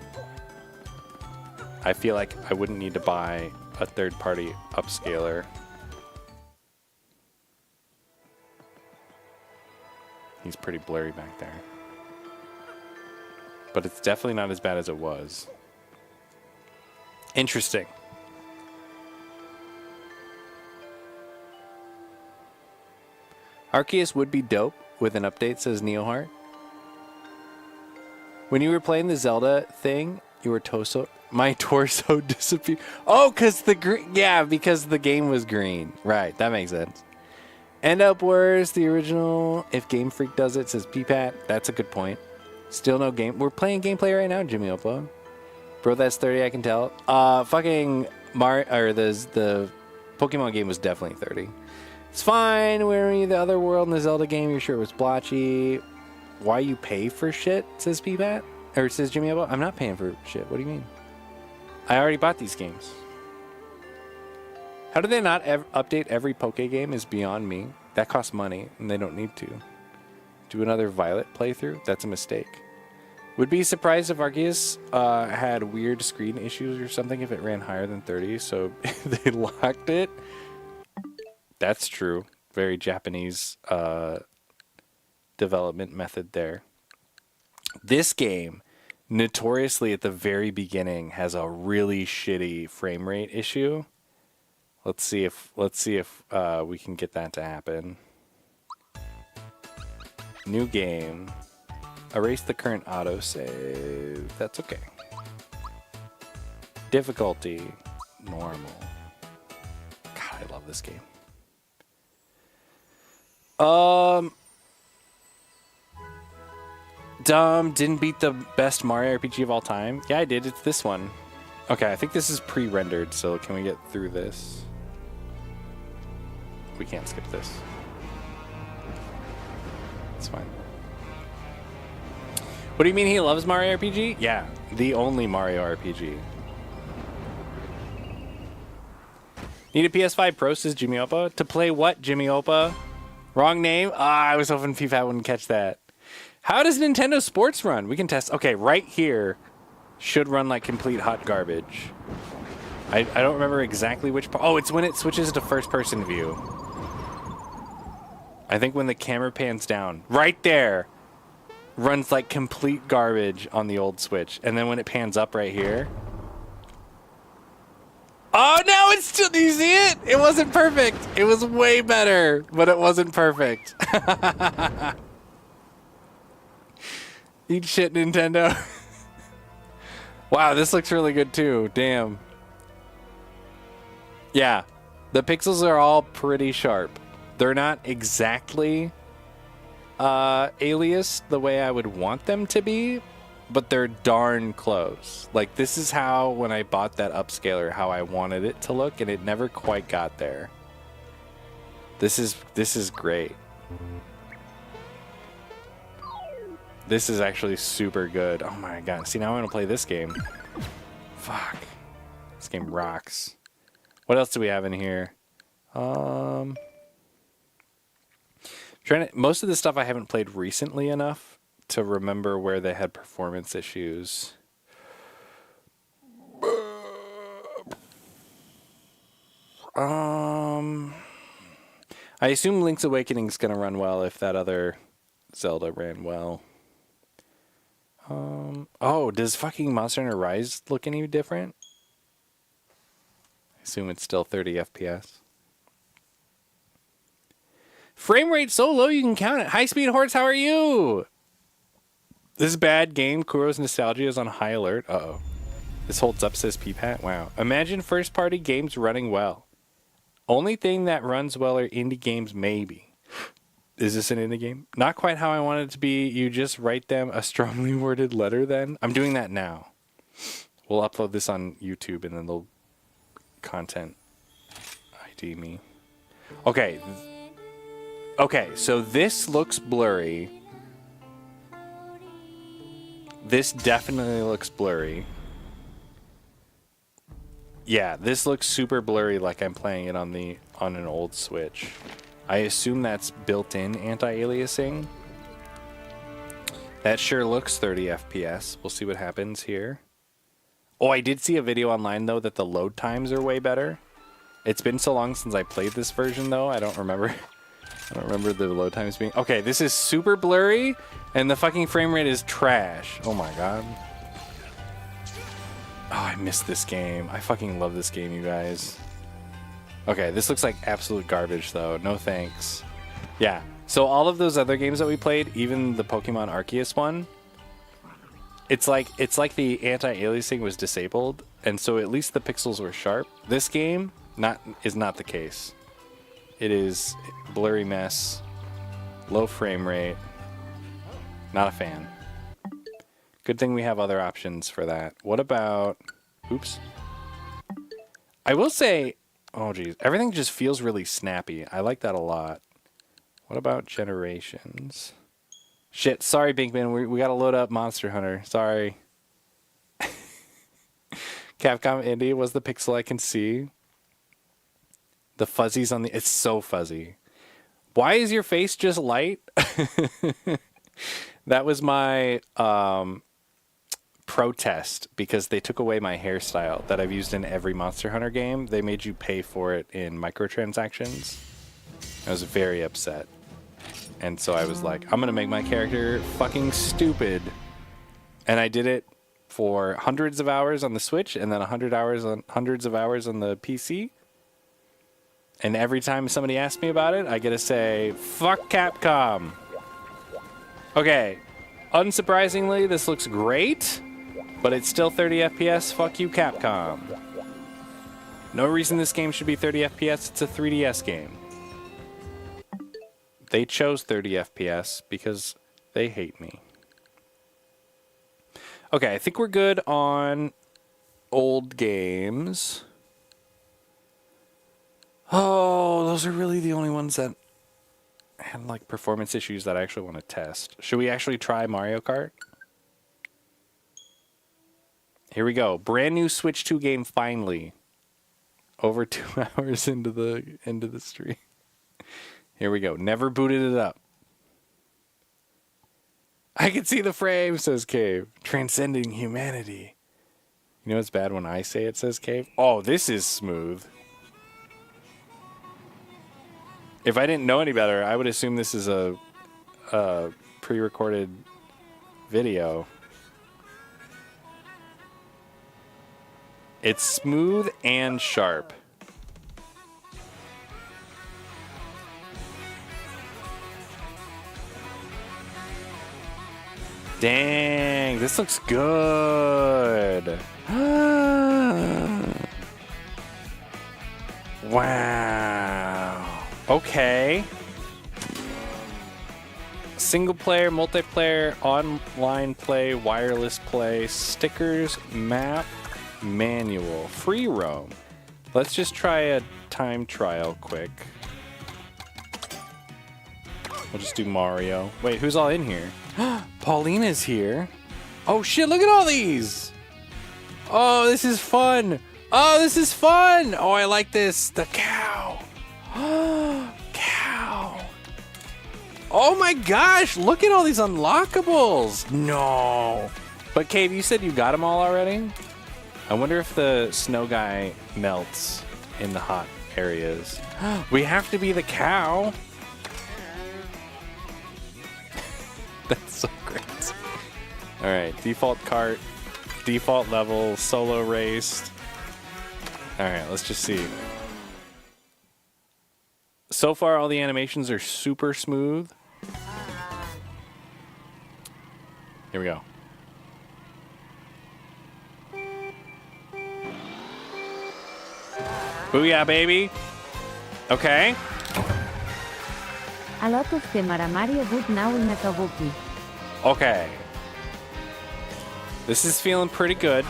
I feel like I wouldn't need to buy a third-party upscaler. He's pretty blurry back there. But it's definitely not as bad as it was. Interesting. Arceus would be dope with an update, says Neoheart. When you were playing the Zelda thing, my torso disappeared. Oh, because the game was green. Right, that makes sense. End up worse, the original. If Game Freak does it, says PPAT. That's a good point. Still no game. We're playing gameplay right now, Jimmy Oppo. Bro, that's 30, I can tell. Fucking Mario, or the Pokemon game was definitely 30. It's fine. We're in the other world in the Zelda game. You're sure it was blotchy. Why you pay for shit, says PPAT? Or says Jimmy Oppo. I'm not paying for shit. What do you mean? I already bought these games. How do they not update every Poke game is beyond me. That costs money, and they don't need to. Do another Violet playthrough? That's a mistake. Would be surprised if Arceus had weird screen issues or something if it ran higher than 30, so they locked it. That's true. Very Japanese development method there. This game, notoriously at the very beginning, has a really shitty frame rate issue. Let's see if we can get that to happen. New game. Erase the current autosave. That's okay. Difficulty. Normal. God, I love this game. Didn't beat the best Mario RPG of all time. Yeah, I did. It's this one. Okay, I think this is pre-rendered, so can we get through this? We can't skip this. It's fine. What do you mean he loves Mario RPG? Yeah, the only Mario RPG. Need a PS5 Pro, says Jimmy Oppa. To play what, Jimmy Oppa? Wrong name? I was hoping FIFA wouldn't catch that. How does Nintendo Sports run? We can test. Okay, right here should run like complete hot garbage. I don't remember exactly which part. Oh, it's when it switches to first-person view. I think when the camera pans down. Right there. Runs like complete garbage on the old Switch. And then when it pans up right here. Oh, no, it's still... Do you see it? It wasn't perfect. It was way better, but it wasn't perfect. Eat shit, Nintendo. Wow, this looks really good, too. Damn. Yeah, the pixels are all pretty sharp. They're not exactly aliased the way I would want them to be, but they're darn close. Like, this is how, when I bought that upscaler, how I wanted it to look, and it never quite got there. This is great. This is actually super good. Oh my god. See, now I want to play this game. Fuck. This game rocks. What else do we have in here? Most of the stuff I haven't played recently enough to remember where they had performance issues. I assume Link's Awakening's gonna run well if that other Zelda ran well. Oh, does fucking Monster Hunter Rise look any different? I assume it's still 30 FPS. Frame rate so low you can count it. High Speed Horse, how are you? This is bad game. Kuro's Nostalgia is on high alert. Uh-oh. This holds up, says PPAT. Wow. Imagine first-party games running well. Only thing that runs well are indie games, maybe. Is this an indie game? Not quite how I want it to be. You just write them a strongly worded letter then. I'm doing that now. We'll upload this on YouTube and then they'll content ID me. Okay. Okay, so this looks blurry. This definitely looks blurry. Yeah, this looks super blurry like I'm playing it on an old Switch. I assume that's built-in anti-aliasing. That sure looks 30 FPS. We'll see what happens here. Oh, I did see a video online though that the load times are way better. It's been so long since I played this version though, I don't remember the load times being... Okay, this is super blurry and the fucking frame rate is trash. Oh my god. Oh, I missed this game. I fucking love this game, you guys. Okay, this looks like absolute garbage, though. No thanks. Yeah, so all of those other games that we played, even the Pokemon Arceus one, it's like the anti-aliasing was disabled, and so at least the pixels were sharp. This game is not the case. It is blurry mess, low frame rate. Not a fan. Good thing we have other options for that. What about... Oops. I will say... Oh, geez. Everything just feels really snappy. I like that a lot. What about Generations? Shit. Sorry, Binkman. We gotta load up Monster Hunter. Sorry. Capcom Indie was the pixel I can see. The fuzzies on the... It's so fuzzy. Why is your face just light? That was my... protest because they took away my hairstyle that I've used in every Monster Hunter game. They made you pay for it in microtransactions. I was very upset. And so I was like, I'm gonna make my character fucking stupid. And I did it for hundreds of hours on the Switch and then hundreds of hours on the PC. And every time somebody asks me about it, I get to say, fuck Capcom. Okay. Unsurprisingly, this looks great. But it's still 30 FPS. Fuck you, Capcom. No reason this game should be 30 FPS. It's a 3DS game. They chose 30 FPS because they hate me. Okay, I think we're good on old games. Oh, those are really the only ones that had like performance issues that I actually want to test. Should we actually try Mario Kart? Here we go. Brand new Switch 2 game finally. Over 2 hours into the stream. Here we go. Never booted it up. I can see the frame, says Cave. Transcending humanity. You know it's bad when I say it, says Cave? Oh, this is smooth. If I didn't know any better, I would assume this is a pre-recorded video. It's smooth and sharp. Dang, this looks good. Wow. Okay. Single player, multiplayer, online play, wireless play, stickers, map, manual, free roam. Let's just try a time trial quick. We'll just do Mario. Wait, who's all in here? Paulina's here. Oh shit, look at all these. Oh, this is fun. Oh, this is fun. Oh, I like this. The cow. Cow. Oh my gosh, look at all these unlockables. No. But Cave, you said you got them all already? I wonder if the snow guy melts in the hot areas. We have to be the cow. That's so great. All right, default cart, default level, solo raced. All right, let's just see. So far, all the animations are super smooth. Here we go. Booyah, baby. Okay. A lot of them are Mario good now in Nakabuki. Okay. This is feeling pretty good.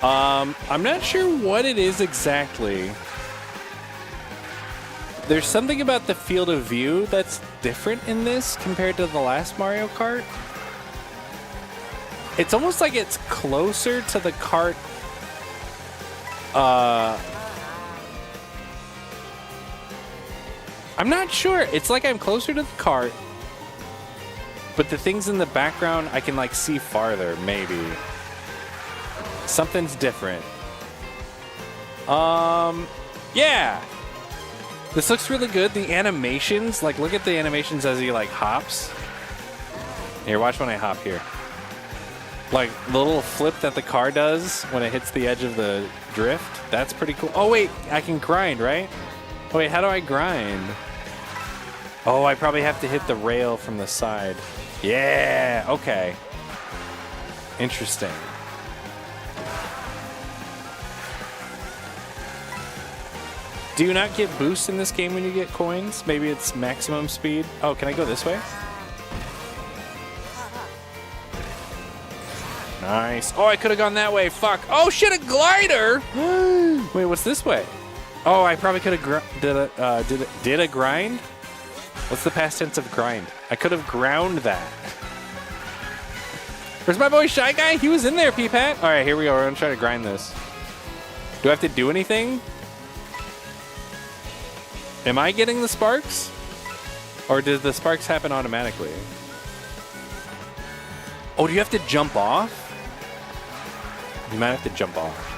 I'm not sure what it is exactly. There's something about the field of view that's different in this compared to the last Mario Kart. It's almost like it's closer to the kart. I'm not sure. It's like I'm closer to the kart, but the things in the background I can like see farther, maybe. Something's different. Yeah. This looks really good. The animations, like look at the animations as he like hops. Here, watch when I hop here. Like the little flip that the car does when it hits the edge of the drift. That's pretty cool. Oh wait, I can grind, right? Oh wait, how do I grind? Oh, I probably have to hit the rail from the side. Yeah, okay. Interesting. Do you not get boosts in this game when you get coins? Maybe it's maximum speed. Oh, can I go this way? Nice. Oh, I could have gone that way. Fuck. Oh, shit, a glider. Wait, what's this way? Oh, I probably could have did a grind? What's the past tense of grind? I could have ground that. Where's my boy Shy Guy? He was in there, P-Pat. All right, here we go. We're going to try to grind this. Do I have to do anything? Am I getting the sparks? Or did the sparks happen automatically? Oh, do you have to jump off? You might have to jump off.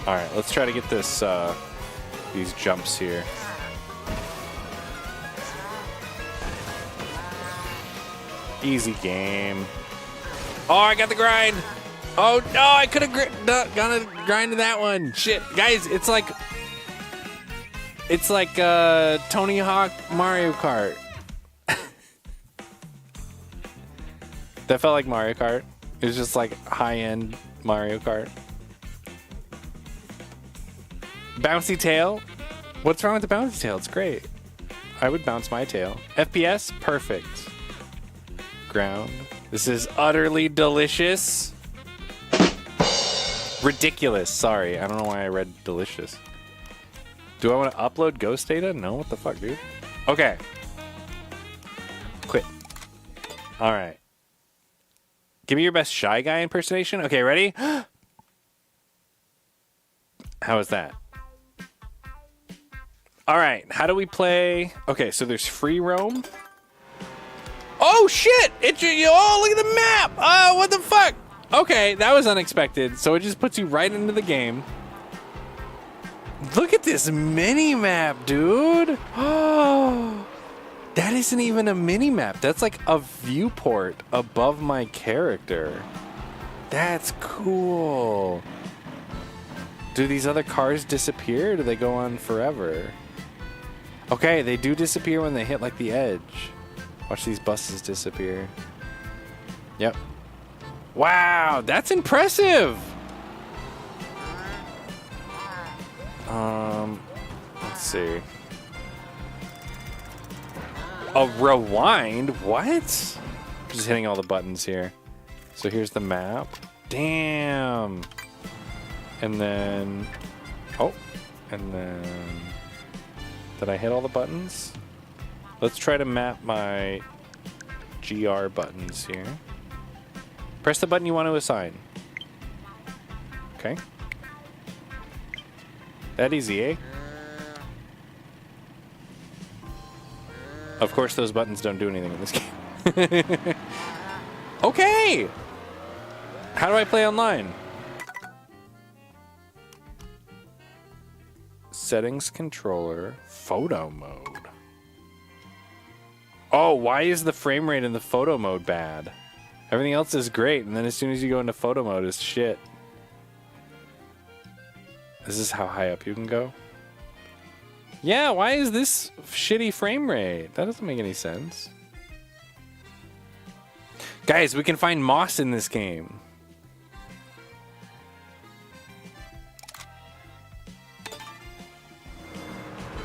All right, let's try to get this, these jumps here. Easy game. Oh, I got the grind. Oh, no, I could have gone to grind that one. Shit. Guys, it's like Tony Hawk Mario Kart. That felt like Mario Kart. It was just like high-end Mario Kart. Bouncy tail? What's wrong with the bouncy tail? It's great. I would bounce my tail. FPS? Perfect. Ground. This is utterly delicious. Ridiculous. Sorry. I don't know why I read delicious. Do I want to upload ghost data? No. What the fuck, dude? Okay. Quit. All right. Give me your best Shy Guy impersonation. Okay, ready? How is that? All right. How do we play? Okay, so there's free roam. Oh, shit! Oh, look at the map! Oh, what the fuck? Okay, that was unexpected. So it just puts you right into the game. Look at this mini-map, dude. Oh, that isn't even a mini-map. That's like a viewport above my character. That's cool. Do these other cars disappear or do they go on forever? Okay, they do disappear when they hit like the edge. Watch these buses disappear. Yep. Wow, that's impressive. Let's see. A rewind? What? Just hitting all the buttons here. So here's the map. Damn. And then... Oh. And then... Did I hit all the buttons? Let's try to map my GR buttons here. Press the button you want to assign. Okay. That easy, eh? Of course, those buttons don't do anything in this game. Okay! How do I play online? Settings controller, photo mode. Oh, why is the frame rate in the photo mode bad? Everything else is great, and then as soon as you go into photo mode, it's shit. This is how high up you can go? Yeah, why is this shitty frame rate? That doesn't make any sense. Guys, we can find moss in this game.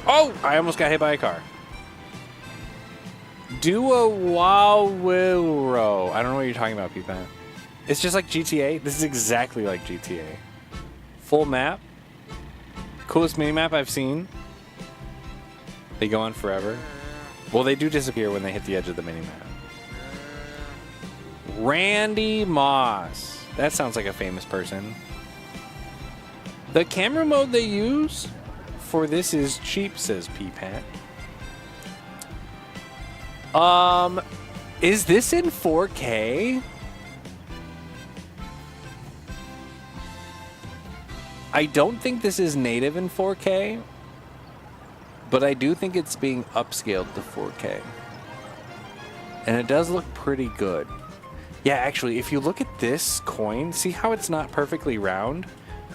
Oh, I almost got hit by a car. Duo-Wawiro. I don't know what you're talking about, P-Pan. It's just like GTA. This is exactly like GTA. Full map. Coolest minimap I've seen. They go on forever. Well, they do disappear when they hit the edge of the minimap. Randy Moss. That sounds like a famous person. The camera mode they use for this is cheap, says P-Pat. Is this in 4K? I don't think this is native in 4K, but I do think it's being upscaled to 4K. And it does look pretty good. Yeah, actually, if you look at this coin, see how it's not perfectly round?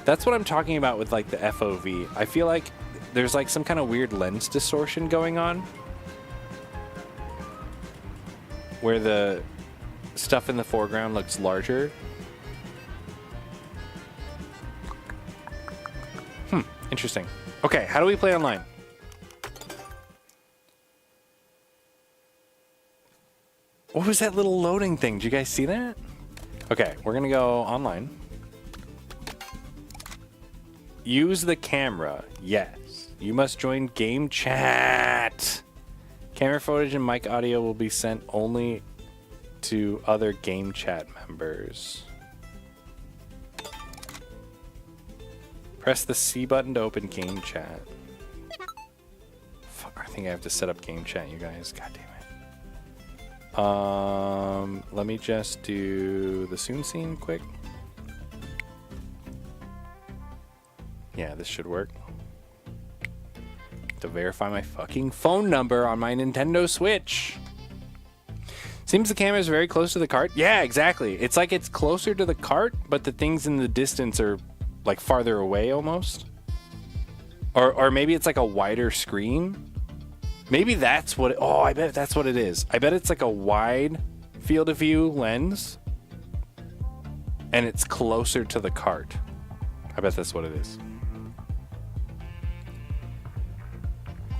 That's what I'm talking about with like the FOV. I feel like there's like some kind of weird lens distortion going on, where the stuff in the foreground looks larger. Interesting. Okay, how do we play online? What was that little loading thing? Did you guys see that? Okay, we're gonna go online. Use the camera. Yes. You must join game chat. Camera footage and mic audio will be sent only to other game chat members. Press the C button to open game chat. Fuck, I think I have to set up game chat, you guys. God damn it. Let me just do the soon scene quick. Yeah, this should work. To verify my fucking phone number on my Nintendo Switch. Seems the camera is very close to the cart. Yeah, exactly. It's like it's closer to the cart, but the things in the distance are like farther away almost. Or maybe it's like a wider screen. Maybe that's what oh, I bet that's what it is. I bet it's like a wide field of view lens and it's closer to the cart. I bet that's what it is.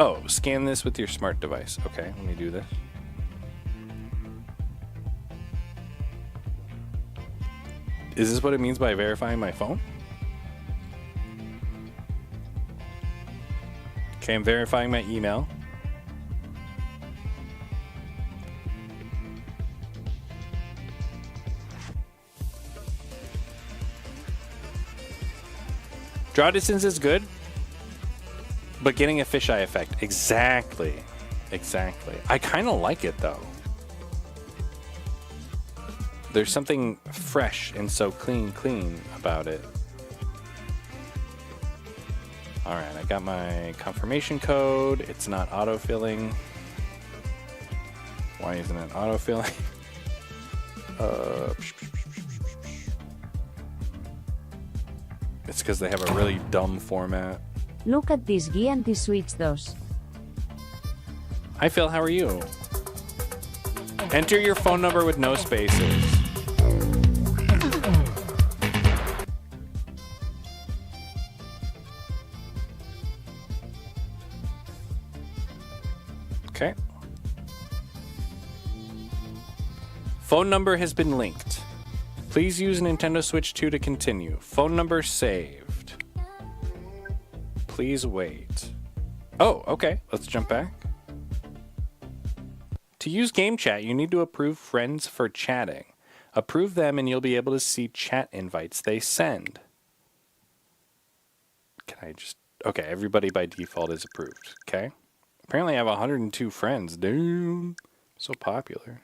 Oh, scan this with your smart device. Okay, let me do this. Is this what it means by verifying my phone? Okay, I'm verifying my email. Draw distance is good, but getting a fisheye effect. Exactly. Exactly. I kind of like it, though. There's something fresh and so clean about it. All right, I got my confirmation code. It's not autofilling. Why isn't it autofilling? It's because they have a really dumb format. Look at this Gianti Switch 2. Hi Phil, how are you? Enter your phone number with no spaces. Okay. Phone number has been linked. Please use Nintendo Switch 2 to continue. Phone number saved. Please wait. Oh, okay. Let's jump back. To use game chat, you need to approve friends for chatting. Approve them and you'll be able to see chat invites they send. Can I just... Okay, everybody by default is approved. Okay. Apparently I have 102 friends. Dude, so popular.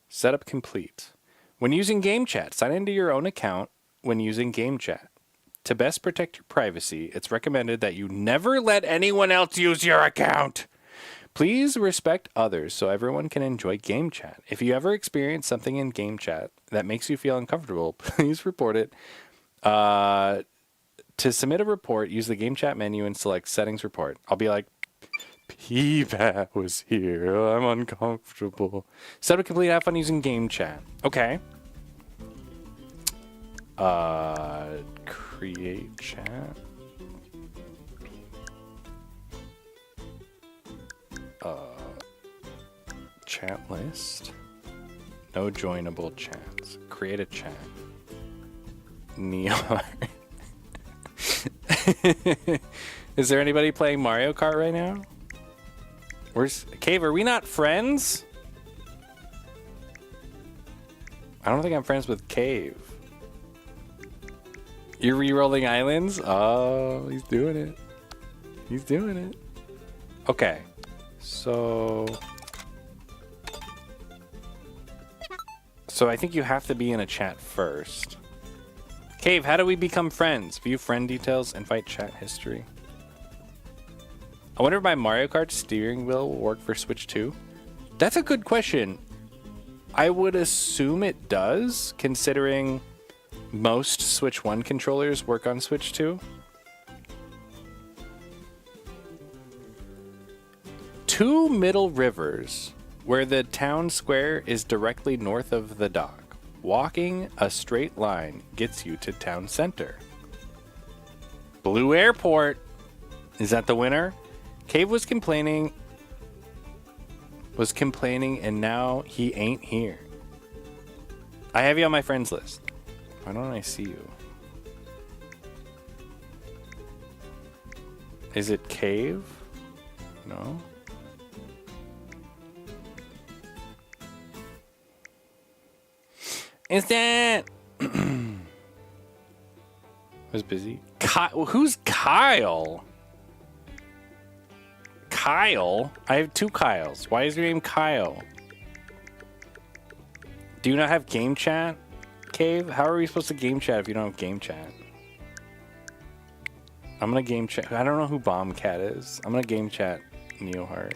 Setup complete. When using game chat, sign into your own account when using game chat. To best protect your privacy, it's recommended that you never let anyone else use your account. Please respect others so everyone can enjoy game chat. If you ever experience something in game chat that makes you feel uncomfortable, please report it. To submit a report, use the game chat menu and select settings report. I'll be like, PPAP was here. I'm uncomfortable. Set up complete. Have fun using game chat. Okay. Create chat. Chat list. No joinable chats. Create a chat. Neon. Is there anybody playing Mario Kart right now? Where's Cave? Are we not friends? I don't think I'm friends with Cave. You're re-rolling islands? Oh, he's doing it. He's doing it. Okay. So I think you have to be in a chat first. Cave, how do we become friends? View friend details, invite chat history. I wonder if my Mario Kart steering wheel will work for Switch 2. That's a good question. I would assume it does, considering most Switch 1 controllers work on Switch 2. Two middle rivers, where the town square is directly north of the dock. Walking a straight line gets you to town center. Blue Airport. Is that the winner? Cave was complaining, and now he ain't here. I have you on my friends list. Why don't I see you? Is it Cave? No. Instant! Was busy. Who's Kyle? Kyle? I have two Kyles. Why is your name Kyle? Do you not have game chat, Cave? How are we supposed to game chat if you don't have game chat? I'm gonna game chat. I don't know who Bombcat is. I'm gonna game chat Neoheart.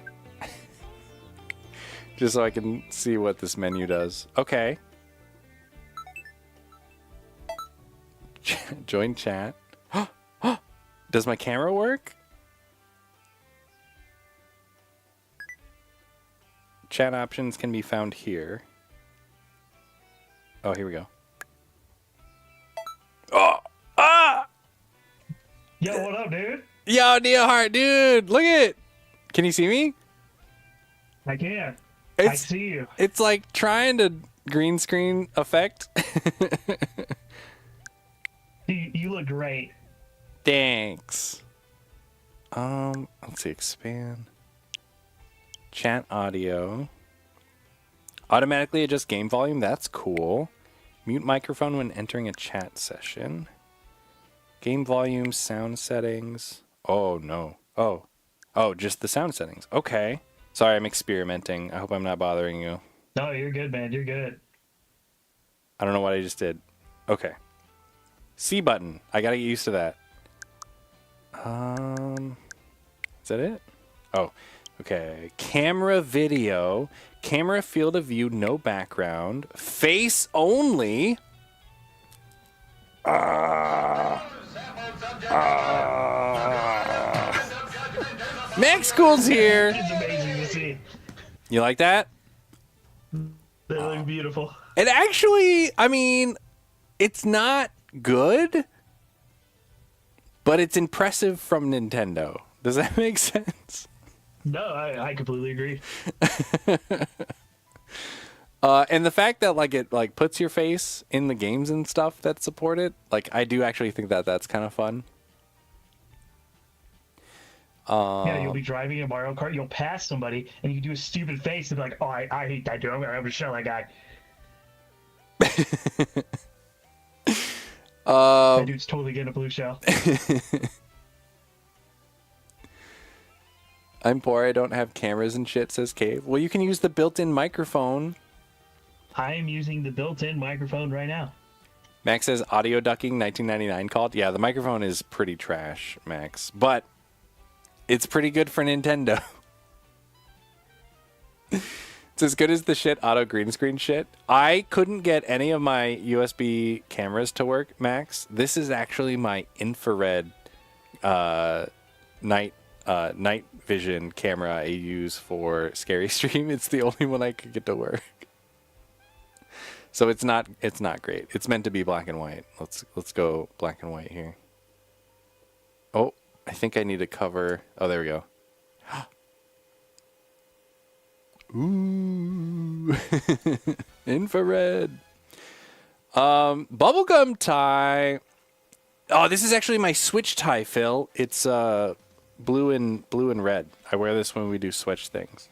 Just so I can see what this menu does. Okay. Join chat. Does my camera work? Chat options can be found here. Oh, here we go. Oh! Ah! Yo, what up, dude? Yo, Neoheart, dude! Look at it! Can you see me? I can. I see you. It's like trying to green screen effect. You look great. Thanks. Let's see, expand. Chat audio. Automatically adjust game volume, that's cool. Mute microphone when entering a chat session. Game volume, sound settings. Oh, no. Oh, just the sound settings. Okay. Sorry, I'm experimenting. I hope I'm not bothering you. No, you're good, man. You're good. I don't know what I just did. Okay. C button. I gotta get used to that. Is that it? Oh, okay. Camera video. Camera field of view, no background. Face only. Max School's here. It's amazing to see. You like that? They look beautiful. It actually, I mean, it's not good, but it's impressive from Nintendo. Does that make sense? No, I completely agree. And the fact that like it like puts your face in the games and stuff that support it, like I do actually think that that's kind of fun. Yeah, you'll be driving a Mario Kart, you'll pass somebody, and you do a stupid face and be like, oh, I hate that dude. I'm gonna show that guy. That dude's totally getting a blue shell. I'm poor, I don't have cameras and shit, says Cave. Well, you can use the built-in microphone. I am using the built-in microphone right now. Max says audio ducking 1999 called. Yeah, the microphone is pretty trash, Max, but it's pretty good for Nintendo. It's as good as the shit auto green screen shit. I couldn't get any of my USB cameras to work, Max. This is actually my infrared night vision camera I use for Scary Stream. It's the only one I could get to work. So it's not great. It's meant to be black and white. Let's go black and white here. Oh, I think I need to cover. Oh, there we go. Ooh. Infrared. Bubblegum tie. Oh, this is actually my Switch tie, Phil. It's blue and red. I wear this when we do Switch things.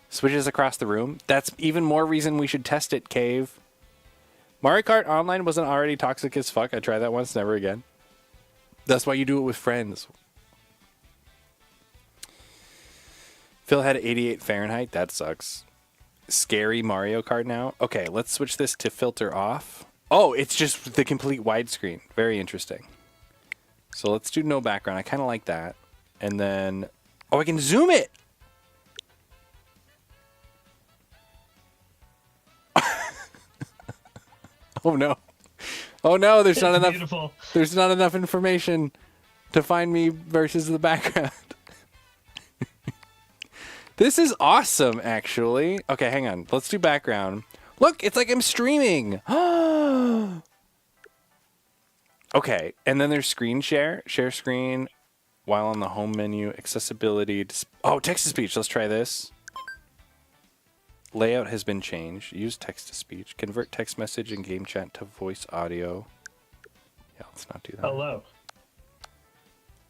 Switches across the room. That's even more reason we should test it, Cave. Mario Kart Online wasn't already toxic as fuck. I tried that once, never again. That's why you do it with friends. Phil had 88 Fahrenheit. That sucks. Scary Mario Kart now. Okay, let's switch this to filter off. Oh, it's just the complete widescreen. Very interesting. So let's do no background. I kind of like that. And then... Oh, I can zoom it! Oh no. Oh no, there's not enough. Beautiful. There's not enough information to find me versus the background. This is awesome, actually. Okay, hang on. Let's do background. Look, it's like I'm streaming. Okay, and then there's screen share. Share screen while on the home menu. Accessibility. Oh, text-to-speech. Let's try this. Layout has been changed. Use text-to-speech. Convert text message and game chat to voice audio. Yeah, let's not do that. Hello.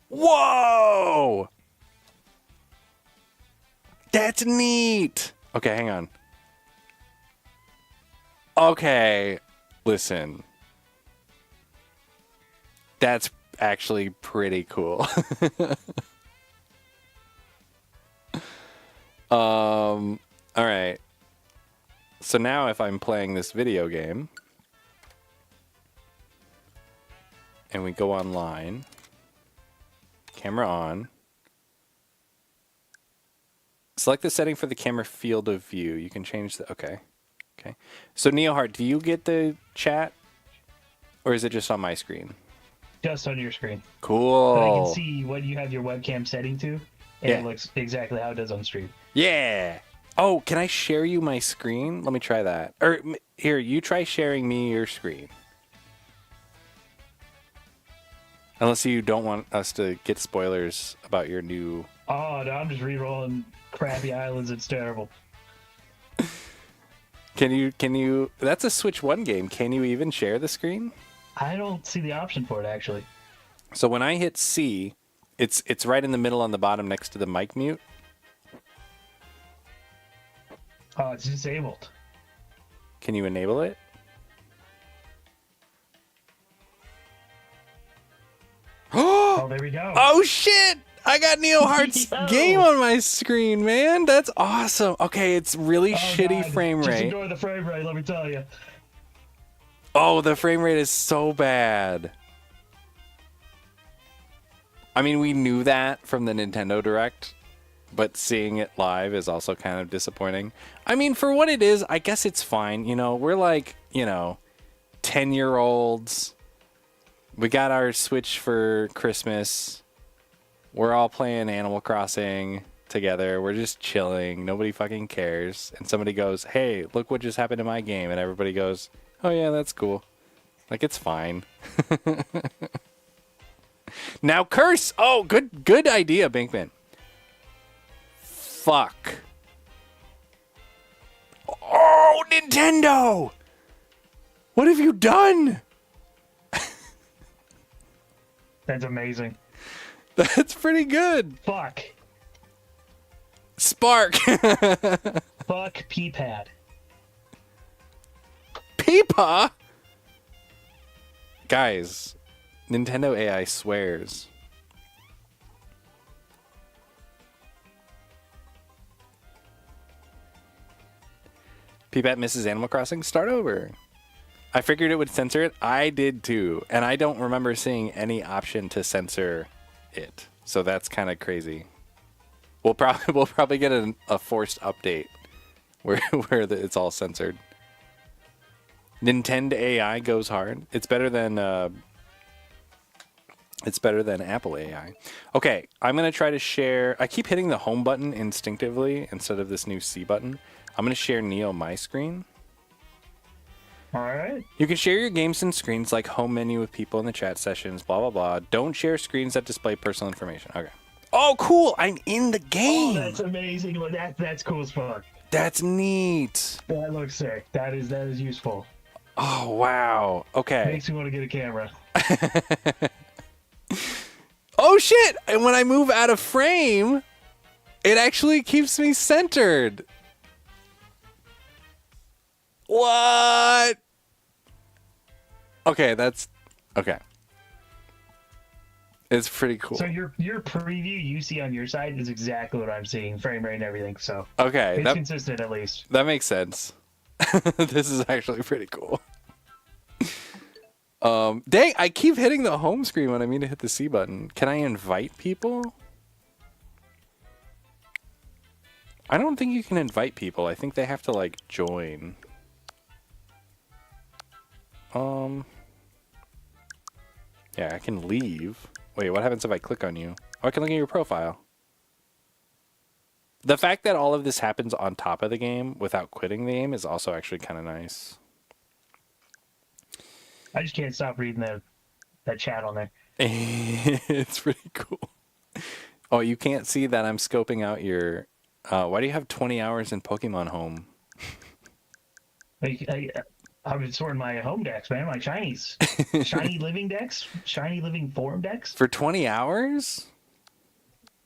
Whoa! That's neat. Okay, hang on. Okay, listen. That's actually pretty cool. All right. So now if I'm playing this video game and we go online, camera on, select the setting for the camera field of view. You can change the, okay. So Neoheart, do you get the chat or is it just on my screen? Just on your screen. Cool. But I can see what you have your webcam setting to, and Yeah. it looks exactly how it does on stream. Yeah. Oh, can I share you my screen? Let me try that. Or here, you try sharing me your screen. Unless you don't want us to get spoilers about your new... Oh, no, I'm just re-rolling crappy islands. It's terrible. Can you... That's a Switch 1 game. Can you even share the screen? I don't see the option for it, actually. So when I hit C, it's right in the middle on the bottom next to the mic mute. Oh, it's disabled. Can you enable it? Oh, there we go. Oh shit! I got Neoheart's Yo. game on my screen, man. That's awesome. Okay, it's really Oh, shitty God. frame Just rate. ignore the frame rate, let me tell you. Oh, the frame rate is so bad. I mean, we knew that from the Nintendo Direct, but seeing it live is also kind of disappointing. I mean, for what it is, I guess it's fine. You know, we're like, 10-year-olds. We got our Switch for Christmas. We're all playing Animal Crossing together. We're just chilling. Nobody fucking cares. And somebody goes, hey, look what just happened to my game. And everybody goes, oh yeah, that's cool. Like, it's fine. Now curse! Oh, good idea, Binkman. Fuck. Oh, Nintendo! What have you done? That's amazing. That's pretty good. Fuck. Spark. Fuck P-pad. Peepa? Guys, Nintendo AI swears. Peepat misses Animal Crossing. Start over. I figured it would censor it. I did too, and I don't remember seeing any option to censor it. So that's kind of crazy. We'll probably get a forced update where it's all censored. Nintendo AI goes hard. It's better than Apple AI. Okay, I'm gonna try to share. I keep hitting the home button instinctively instead of this new C button. I'm gonna share Neo my screen. All right. You can share your games and screens like home menu with people in the chat sessions. Blah blah blah. Don't share screens that display personal information. Okay. Oh, cool! I'm in the game. Oh, that's amazing. Look, that's cool as fuck. That's neat. That looks sick. That is useful. Oh wow. Okay. Makes me want to get a camera. Oh shit! And when I move out of frame, it actually keeps me centered. What? Okay, that's okay. It's pretty cool. So your preview you see on your side is exactly what I'm seeing, frame rate and everything. So okay, it's consistent at least. That makes sense. This is actually pretty cool. Dang, I keep hitting the home screen when I mean to hit the C button. Can I invite people? I don't think you can invite people. I think they have to like join. Yeah, I can leave. Wait, what happens if I click on you? Oh, I can look at your profile. The fact that all of this happens on top of the game without quitting the game is also actually kind of nice. I just can't stop reading that chat on there. It's pretty cool. Oh, you can't see that I'm scoping out your... why do you have 20 hours in Pokemon Home? I've been sorting my home decks, man. My shinies. Shiny living decks. Shiny living form decks. For 20 hours?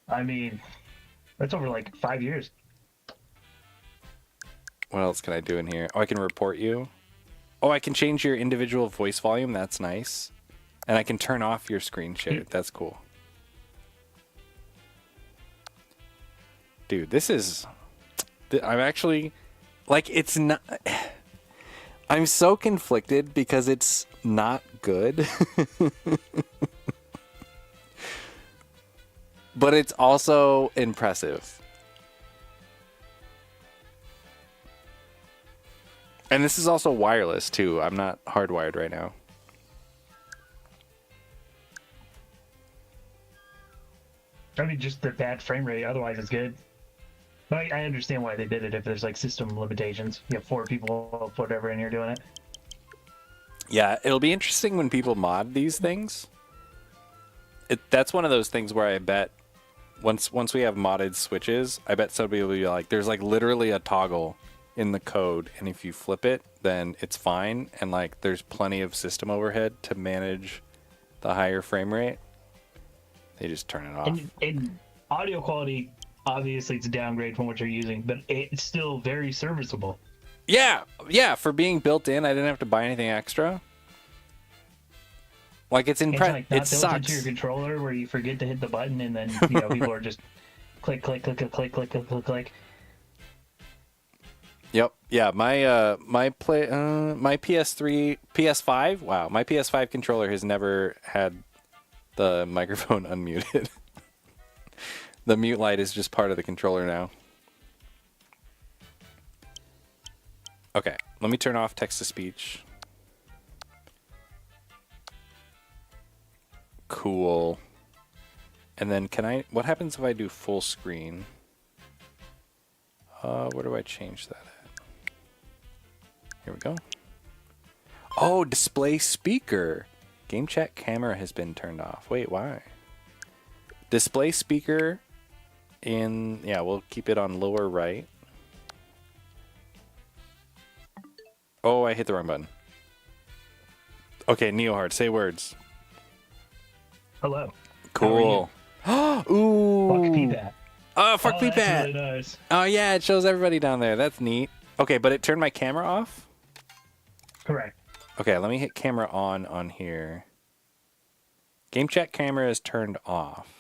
I mean, that's over like 5 years. What else can I do in here? Oh, I can report you. Oh, I can change your individual voice volume. That's nice. And I can turn off your screen share. That's cool. Dude, this is... I'm actually... Like, it's not... I'm so conflicted because it's not good. But it's also impressive. And this is also wireless too. I'm not hardwired right now. I mean, just the bad frame rate. Otherwise, it's good. But I understand why they did it if there's like system limitations. You have 4 people, whatever, in here doing it. Yeah, it'll be interesting when people mod these things. That's one of those things where I bet once we have modded switches, I bet somebody will be like, there's like literally a toggle in the code, and if you flip it, then it's fine, and like there's plenty of system overhead to manage the higher frame rate. They just turn it off. And audio quality, obviously, it's a downgrade from what you're using, but it's still very serviceable. Yeah, for being built in, I didn't have to buy anything extra. Like it's Like it built sucks. into your controller where you forget to hit the button, and then people are just click, click, click, click, click, click, click, click, click. Yep. Yeah. My PS5. Wow. My PS5 controller has never had the microphone unmuted. The mute light is just part of the controller now. Okay. Let me turn off text to speech. Cool. And then what happens if I do full screen? Where do I change that at? Here we go. Oh, display speaker. Game chat camera has been turned off. Wait, why? Display speaker yeah, we'll keep it on lower right. Oh, I hit the wrong button. Okay, Neohard, say words. Hello. Cool. Ooh. Fuck Peepat. Oh, fuck Peepat. That's really nice. Oh, yeah, it shows everybody down there. That's neat. Okay, but it turned my camera off? Correct. Okay, let me hit camera on here. Game chat camera is turned off.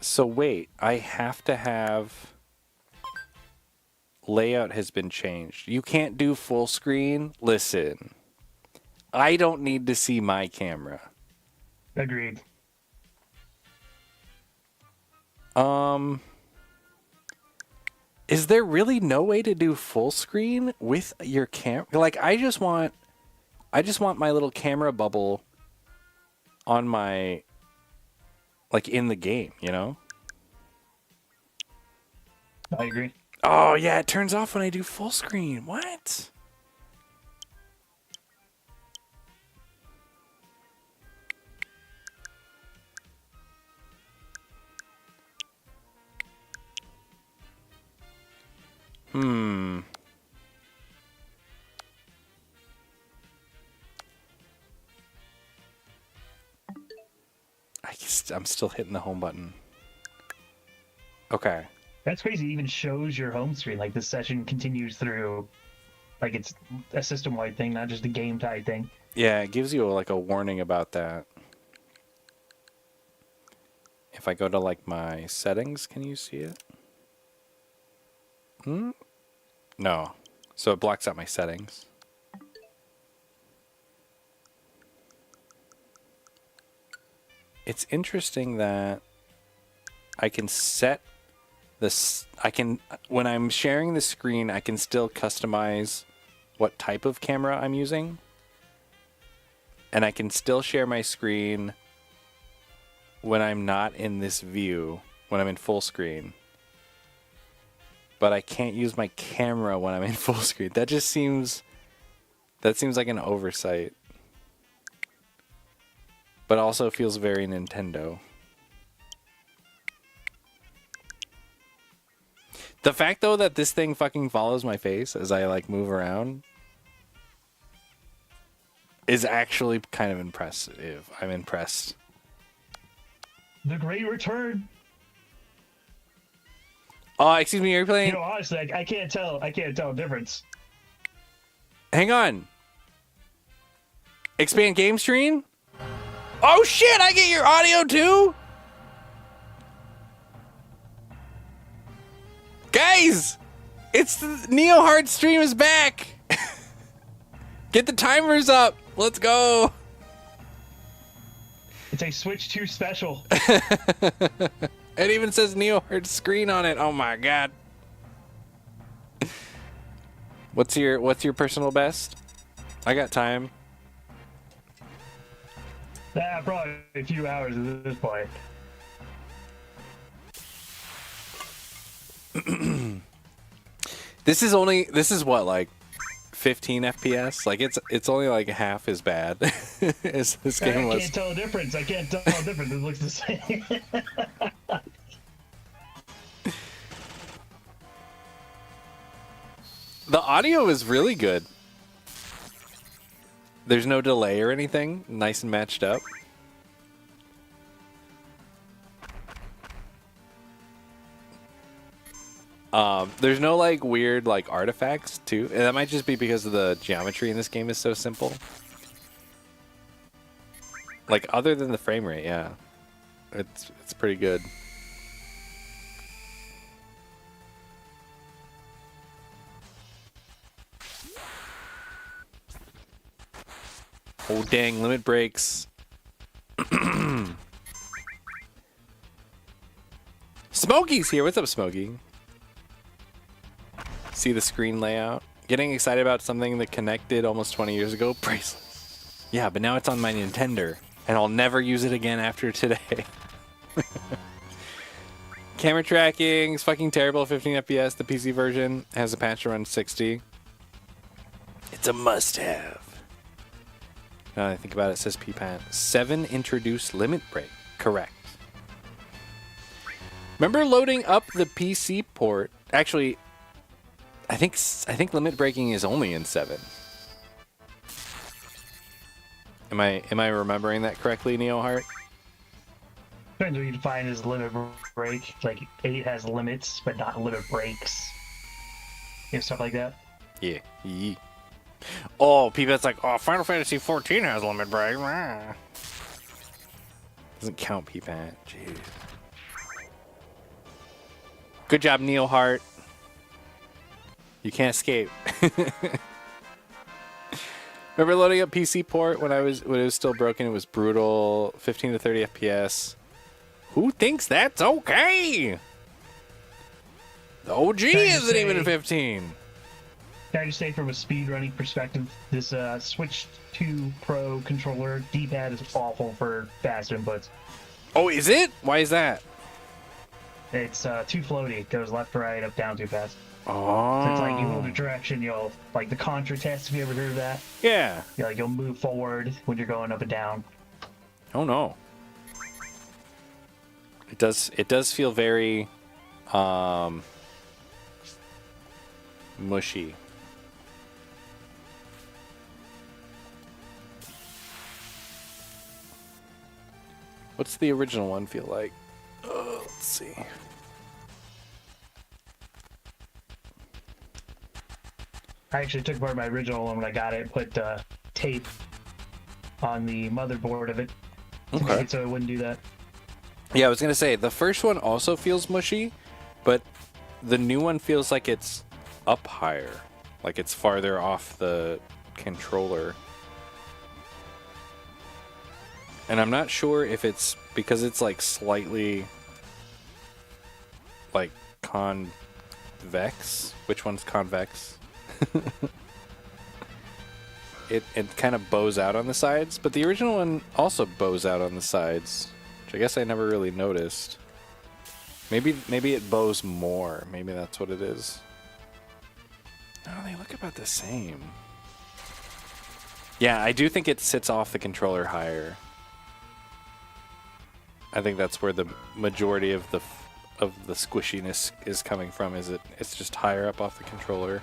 So wait, I have to have layout has been changed. You can't do full screen. Listen, I don't need to see my camera. Agreed. Is there really no way to do full screen with your camera? Like, I just want my little camera bubble on my, like, in the game, you know? I agree. Oh, yeah, it turns off when I do full screen. What? I'm still hitting the home button. Okay. That's crazy. It even shows your home screen. Like the session continues through. Like it's a system-wide thing, not just a game-type thing. Yeah, it gives you like a warning about that. If I go to like my settings, can you see it? No. So it blocks out my settings. It's interesting that I can set this. When I'm sharing the screen, I can still customize what type of camera I'm using. And I can still share my screen when I'm not in this view, when I'm in full screen. But I can't use my camera when I'm in full screen. That seems like an oversight. But also feels very Nintendo. The fact, though, that this thing fucking follows my face as I, like, move around is actually kind of impressive. I'm impressed. The Great Return. Oh, excuse me, are you playing? You know, honestly, I can't tell a difference. Hang on. Expand game stream? Oh shit, I get your audio too? Guys! It's the Neo Hard stream is back! Get the timers up! Let's go! It's a Switch 2 special. It even says Neo Hard screen on it. Oh my god. What's your personal best? I got time. Probably a few hours at this point. This is what, like 15 FPS? Like it's only like half as bad as this game was. I can't tell a difference. It looks the same. The audio is really good. There's no delay or anything. Nice and matched up. There's no like weird like artifacts too. And that might just be because of the geometry in this game is so simple. Like other than the frame rate, yeah. It's pretty good. Oh dang, limit breaks. Smokey's here. What's up, Smokey? See the screen layout? Getting excited about something that connected almost 20 years ago? Priceless. Yeah, but now it's on my Nintendo, and I'll never use it again after today. Camera tracking is fucking terrible, 15 FPS. The PC version has a patch to run 60. It's a must-have. Now that I think about it, it says PPAT. 7 introduced limit break. Correct. Remember loading up the PC port? Actually, I think limit breaking is only in 7. Am I remembering that correctly, Neoheart? Depends what you define as limit break. Like 8 has limits, but not limit breaks. You know, stuff like that. Yeah. Yeah. Oh, PPAT's like, oh, Final Fantasy 14 has limit break. Doesn't count PPAT. Jeez. Good job, Neil Hart. You can't escape. Remember loading up PC port when it was still broken? It was brutal, 15 to 30 FPS. Who thinks that's okay? The OG isn't even 15. Can I just say, from a speedrunning perspective, this Switch 2 Pro controller D-pad is awful for fast inputs. Oh, is it? Why is that? It's too floaty. It goes left to right, up, down too fast. Oh. So it's like you hold a direction, you'll, like the Contra test, have you ever heard of that? Yeah. You'll move forward when you're going up and down. Oh no. It does feel very mushy. What's the original one feel like? Let's see. I actually took apart my original one when I got it, put tape on the motherboard of it to make it so it wouldn't do that. Yeah, I was gonna say the first one also feels mushy, but the new one feels like it's up higher, like it's farther off the controller. And I'm not sure if it's because it's like slightly like convex. Which one's convex? It kind of bows out on the sides, but the original one also bows out on the sides, which I guess I never really noticed. Maybe it bows more. Maybe that's what it is. No, they look about the same. Yeah, I do think it sits off the controller higher. I think that's where the majority of the squishiness is coming from. It's just higher up off the controller.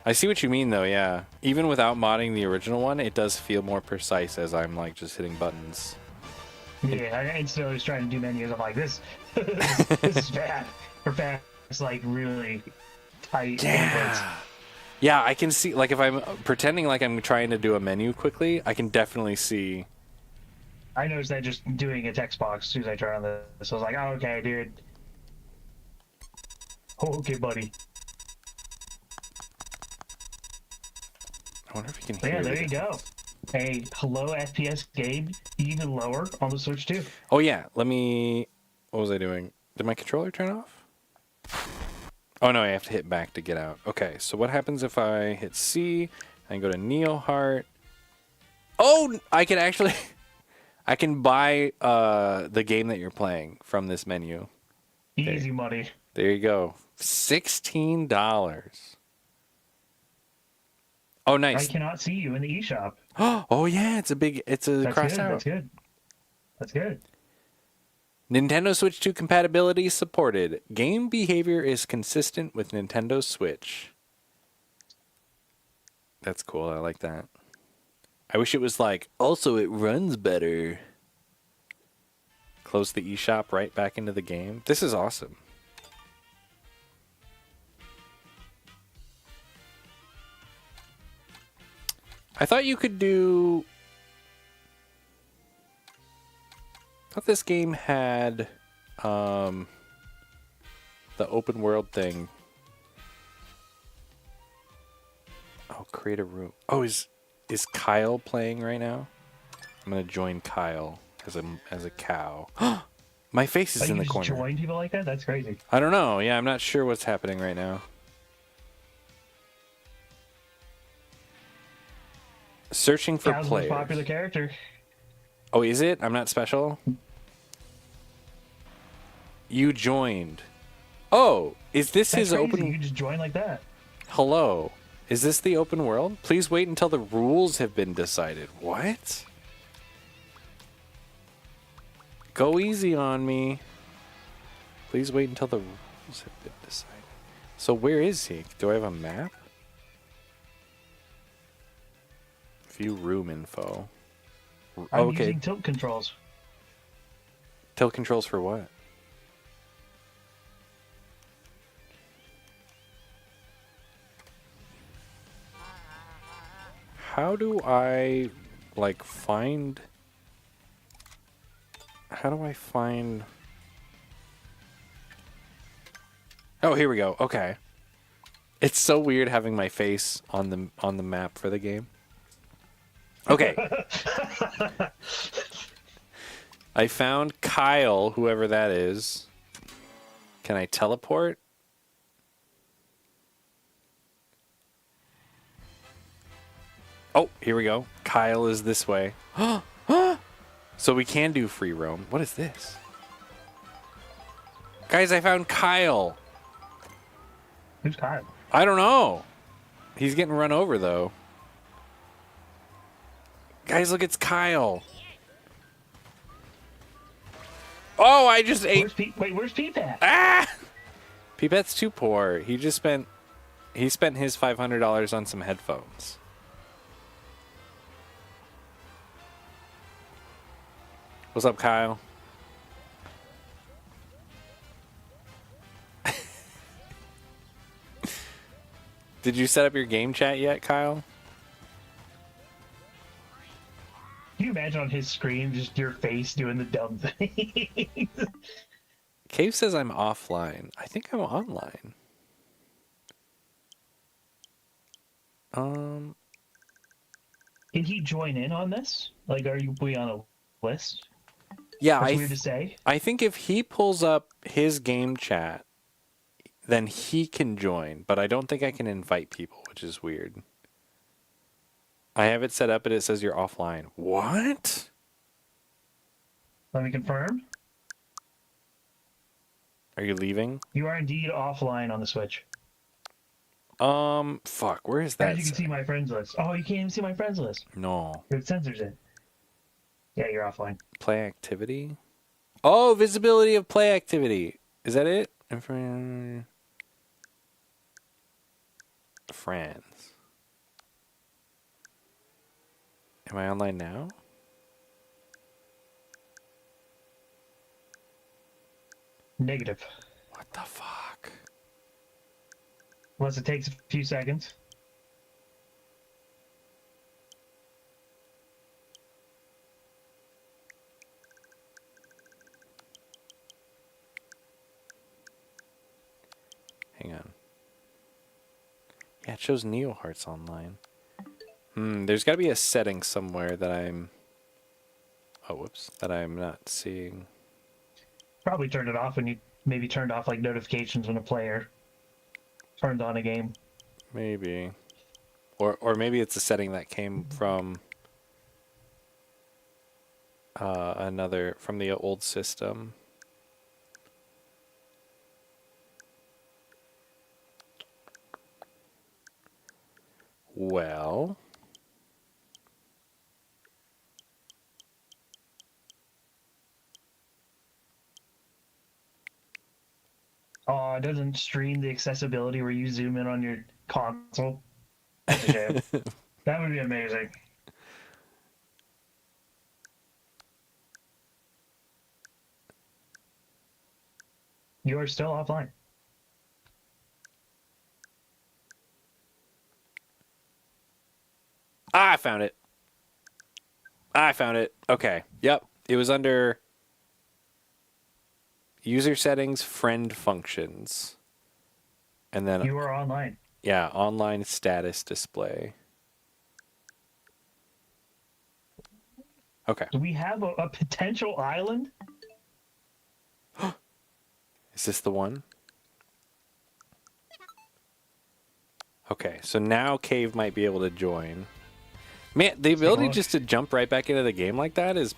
I see what you mean, though. Yeah, even without modding the original one, it does feel more precise as I'm like just hitting buttons. Yeah, I instantly was trying to do menus. I'm like, this is bad. For fast, it's like really tight. Yeah. Yeah, I can see, like, if I'm pretending like I'm trying to do a menu quickly, I can definitely see. I noticed that just doing a text box as soon as I turned on this. So I was like, oh, okay, dude. Oh, okay, buddy. I wonder if you can But hear yeah, there it. you go. A hello FPS game, even lower on the Switch 2. Oh, yeah. Let me... What was I doing? Did my controller turn off? Oh, no, I have to hit back to get out. Okay, so what happens if I hit C and go to Neil Hart? Oh, I can actually... I can buy the game that you're playing from this menu. Easy money. There you go. $16. Oh, nice. I cannot see you in the eShop. Oh, yeah, it's a crossed out. That's good. That's good. Nintendo Switch 2 compatibility supported. Game behavior is consistent with Nintendo Switch. That's cool. I like that. I wish it was like, also it runs better. Close the eShop right back into the game. This is awesome. I thought you could do... I thought this game had the open world thing. Oh, create a room. Oh, is Kyle playing right now? I'm gonna join Kyle as a cow. My face is in the corner. You just join people like that? That's crazy. I don't know. Yeah, I'm not sure what's happening right now. Searching for Kyle's players. most popular character. Oh, is it? I'm not special? You joined. Oh, is this That's his crazy. open... You just join like that. Hello. Is this the open world? Please wait until the rules have been decided. What? Go easy on me. Please wait until the rules have been decided. So where is he? Do I have a map? View room info. I'm using tilt controls. Tilt controls for what? How do I, like, find... How do I find... Oh, here we go. Okay. It's so weird having my face on the map for the game. Okay. I found Kyle, whoever that is. Can I teleport? Oh, here we go. Kyle is this way. So we can do free roam. What is this? Guys, I found Kyle. Who's Kyle? I don't know. He's getting run over, though. Guys, look, it's Kyle. Oh, I just ate. Where's Peepat? Ah! Peepat's too poor. He spent his $500 on some headphones. What's up, Kyle? Did you set up your game chat yet, Kyle? Can you imagine on his screen just your face doing the dumb thing? Cave says I'm offline. I think I'm online. Can he join in on this? Like, are we on a list? Yeah, That's weird to say. I think if he pulls up his game chat, then he can join. But I don't think I can invite people, which is weird. I have it set up, and it says you're offline. What? Let me confirm. Are you leaving? You are indeed offline on the Switch. Fuck, where is that? As you can see my friends list. Oh, you can't even see my friends list. No. It censors it. Yeah, you're offline. Play activity? Oh, visibility of play activity. Is that it? Friends. Am I online now? Negative. What the fuck? Unless it takes a few seconds. Hang on. Yeah, it shows Neo Hearts online. There's got to be a setting somewhere that I'm... Oh, whoops. That I'm not seeing. Probably turned it off when you maybe turned off like notifications when a player turned on a game. Maybe. Or maybe it's a setting that came from from the old system. Well... Oh, it doesn't stream the accessibility where you zoom in on your console. That's a shame. That would be amazing. You are still offline. I found it. I found it. Okay. Yep. It was under user settings, friend functions. And then you are online. Yeah, online status display. Okay. Do we have a potential island? Is this the one? Okay, so now Cave might be able to join. Man, the ability just to jump right back into the game like that is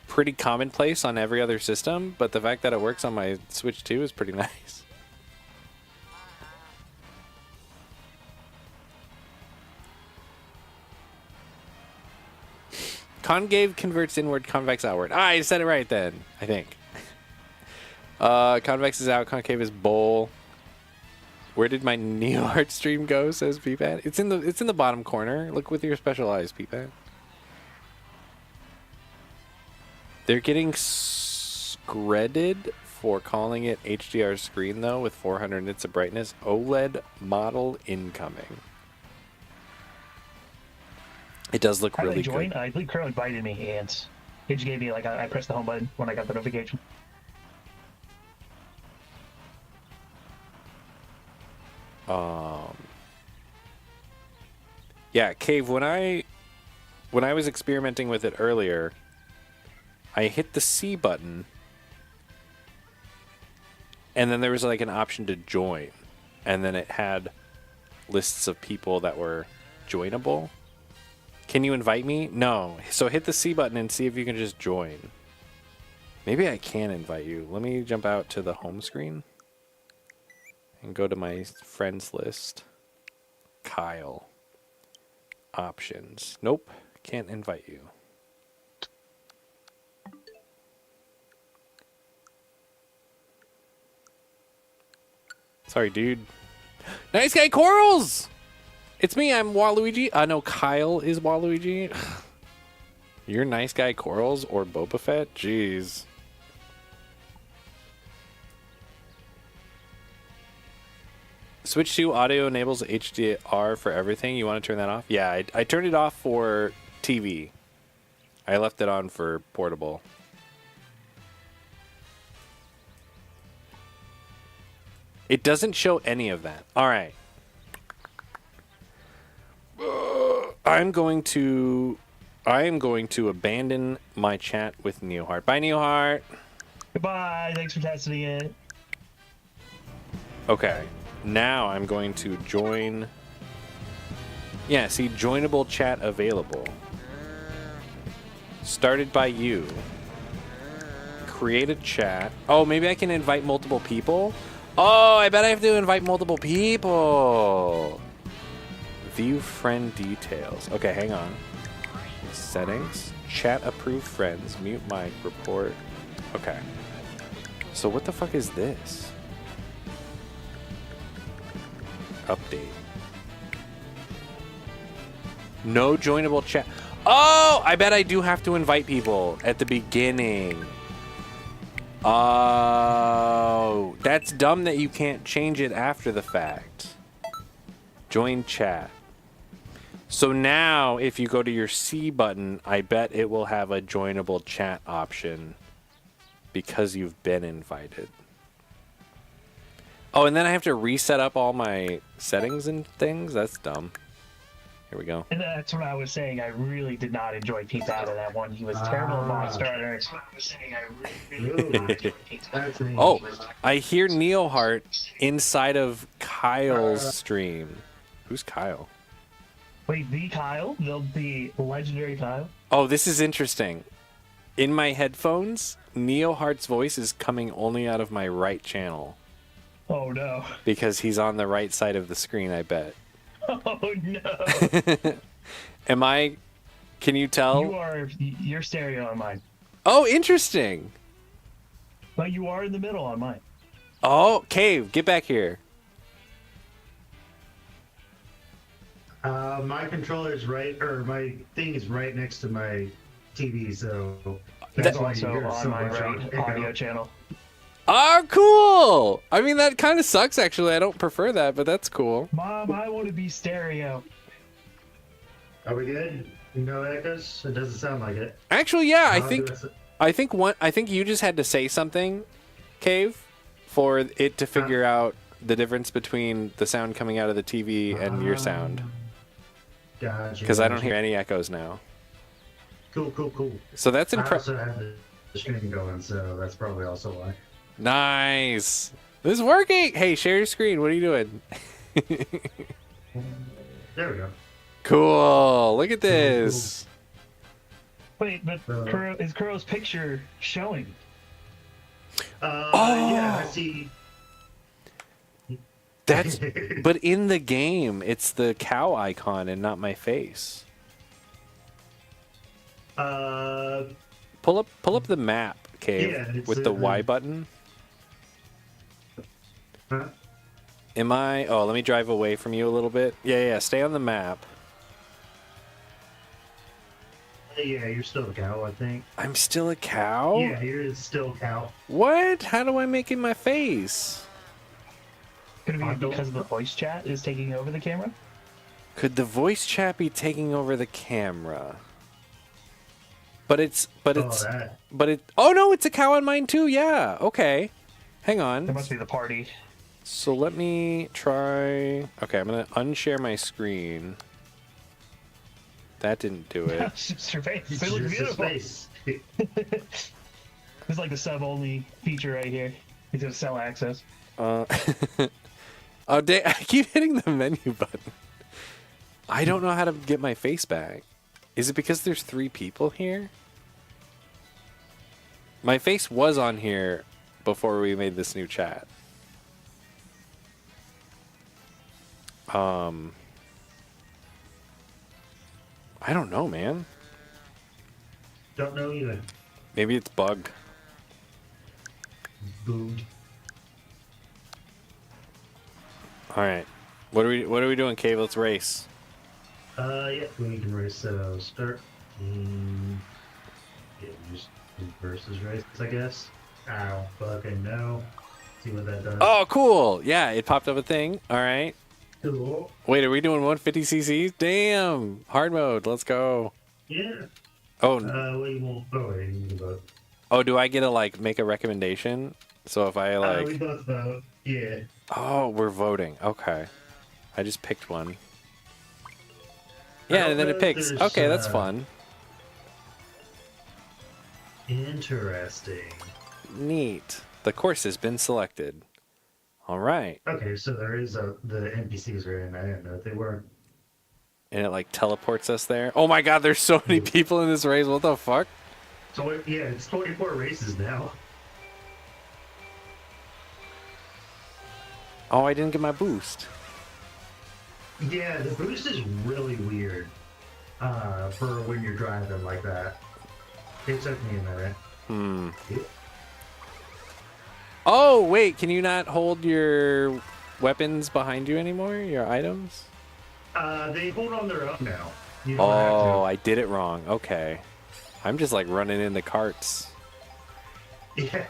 pretty commonplace on every other system, but the fact that it works on my Switch 2 is pretty nice. Concave converts inward, convex outward. Ah, I said it right then, I think. Convex is out, concave is bowl. Where did my Neo Art stream go? Says Peepat. It's in the bottom corner. Look with your special eyes, Peepat. They're getting scredded for calling it HDR screen though, with 400 nits of brightness. OLED model incoming. It does look really good. I believe Curl invited me, and it just gave me like I pressed the home button when I got the notification. Yeah, Cave, when I was experimenting with it earlier, I hit the C button, and then there was like an option to join, and then it had lists of people that were joinable. Can you invite me? No. So hit the C button and see if you can just join. Maybe I can invite you. Let me jump out to the home screen and go to my friends list. Kyle. Options. Nope. Can't invite you. Sorry, dude. Nice guy Corals! It's me, I'm Waluigi. No, Kyle is Waluigi. You're nice guy Corals or Boba Fett? Jeez. Switch 2 audio enables HDR for everything. You want to turn that off? Yeah, I turned it off for TV. I left it on for portable. It doesn't show any of that. All right. I am going to abandon my chat with Neoheart. Bye, Neoheart. Goodbye. Thanks for testing it. Okay. Now I'm going to join. Yeah, see, joinable chat available. Started by you. Create a chat. Oh, maybe I can invite multiple people? Oh, I bet I have to invite multiple people. View friend details. Okay, hang on. Settings. Chat approved friends. Mute mic. Report. Okay. So what the fuck is this? Update. No joinable chat. Oh, I bet I do have to invite people at the beginning. Oh, that's dumb that you can't change it after the fact. Join chat. So now, if you go to your C button, I bet it will have a joinable chat option because you've been invited. Oh, and then I have to reset up all my settings and things? That's dumb. Here we go. And that's what I was saying. I really did not enjoy Pete out of that one. He was terrible at Monster Hunter. That's what I was saying. I really did not enjoy Pete out of that. Oh, I hear Neoheart inside of Kyle's stream. Who's Kyle? Wait, the Kyle? The legendary Kyle? Oh, this is interesting. In my headphones, Neoheart's voice is coming only out of my right channel. Oh, no. Because he's on the right side of the screen, I bet. Oh, no. Am I... Can you tell? You're stereo on mine. Oh, interesting. But you are in the middle on mine. Oh, Cave, get back here. My controller is right, or my thing is right next to my TV, so that's also on my right audio channel. Oh, cool! I mean, that kind of sucks, actually. I don't prefer that, but that's cool. Mom, I want to be stereo. Are we good? No echoes? It doesn't sound like it. Actually, yeah, I think you just had to say something, Cave, for it to figure out the difference between the sound coming out of the TV and your sound. Gotcha. Because I don't hear any echoes now. Cool. So that's I impressive. also have the stream going, so that's probably also why. Nice. This is working. Hey, share your screen. What are you doing? There we go. Cool. Look at this. Wait, but is Kuro's picture showing? Yeah, I see. That's but in the game, it's the cow icon and not my face. Pull up the map, Cave, yeah, with the Y button. Huh? Am I? Oh, let me drive away from you a little bit. Yeah. Stay on the map. Yeah, you're still a cow, I think. I'm still a cow? Yeah, you're still a cow. What? How do I make it my face? Could it be because the voice chat is taking over the camera? Could the voice chat be taking over the camera? Oh no, it's a cow on mine too. Yeah. Okay. Hang on. That must be the party. So let me try. Okay, I'm gonna unshare my screen. That didn't do it. It's just your face. It's They look just his beautiful. face. It's like the sub-only feature right here. He's gonna sell access. Oh, I keep hitting the menu button. I don't know how to get my face back. Is it because there's 3 people here? My face was on here before we made this new chat. I don't know, man. Don't know either. Maybe it's bugged. Boomed. All right. What are we doing, Cave? Let's race. Yeah, we can race start. Yeah, just versus race, I guess. I don't fucking know. See what that does. Oh, cool. Yeah, it popped up a thing. All right. Cool. Wait, are we doing 150 cc's? Damn. Hard mode. Let's go. Yeah. Oh. Well, you won't. Oh, wait, you can vote. Oh, do I get to like make a recommendation? So if I like. We both vote. Yeah. Oh, we're voting. Okay. I just picked one. Yeah, and then it picks. Okay, that's fun. Interesting. Neat. The course has been selected. All right. Okay, so there is the NPCs are in. I didn't know if they were. And it like teleports us there. Oh my god, there's so many people in this race. What the fuck? So yeah, it's 24 races now. Oh, I didn't get my boost. Yeah, the boost is really weird for when you're driving like that. It took me a minute. Yeah. Oh, wait, can you not hold your weapons behind you anymore? Your items? They hold on their own now. You don't have to. Oh, I did it wrong. Okay. I'm just like running into carts. Yeah.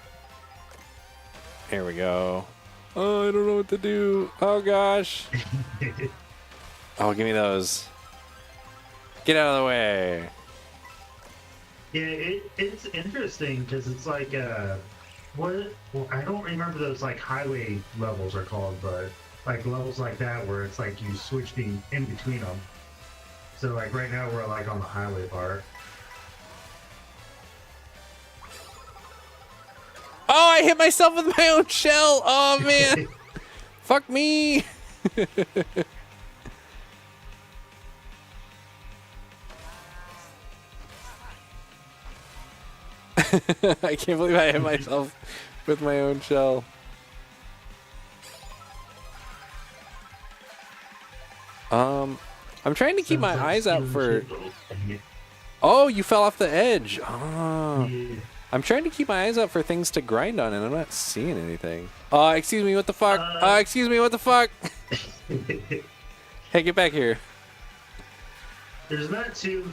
Here we go. Oh, I don't know what to do. Oh, gosh. Oh, give me those. Get out of the way. Yeah, it's interesting because it's like well, I don't remember those like highway levels are called, but like levels like that where it's like you switch in between them. So like right now we're like on the highway part. Oh, I hit myself with my own shell. Oh, man. Fuck me. I can't believe I hit myself with my own shell. I'm trying to keep my eyes out for... Oh, you fell off the edge. Oh. I'm trying to keep my eyes out for things to grind on, and I'm not seeing anything. Excuse me, what the fuck? Excuse me, what the fuck? Hey, get back here. There's not too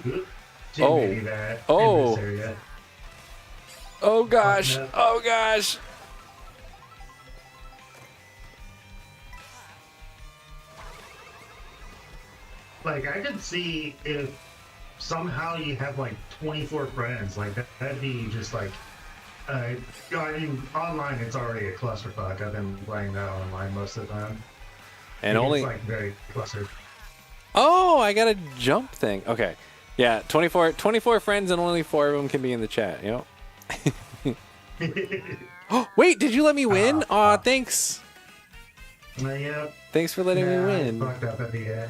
many that in this area. Oh gosh. Oh gosh. Like I could see if somehow you have like 24 friends, like that'd be just like I mean, online it's already a clusterfuck. I've been playing that online most of the time. And only it's like very clustered. Oh, I got a jump thing. Okay. Yeah, 24 friends and only 4 of them can be in the chat, you know? Wait, did you let me win? Aw, thanks. Yeah. Thanks for letting me win. I fucked up at the end.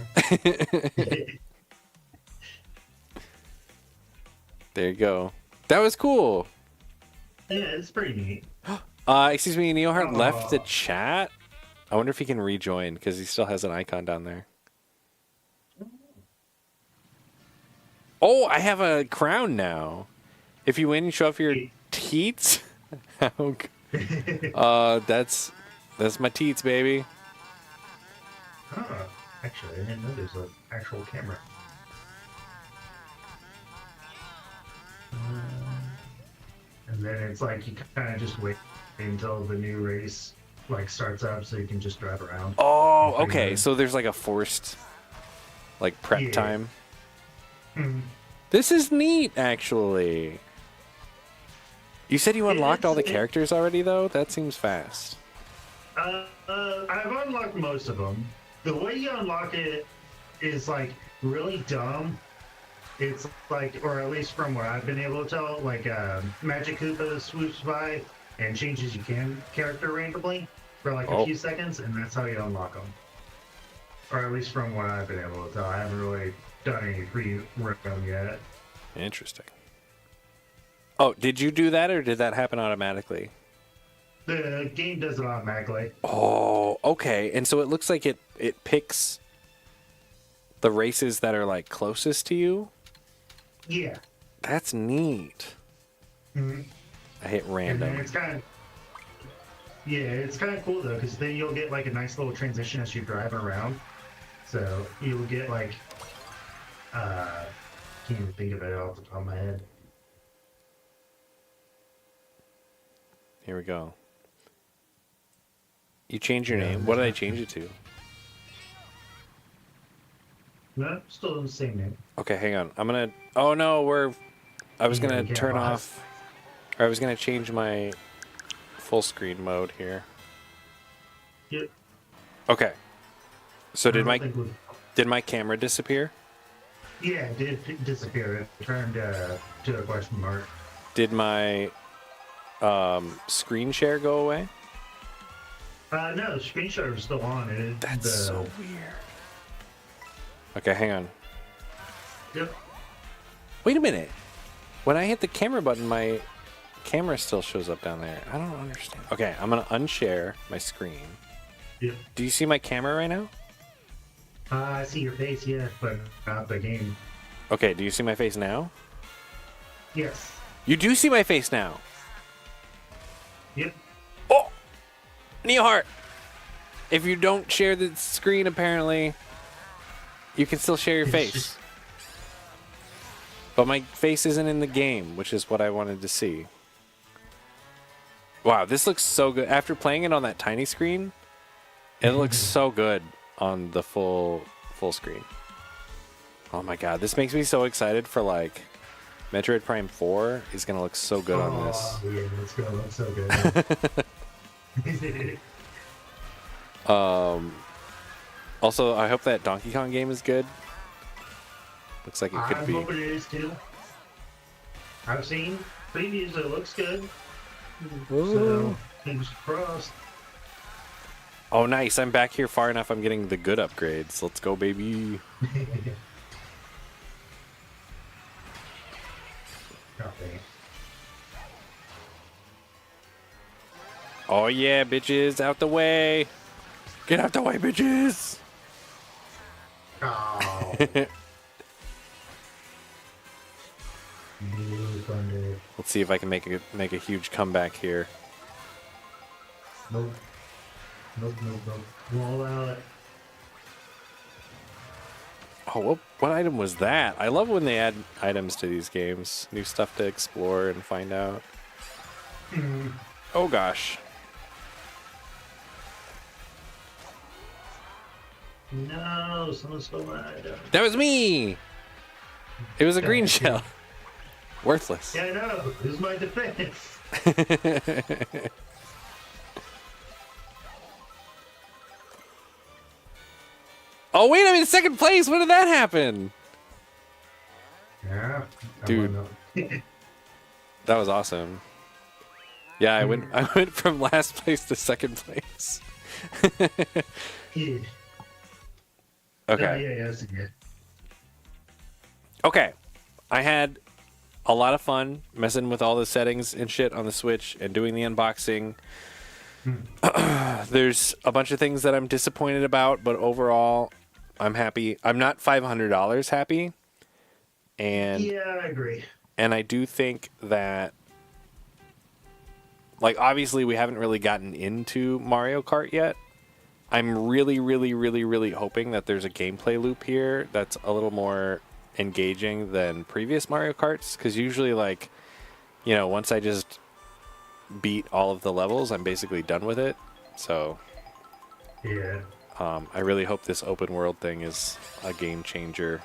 There you go. That was cool. Yeah, it's pretty neat. Excuse me, Neoheart left the chat. I wonder if he can rejoin because he still has an icon down there. Oh, I have a crown now. If you win, you show off your teats. That's my teats, baby. Actually, I didn't know there's an actual camera. And then it's like you kind of just wait until the new race like starts up, so you can just drive around. Oh, okay. So there's like a forced like prep time. Mm-hmm. This is neat, actually. You said you unlocked all the characters already, though? That seems fast. I've unlocked most of them. The way you unlock it is like really dumb. It's like, or at least from what I've been able to tell, like Magic Koopa swoops by and changes your character randomly for like a few seconds, and that's how you unlock them. Or at least from what I've been able to tell. I haven't really done any free room yet. Interesting. Oh, did you do that, or did that happen automatically? The game does it automatically. Oh, okay. And so it looks like it picks the races that are like closest to you? Yeah. That's neat. Mm-hmm. I hit random. And then it's kind of cool though, because then you'll get like a nice little transition as you drive around. So you'll get like, can't even think of it off the top of my head. Here we go. You changed your name. What did I change it to? No, still the same name. Okay, hang on. I'm gonna. Oh no, I was gonna turn off. Or I was gonna change my full screen mode here. Yep. Okay. So did my camera disappear? Yeah, it did disappear. It turned to a question mark. Did my screen share go away? No, the screen share is still on. That's so weird. Okay, hang on. Yep. Wait a minute. When I hit the camera button, my camera still shows up down there. I don't understand. Okay, I'm gonna unshare my screen. Yep. Do you see my camera right now? I see your face, yeah, but not the game. Okay, do you see my face now? Yes. You do see my face now. Yep. Oh! Neoheart! If you don't share the screen, apparently, you can still share your face. But my face isn't in the game, which is what I wanted to see. Wow, this looks so good. After playing it on that tiny screen, it looks so good on the full screen. Oh my god, this makes me so excited for like Metroid Prime 4 is gonna look so good on this. Yeah, it's gonna look so good. Also, I hope that Donkey Kong game is good. Looks like it could be. I'm hoping it is too. I've seen previews, it looks good. So, fingers crossed. Oh, nice. I'm back here far enough. I'm getting the good upgrades. Let's go, baby. Oh, yeah, bitches. Out the way. Get out the way, bitches. Oh. Let's see if I can make a huge comeback here. Nope. Nope. Won't allow it. Oh, what item was that? I love when they add items to these games. New stuff to explore and find out. Oh, gosh. No, someone stole my item. That was me! It was a green shell. Worthless. Yeah, I know. This is my defense. Oh, wait, I'm in second place. When did that happen? Yeah. Dude. That was awesome. Yeah, I went from last place to second place. Yeah. Okay. Yeah, that's good. Okay. I had a lot of fun messing with all the settings and shit on the Switch and doing the unboxing. There's a bunch of things that I'm disappointed about, but overall, I'm happy. I'm not $500 happy. And yeah, I agree. And I do think that, like, obviously we haven't really gotten into Mario Kart yet. I'm really, really, really, really hoping that there's a gameplay loop here that's a little more engaging than previous Mario Karts, because usually, like, you know, once I just beat all of the levels, I'm basically done with it. So yeah, I really hope this open world thing is a game changer.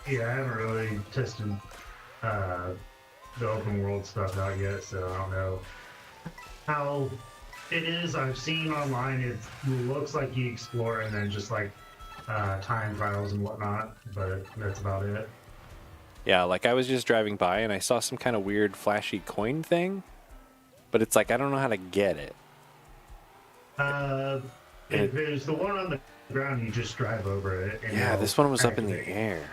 Yeah, I haven't really tested the open world stuff out yet, so I don't know how It is. I've seen online. It looks like you explore and then just like time trials and whatnot, but that's about it. Yeah, like I was just driving by and I saw some kind of weird flashy coin thing, but it's like I don't know how to get it. If there's the one on the ground, you just drive over it. And Yeah, it'll this one was up in the activate. air.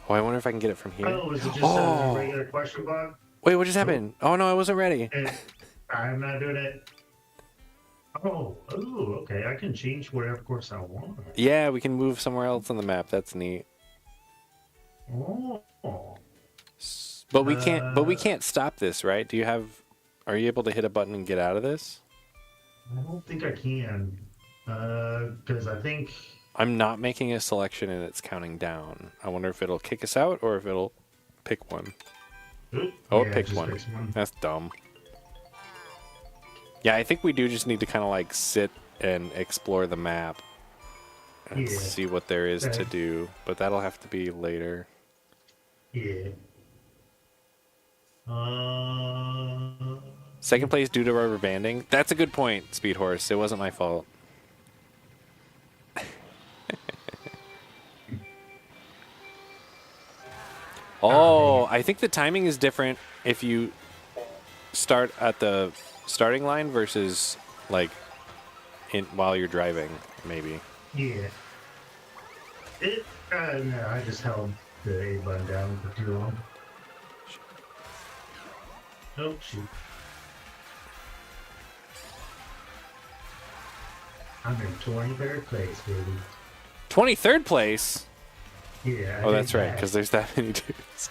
Oh, I wonder if I can get it from here. Oh, is it just a regular question block? Wait, what just happened? Oh no, I wasn't ready. I'm not doing it. Oh, okay. I can change whatever course I want. Yeah, we can move somewhere else on the map. That's neat. Oh. But we can't. But we can't stop this, right? Do you have? Are you able to hit a button and get out of this? I don't think I can. Because I think. I'm not making a selection and it's counting down. I wonder if it'll kick us out or if it'll pick one. Oh, yeah, it picked just one. picks one. That's dumb. Yeah, I think we do just need to kind of like sit and explore the map and Yeah. see what there is to Okay. do. But that'll have to be later. Yeah. Second place due to rubber banding. That's a good point, Speed Horse. It wasn't my fault. Oh, I think the timing is different if you start at the starting line versus like while you're driving, maybe. Yeah. No, I just held the A button down for too long. Oh, shoot. I'm in 23rd place, baby. 23rd place? Yeah. Oh, that's right, because there's that many dudes.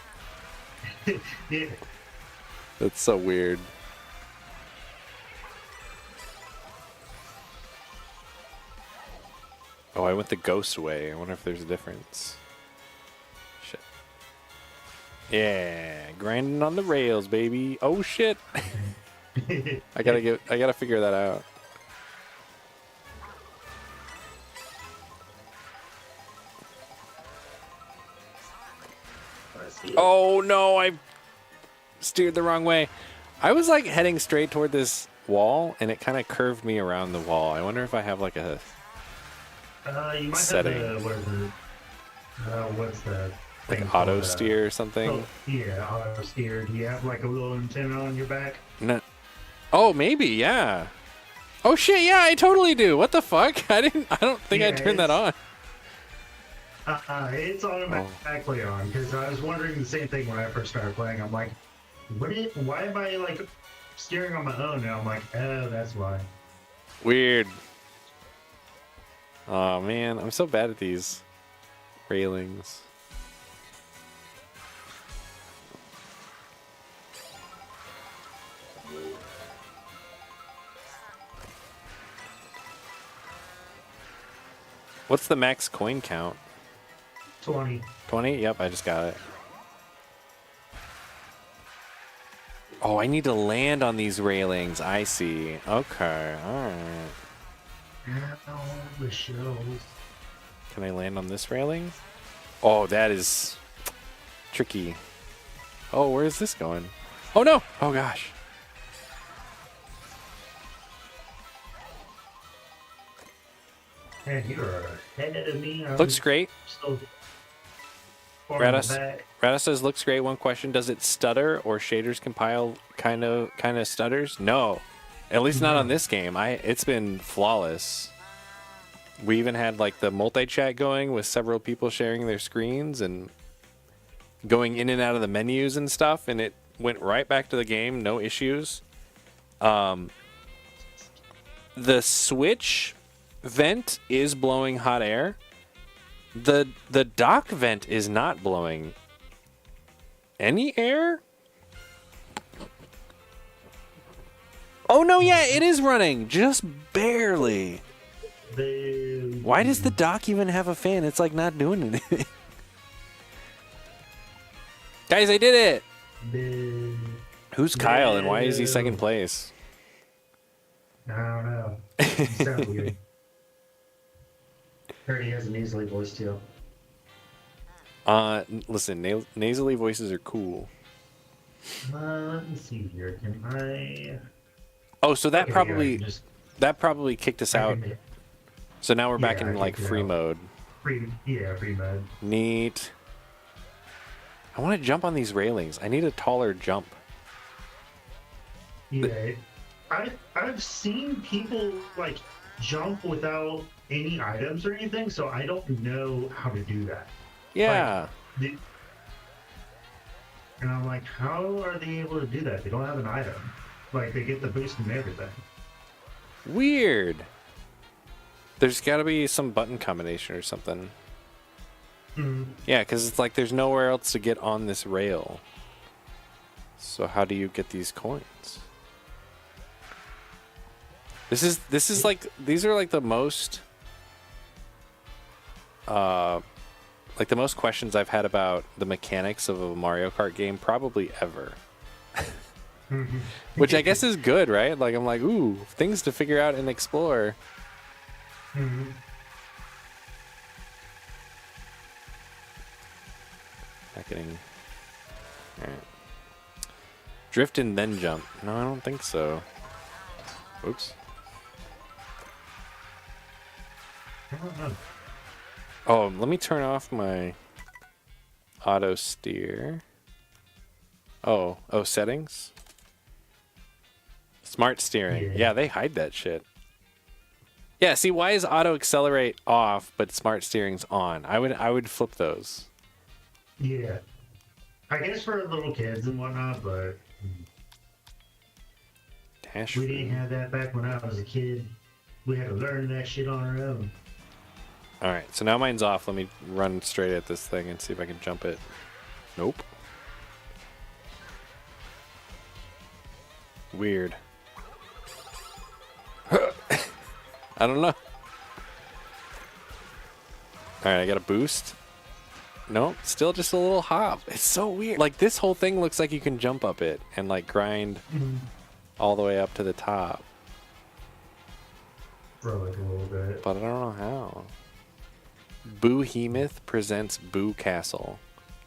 Yeah. That's so weird. Oh, I went the ghost way. I wonder if there's a difference. Shit. Yeah, grinding on the rails, baby. Oh shit. I gotta figure that out. Oh no, I steered the wrong way. I was like heading straight toward this wall and it kind of curved me around the wall. I wonder if I have like a You might setting. have the, what's that? Like thing auto called, steer or something. Oh, yeah, auto steer. Do you have like a little antenna on your back? No. Oh, maybe, yeah. Oh shit, yeah, I totally do. What the fuck? I don't think I Yeah, turned that on. It's automatically on because I was wondering the same thing when I first started playing. I'm like, why am I like steering on my own? And I'm like, oh, that's why. Weird. Oh man, I'm so bad at these railings. What's the max coin count? 20. 20? Yep, I just got it. Oh, I need to land on these railings. I see. Okay, alright. The shells. Can I land on this railing? Oh, that is tricky. Oh, where is this going? Oh no! Oh gosh. And you're ahead of me. Looks great. Still far in the Rada back. says looks great. One question: does it stutter or shaders compile kind of stutters? No, at least not on this game. It's been flawless. We even had like the multi-chat going with several people sharing their screens and going in and out of the menus and stuff, and it went right back to the game, no issues. The Switch vent is blowing hot air. The dock vent is not blowing any air. Oh no, yeah, it is running just barely. Why does the dock even have a fan? It's like not doing anything. Guys, I did it. Who's Kyle and why is he second place? I don't know. Sounds weird. Heard he has a nasally voice too. Listen, nasally voices are cool. Let me see here. Can I? Oh, so that Okay, probably yeah, just that probably kicked us out. So now we're back Yeah, in I like kicked it free out. mode. free mode. Neat. I want to jump on these railings. I need a taller jump. Yeah, I've seen people like jump without any items or anything, so I don't know how to do that. Yeah. And I'm like, how are they able to do that? They don't have an item. Like, they get the boost and everything. Weird. There's got to be some button combination or something. Mhm. Yeah, because it's like there's nowhere else to get on this rail. So how do you get these coins? This is like, these are like the most questions I've had about the mechanics of a Mario Kart game probably ever. Which I guess is good, right? Like, I'm like, ooh, things to figure out and explore. Mhm. Not getting... Alright. Drift and then jump. No, I don't think so. Oops. I don't know. Oh, let me turn off my auto steer. Oh, settings? Smart steering. Yeah, they hide that shit. Yeah, see, why is auto accelerate off but smart steering's on? I would flip those. Yeah. I guess for little kids and whatnot, but Dash we didn't have that back when I was a kid. We had to learn that shit on our own. Alright, so now mine's off. Let me run straight at this thing and see if I can jump it. Nope. Weird. I don't know. Alright, I got a boost. Nope, still just a little hop. It's so weird. Like, this whole thing looks like you can jump up it and, like, grind all the way up to the top. For like a little bit. But I don't know how. Boo Hemoth presents Boo Castle.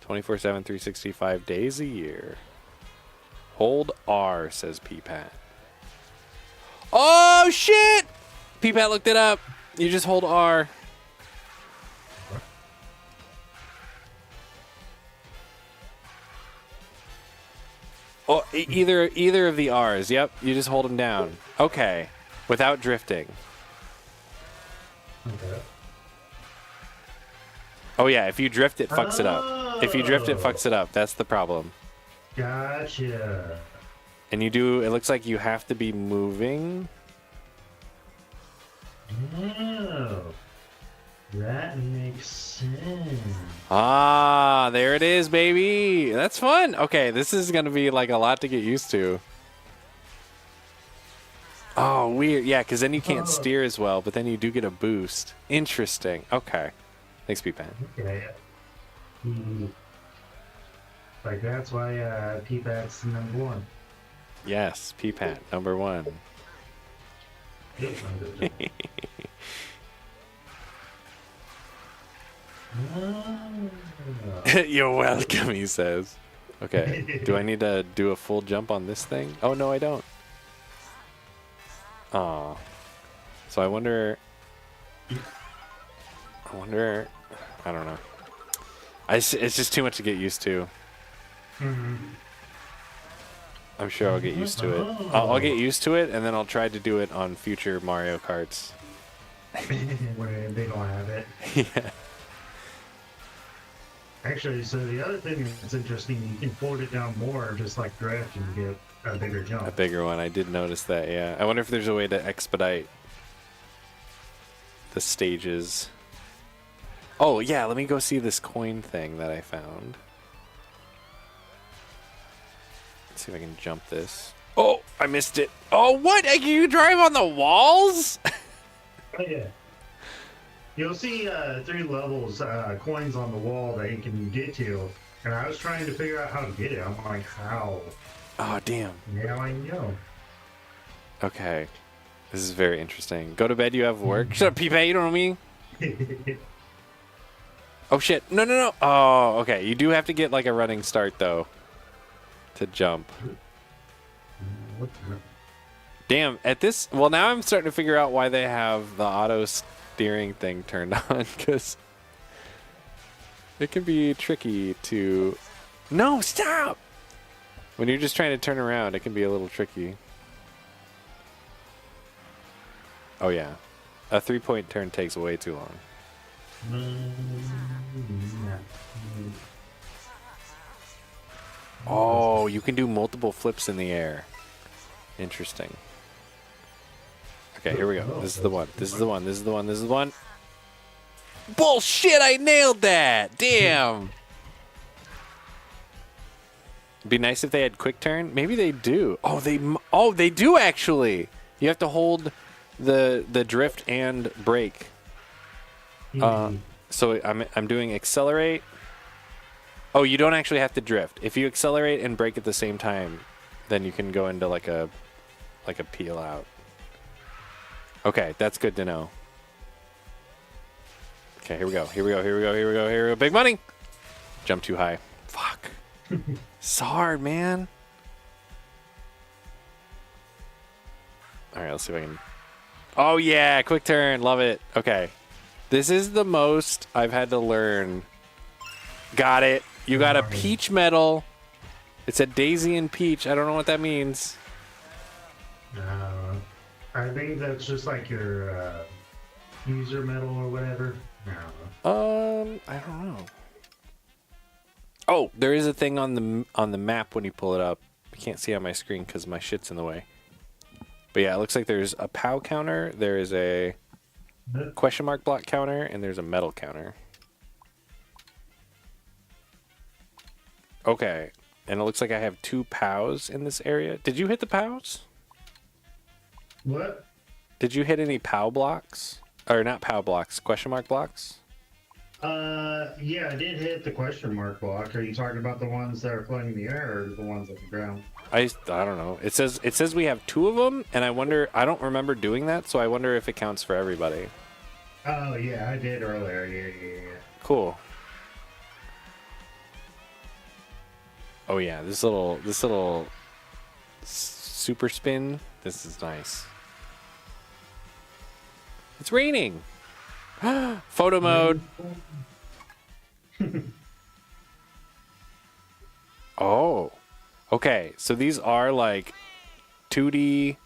24/7, 365 days a year. Hold R, says P-Pat. Oh, shit! P-Pat looked it up. You just hold R. Oh, either of the R's. Yep, you just hold them down. Okay, without drifting. Okay. Oh yeah, if you drift, it fucks it up. If you drift, it fucks it up. That's the problem. Gotcha. And you do. It looks like you have to be moving. Oh, that makes sense. Ah, there it is, baby. That's fun. Okay, this is gonna be like a lot to get used to. Oh, weird. Yeah, because then you can't steer as well, but then you do get a boost. Interesting. Okay. Thanks, P-Pan. Okay. Like, that's why P-Pat's number one. Yes, P-Pat, number one. You're welcome, he says. Okay, do I need to do a full jump on this thing? Oh, no, I don't. Aw. So I wonder... I don't know. It's just too much to get used to. I'm sure I'll get used to it. I'll get used to it, and then I'll try to do it on future Mario Karts. Where they don't have it. Yeah. Actually, so the other thing that's interesting, you can fold it down more, just like drift, and get a bigger jump. A bigger one. I did notice that, yeah. I wonder if there's a way to expedite the stages. Oh, yeah, let me go see this coin thing that I found. Let's see if I can jump this. Oh, I missed it. Oh, what? Can you drive on the walls? Oh, yeah. You'll see 3 levels, coins on the wall that you can get to. And I was trying to figure out how to get it. I'm like, how? Oh, damn. Now I know. Okay. This is very interesting. Go to bed, you have work. Shut up, Pepe, you don't know me. Oh, shit. No, no, no. Oh, okay. You do have to get, like, a running start, though, to jump. Damn, at this... Well, now I'm starting to figure out why they have the auto steering thing turned on, because it can be tricky to... No, stop! When you're just trying to turn around, it can be a little tricky. Oh, yeah. A 3-point turn takes way too long. Oh, you can do multiple flips in the air. Interesting. Okay, here we go. This is the one. This is the one. This is the one. This is the one. Bullshit! I nailed that! Damn! It'd be nice if they had quick turn. Maybe they do. Oh, they do actually. You have to hold the drift and brake. So I'm doing accelerate. Oh, you don't actually have to drift. If you accelerate and brake at the same time, then you can go into like a peel out. Okay, that's good to know. Okay, here we go. Here we go. Here we go. Here we go. Here we go. Big money. Jump too high. Fuck. It's hard, man. All right, let's see if I can. Oh yeah, quick turn. Love it. Okay. This is the most I've had to learn. Got it. You got a peach medal. It's a Daisy and Peach. I don't know what that means. I think that's just like your user medal or whatever. I don't know. Oh, there is a thing on the map when you pull it up. I can't see on my screen because my shit's in the way. But yeah, it looks like there's a POW counter. There is a question mark block counter, and there's a medal counter. Okay, and it looks like I have 2 POWs in this area. Did you hit the POWs? What? Did you hit any POW blocks? Or not POW blocks, question mark blocks? Yeah, I did hit the question mark block. Are you talking about the ones that are floating in the air or the ones at the ground? I don't know. It says we have 2 of them, and I don't remember doing that, so I wonder if it counts for everybody. Oh yeah, I did earlier. Yeah. Cool. Oh yeah, this little super spin. This is nice. It's raining. Photo mode. Oh. Okay, so these are like 2D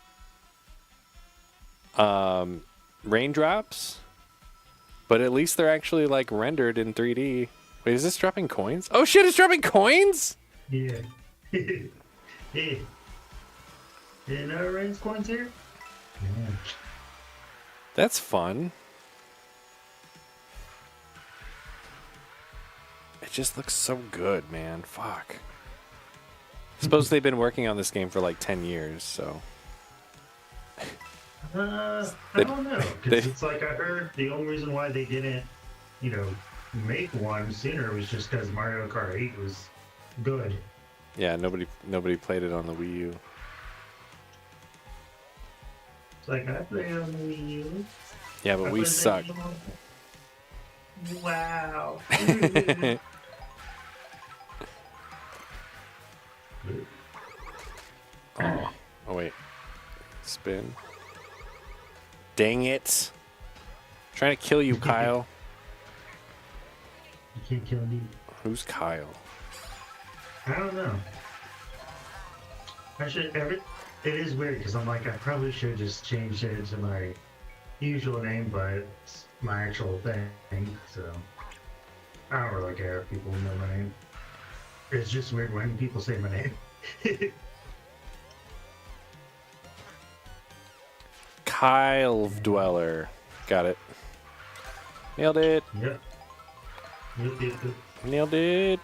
raindrops, but at least they're actually like rendered in 3D. Wait, is this dropping coins? Oh shit, it's dropping coins? Yeah. Hey. Didn't know it rains coins here? Yeah. That's fun. It just looks so good, man. Fuck. I suppose they've been working on this game for like 10 years, so. I don't know, because it's like I heard the only reason why they didn't, make one sooner was just because Mario Kart 8 was good. Yeah, nobody played it on the Wii U. It's like I play on the Wii U. Yeah, but we suck. Wow. Oh wait. Spin. Dang it. Trying to kill you, Kyle. You can't kill me. Who's Kyle? I don't know. It is weird because I'm like, I probably should just change it to my usual name, but it's my actual thing, so I don't really care if people know my name. It's just weird when people say my name. Kyle Dweller. Got it. Nailed it. Yep. Yep. Nailed it.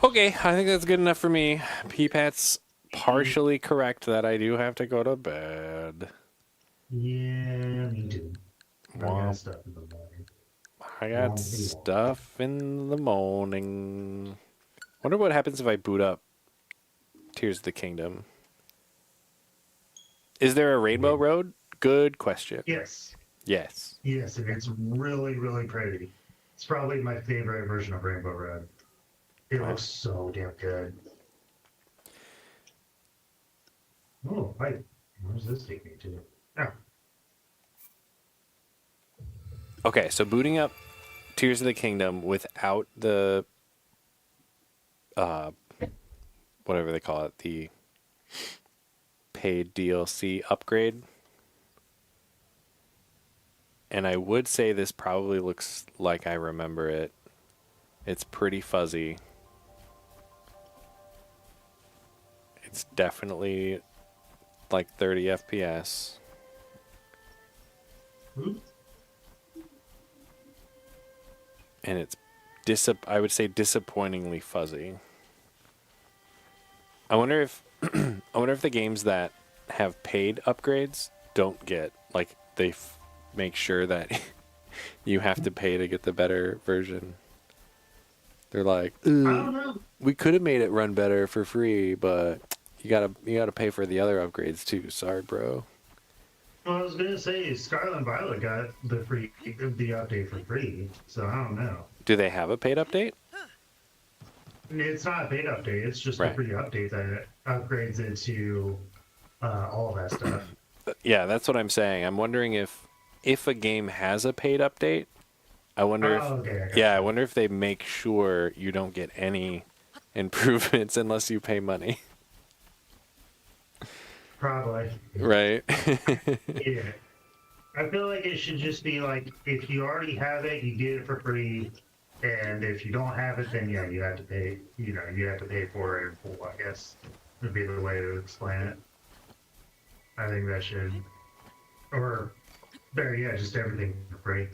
Okay, I think that's good enough for me. Peepat's partially correct that I do have to go to bed. Yeah, me too. I got stuff in the morning. I got stuff in the morning. Wonder what happens if I boot up Tears of the Kingdom. Is there a Rainbow Road? Good question. Yes. Yes. Yes, and it's really, really pretty. It's probably my favorite version of Rainbow Road. It looks so damn good. Oh, right. Where's this take me to? Oh. Okay, so booting up Tears of the Kingdom without the whatever they call it, the paid DLC upgrade. And I would say this probably looks like I remember it. It's pretty fuzzy. It's definitely like 30 FPS. And it's I would say disappointingly fuzzy. I wonder if the games that have paid upgrades don't get like they make sure that you have to pay to get the better version. They're like, I don't know. we could have made it run better for free, but you gotta pay for the other upgrades too. Sorry, bro. Well, I was gonna say Scarlet and Violet got the update for free, so I don't know. Do they have a paid update? It's not a paid update. It's just a free update that upgrades it to all of that stuff. Yeah, that's what I'm saying. I'm wondering if a game has a paid update. I wonder I wonder if they make sure you don't get any improvements unless you pay money. Probably. Right. Yeah. I feel like it should just be like, if you already have it, you get it for free. And if you don't have it, then yeah, you have to pay. You know, you have to pay for it in full, I guess, would be the way to explain it. I think that should, or better yet, just everything for free.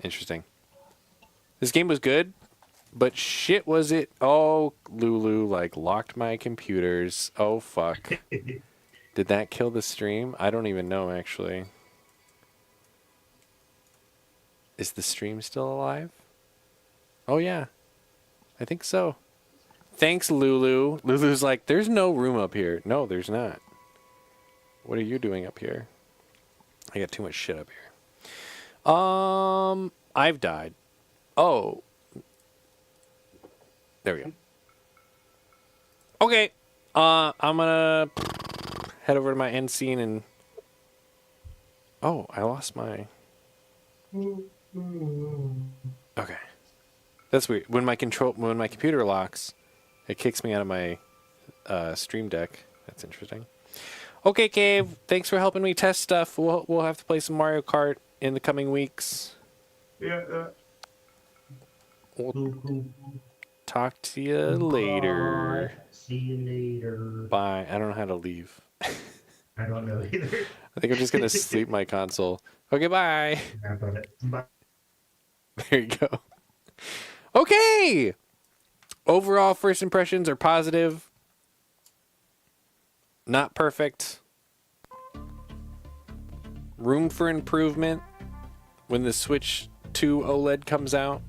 Interesting. This game was good, but shit was it. Oh, Lulu, like, locked my computers. Oh, fuck. Did that kill the stream? I don't even know, actually. Is the stream still alive? Oh, yeah. I think so. Thanks, Lulu. Lulu's like, there's no room up here. No, there's not. What are you doing up here? I got too much shit up here. I've died. Oh. There we go. Okay. I'm gonna head over to my end scene and... Oh, I lost my... Okay. That's weird. When my computer locks, it kicks me out of my Stream Deck. That's interesting. Okay, Cave. Thanks for helping me test stuff. We'll have to play some Mario Kart in the coming weeks. Yeah. We'll talk to you later. See you later. Bye. I don't know how to leave. I don't know either. I think I'm just gonna sleep my console. Okay, bye. Bye. There you go. Okay. Overall, first impressions are positive. Not perfect. Room for improvement when the Switch 2 OLED comes out.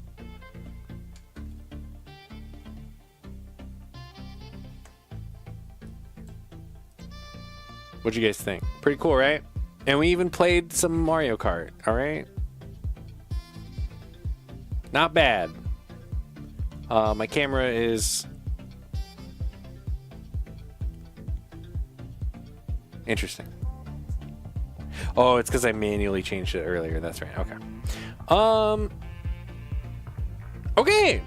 What'd you guys think? Pretty cool, right? And we even played some Mario Kart, all right? Not bad. My camera is... interesting. Oh, it's because I manually changed it earlier. That's right. Okay. Okay.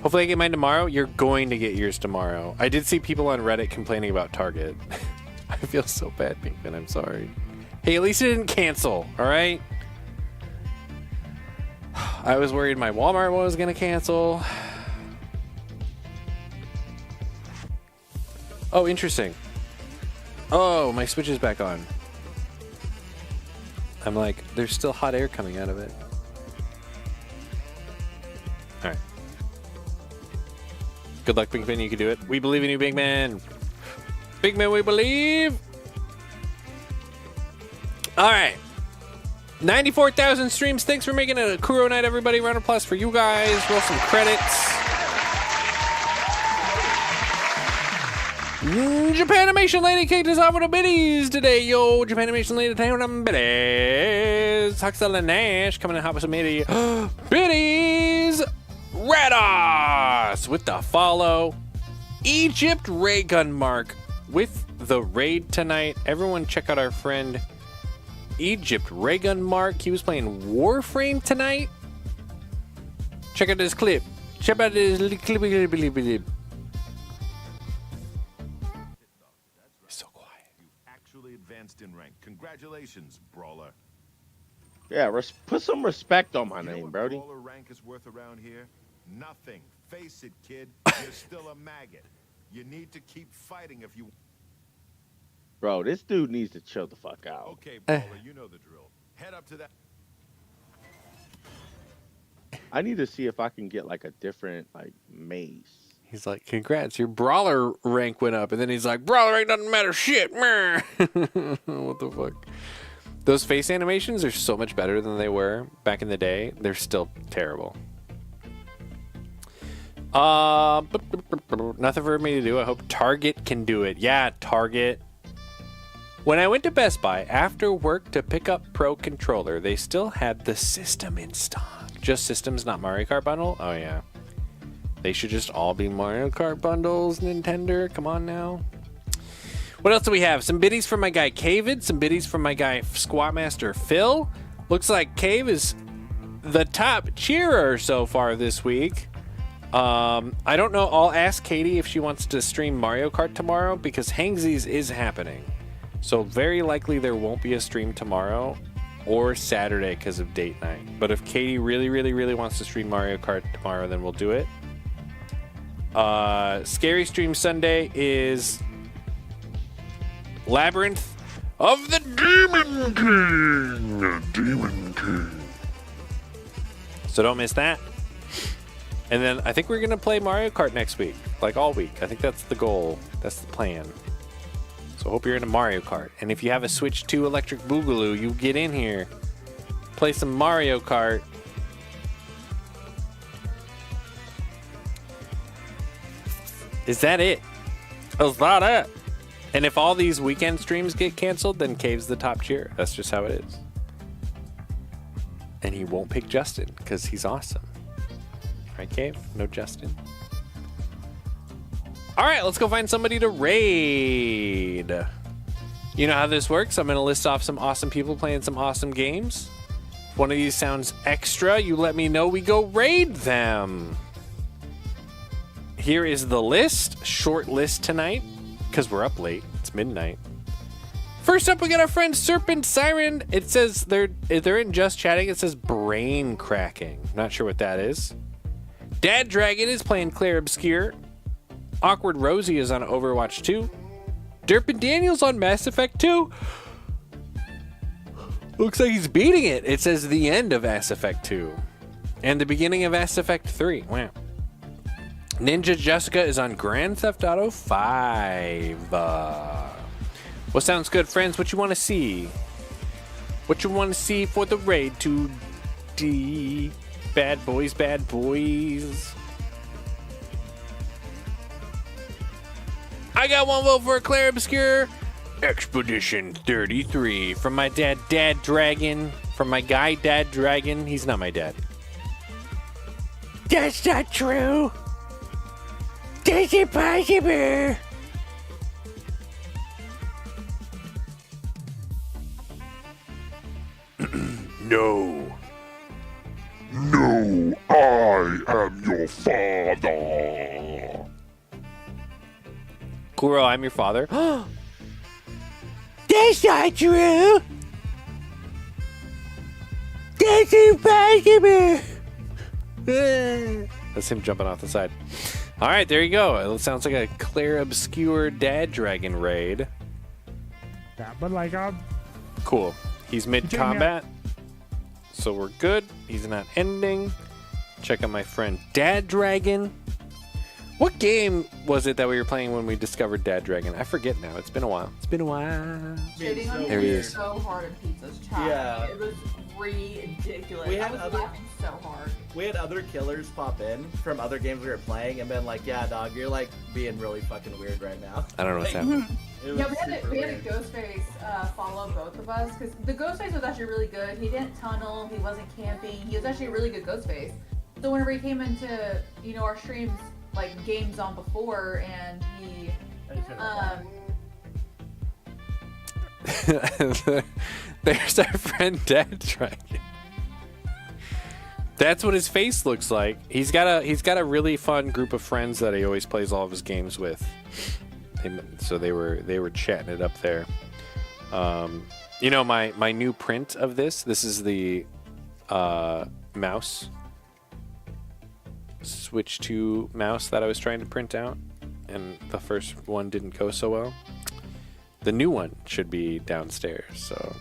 Hopefully I get mine tomorrow. You're going to get yours tomorrow. I did see people on Reddit complaining about Target. I feel so bad, Pinkman. I'm sorry. Hey, at least it didn't cancel, all right? I was worried my Walmart was going to cancel. Oh, interesting. Oh, my Switch is back on. I'm like, there's still hot air coming out of it. All right. Good luck, Big Man. You can do it. We believe in you, Big Man. Big Man, we believe. All right. 94,000 streams. Thanks for making it a Kuro night, everybody. Round of applause for you guys. Roll some credits. Japanimation Lady kicked us off with the biddies today, yo. Japanimation Lady town on biddies. Huxel and Nash coming in hot with some biddies. Kratos with the follow. Egypt Raygun Mark with the raid tonight. Everyone check out our friend Egypt Raygun Mark. He was playing Warframe tonight. Check out this clip. Check out this clip. So quiet. You actually advanced in rank. Congratulations, brawler. Yeah, put some respect on my name, Brody. Brawler rank is worth around here? Nothing. Face it, kid. You're still a maggot. You need to keep fighting if you... Bro, this dude needs to chill the fuck out. Okay, brawler, you know the drill. Head up to that... I need to see if I can get like a different like mace. He's like, congrats, your brawler rank went up. And then he's like, brawler rank doesn't matter shit. Meh. What the fuck? Those face animations are so much better than they were back in the day. They're still terrible. Nothing for me to do. I hope Target can do it. Yeah, Target. When I went to Best Buy after work to pick up Pro Controller, they still had the system in stock. Just systems, not Mario Kart bundle? Oh, yeah. They should just all be Mario Kart bundles, Nintendo. Come on now. What else do we have? Some biddies from my guy Cavid. Some biddies from my guy Squatmaster Phil. Looks like Cave is the top cheerer so far this week. I don't know. I'll ask Katie if she wants to stream Mario Kart tomorrow because Hangsies is happening. So very likely there won't be a stream tomorrow or Saturday because of date night. But if Katie really wants to stream Mario Kart tomorrow, then we'll do it. Scary Stream Sunday is Labyrinth of the Demon King. The Demon King. So don't miss that. And then I think we're going to play Mario Kart next week, like all week. I think that's the goal. That's the plan. So hope you're into Mario Kart. And if you have a Switch 2 Electric Boogaloo, you get in here, play some Mario Kart. Is that it? Is that it? And if all these weekend streams get canceled, then Cave's the top cheer. That's just how it is. And he won't pick Justin because he's awesome. Right, Cave? No Justin? All right, let's go find somebody to raid. You know how this works. I'm going to list off some awesome people playing some awesome games. If one of these sounds extra, you let me know. We go raid them. Here is the list. Short list tonight because we're up late. It's midnight. First up, we got our friend Serpent Siren. It says they're in Just Chatting. It says brain cracking. Not sure what that is. Dad Dragon is playing Claire Obscure. Awkward Rosie is on Overwatch 2. Derpin Daniels on Mass Effect 2. Looks like he's beating it. It says the end of Mass Effect 2. And the beginning of Mass Effect 3. Wow. Ninja Jessica is on Grand Theft Auto 5. What sounds good, friends? What you want to see? What you want to see for the raid to D? Bad boys, bad boys. I got one vote for Claire Obscure. Expedition 33 from my dad, Dad Dragon. From my guy, Dad Dragon. He's not my dad. That's not true. That's impossible. No. No, I am your father. Kuro, I'm your father. That's not true. That's impossible. That's him jumping off the side. All right, there you go. It sounds like a Claire Obscure Dad Dragon raid. Yeah, but like, cool. He's mid-combat, so we're good. He's not ending. Check out my friend Dad Dragon. What game was it that we were playing when we discovered Dad Dragon? I forget now. It's been a while. It's been a while. There he is. So hard in Pizza's chat. Yeah. It was ridiculous. We had I was other- laughing so hard. We had other killers pop in from other games we were playing and been like, yeah, dog, you're like being really fucking weird right now. I don't know what's Like, happening. It Yeah, was we had super a weird. Ghostface follow both of us because the Ghostface was actually really good. He didn't tunnel. He wasn't camping. He was actually a really good Ghostface. So whenever he came into, our streams, like games on before, and he, There's our friend Dad Dragon. That's what his face looks like. He's got a really fun group of friends that he always plays all of his games with. So they were chatting it up there. My new print of this is the mouse Switch 2 mouse that I was trying to print out, and the first one didn't go so well. The new one should be downstairs. So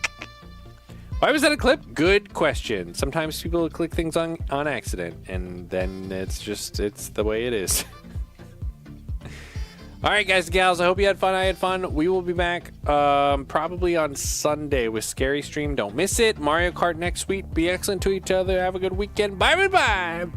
why was that a clip? Good question. Sometimes people click things on accident, and then it's the way it is. All right, guys and gals, I hope you had fun. I had fun. We will be back probably on Sunday with Scary Stream. Don't miss it. Mario Kart next week. Be excellent to each other. Have a good weekend. Bye, bye, bye.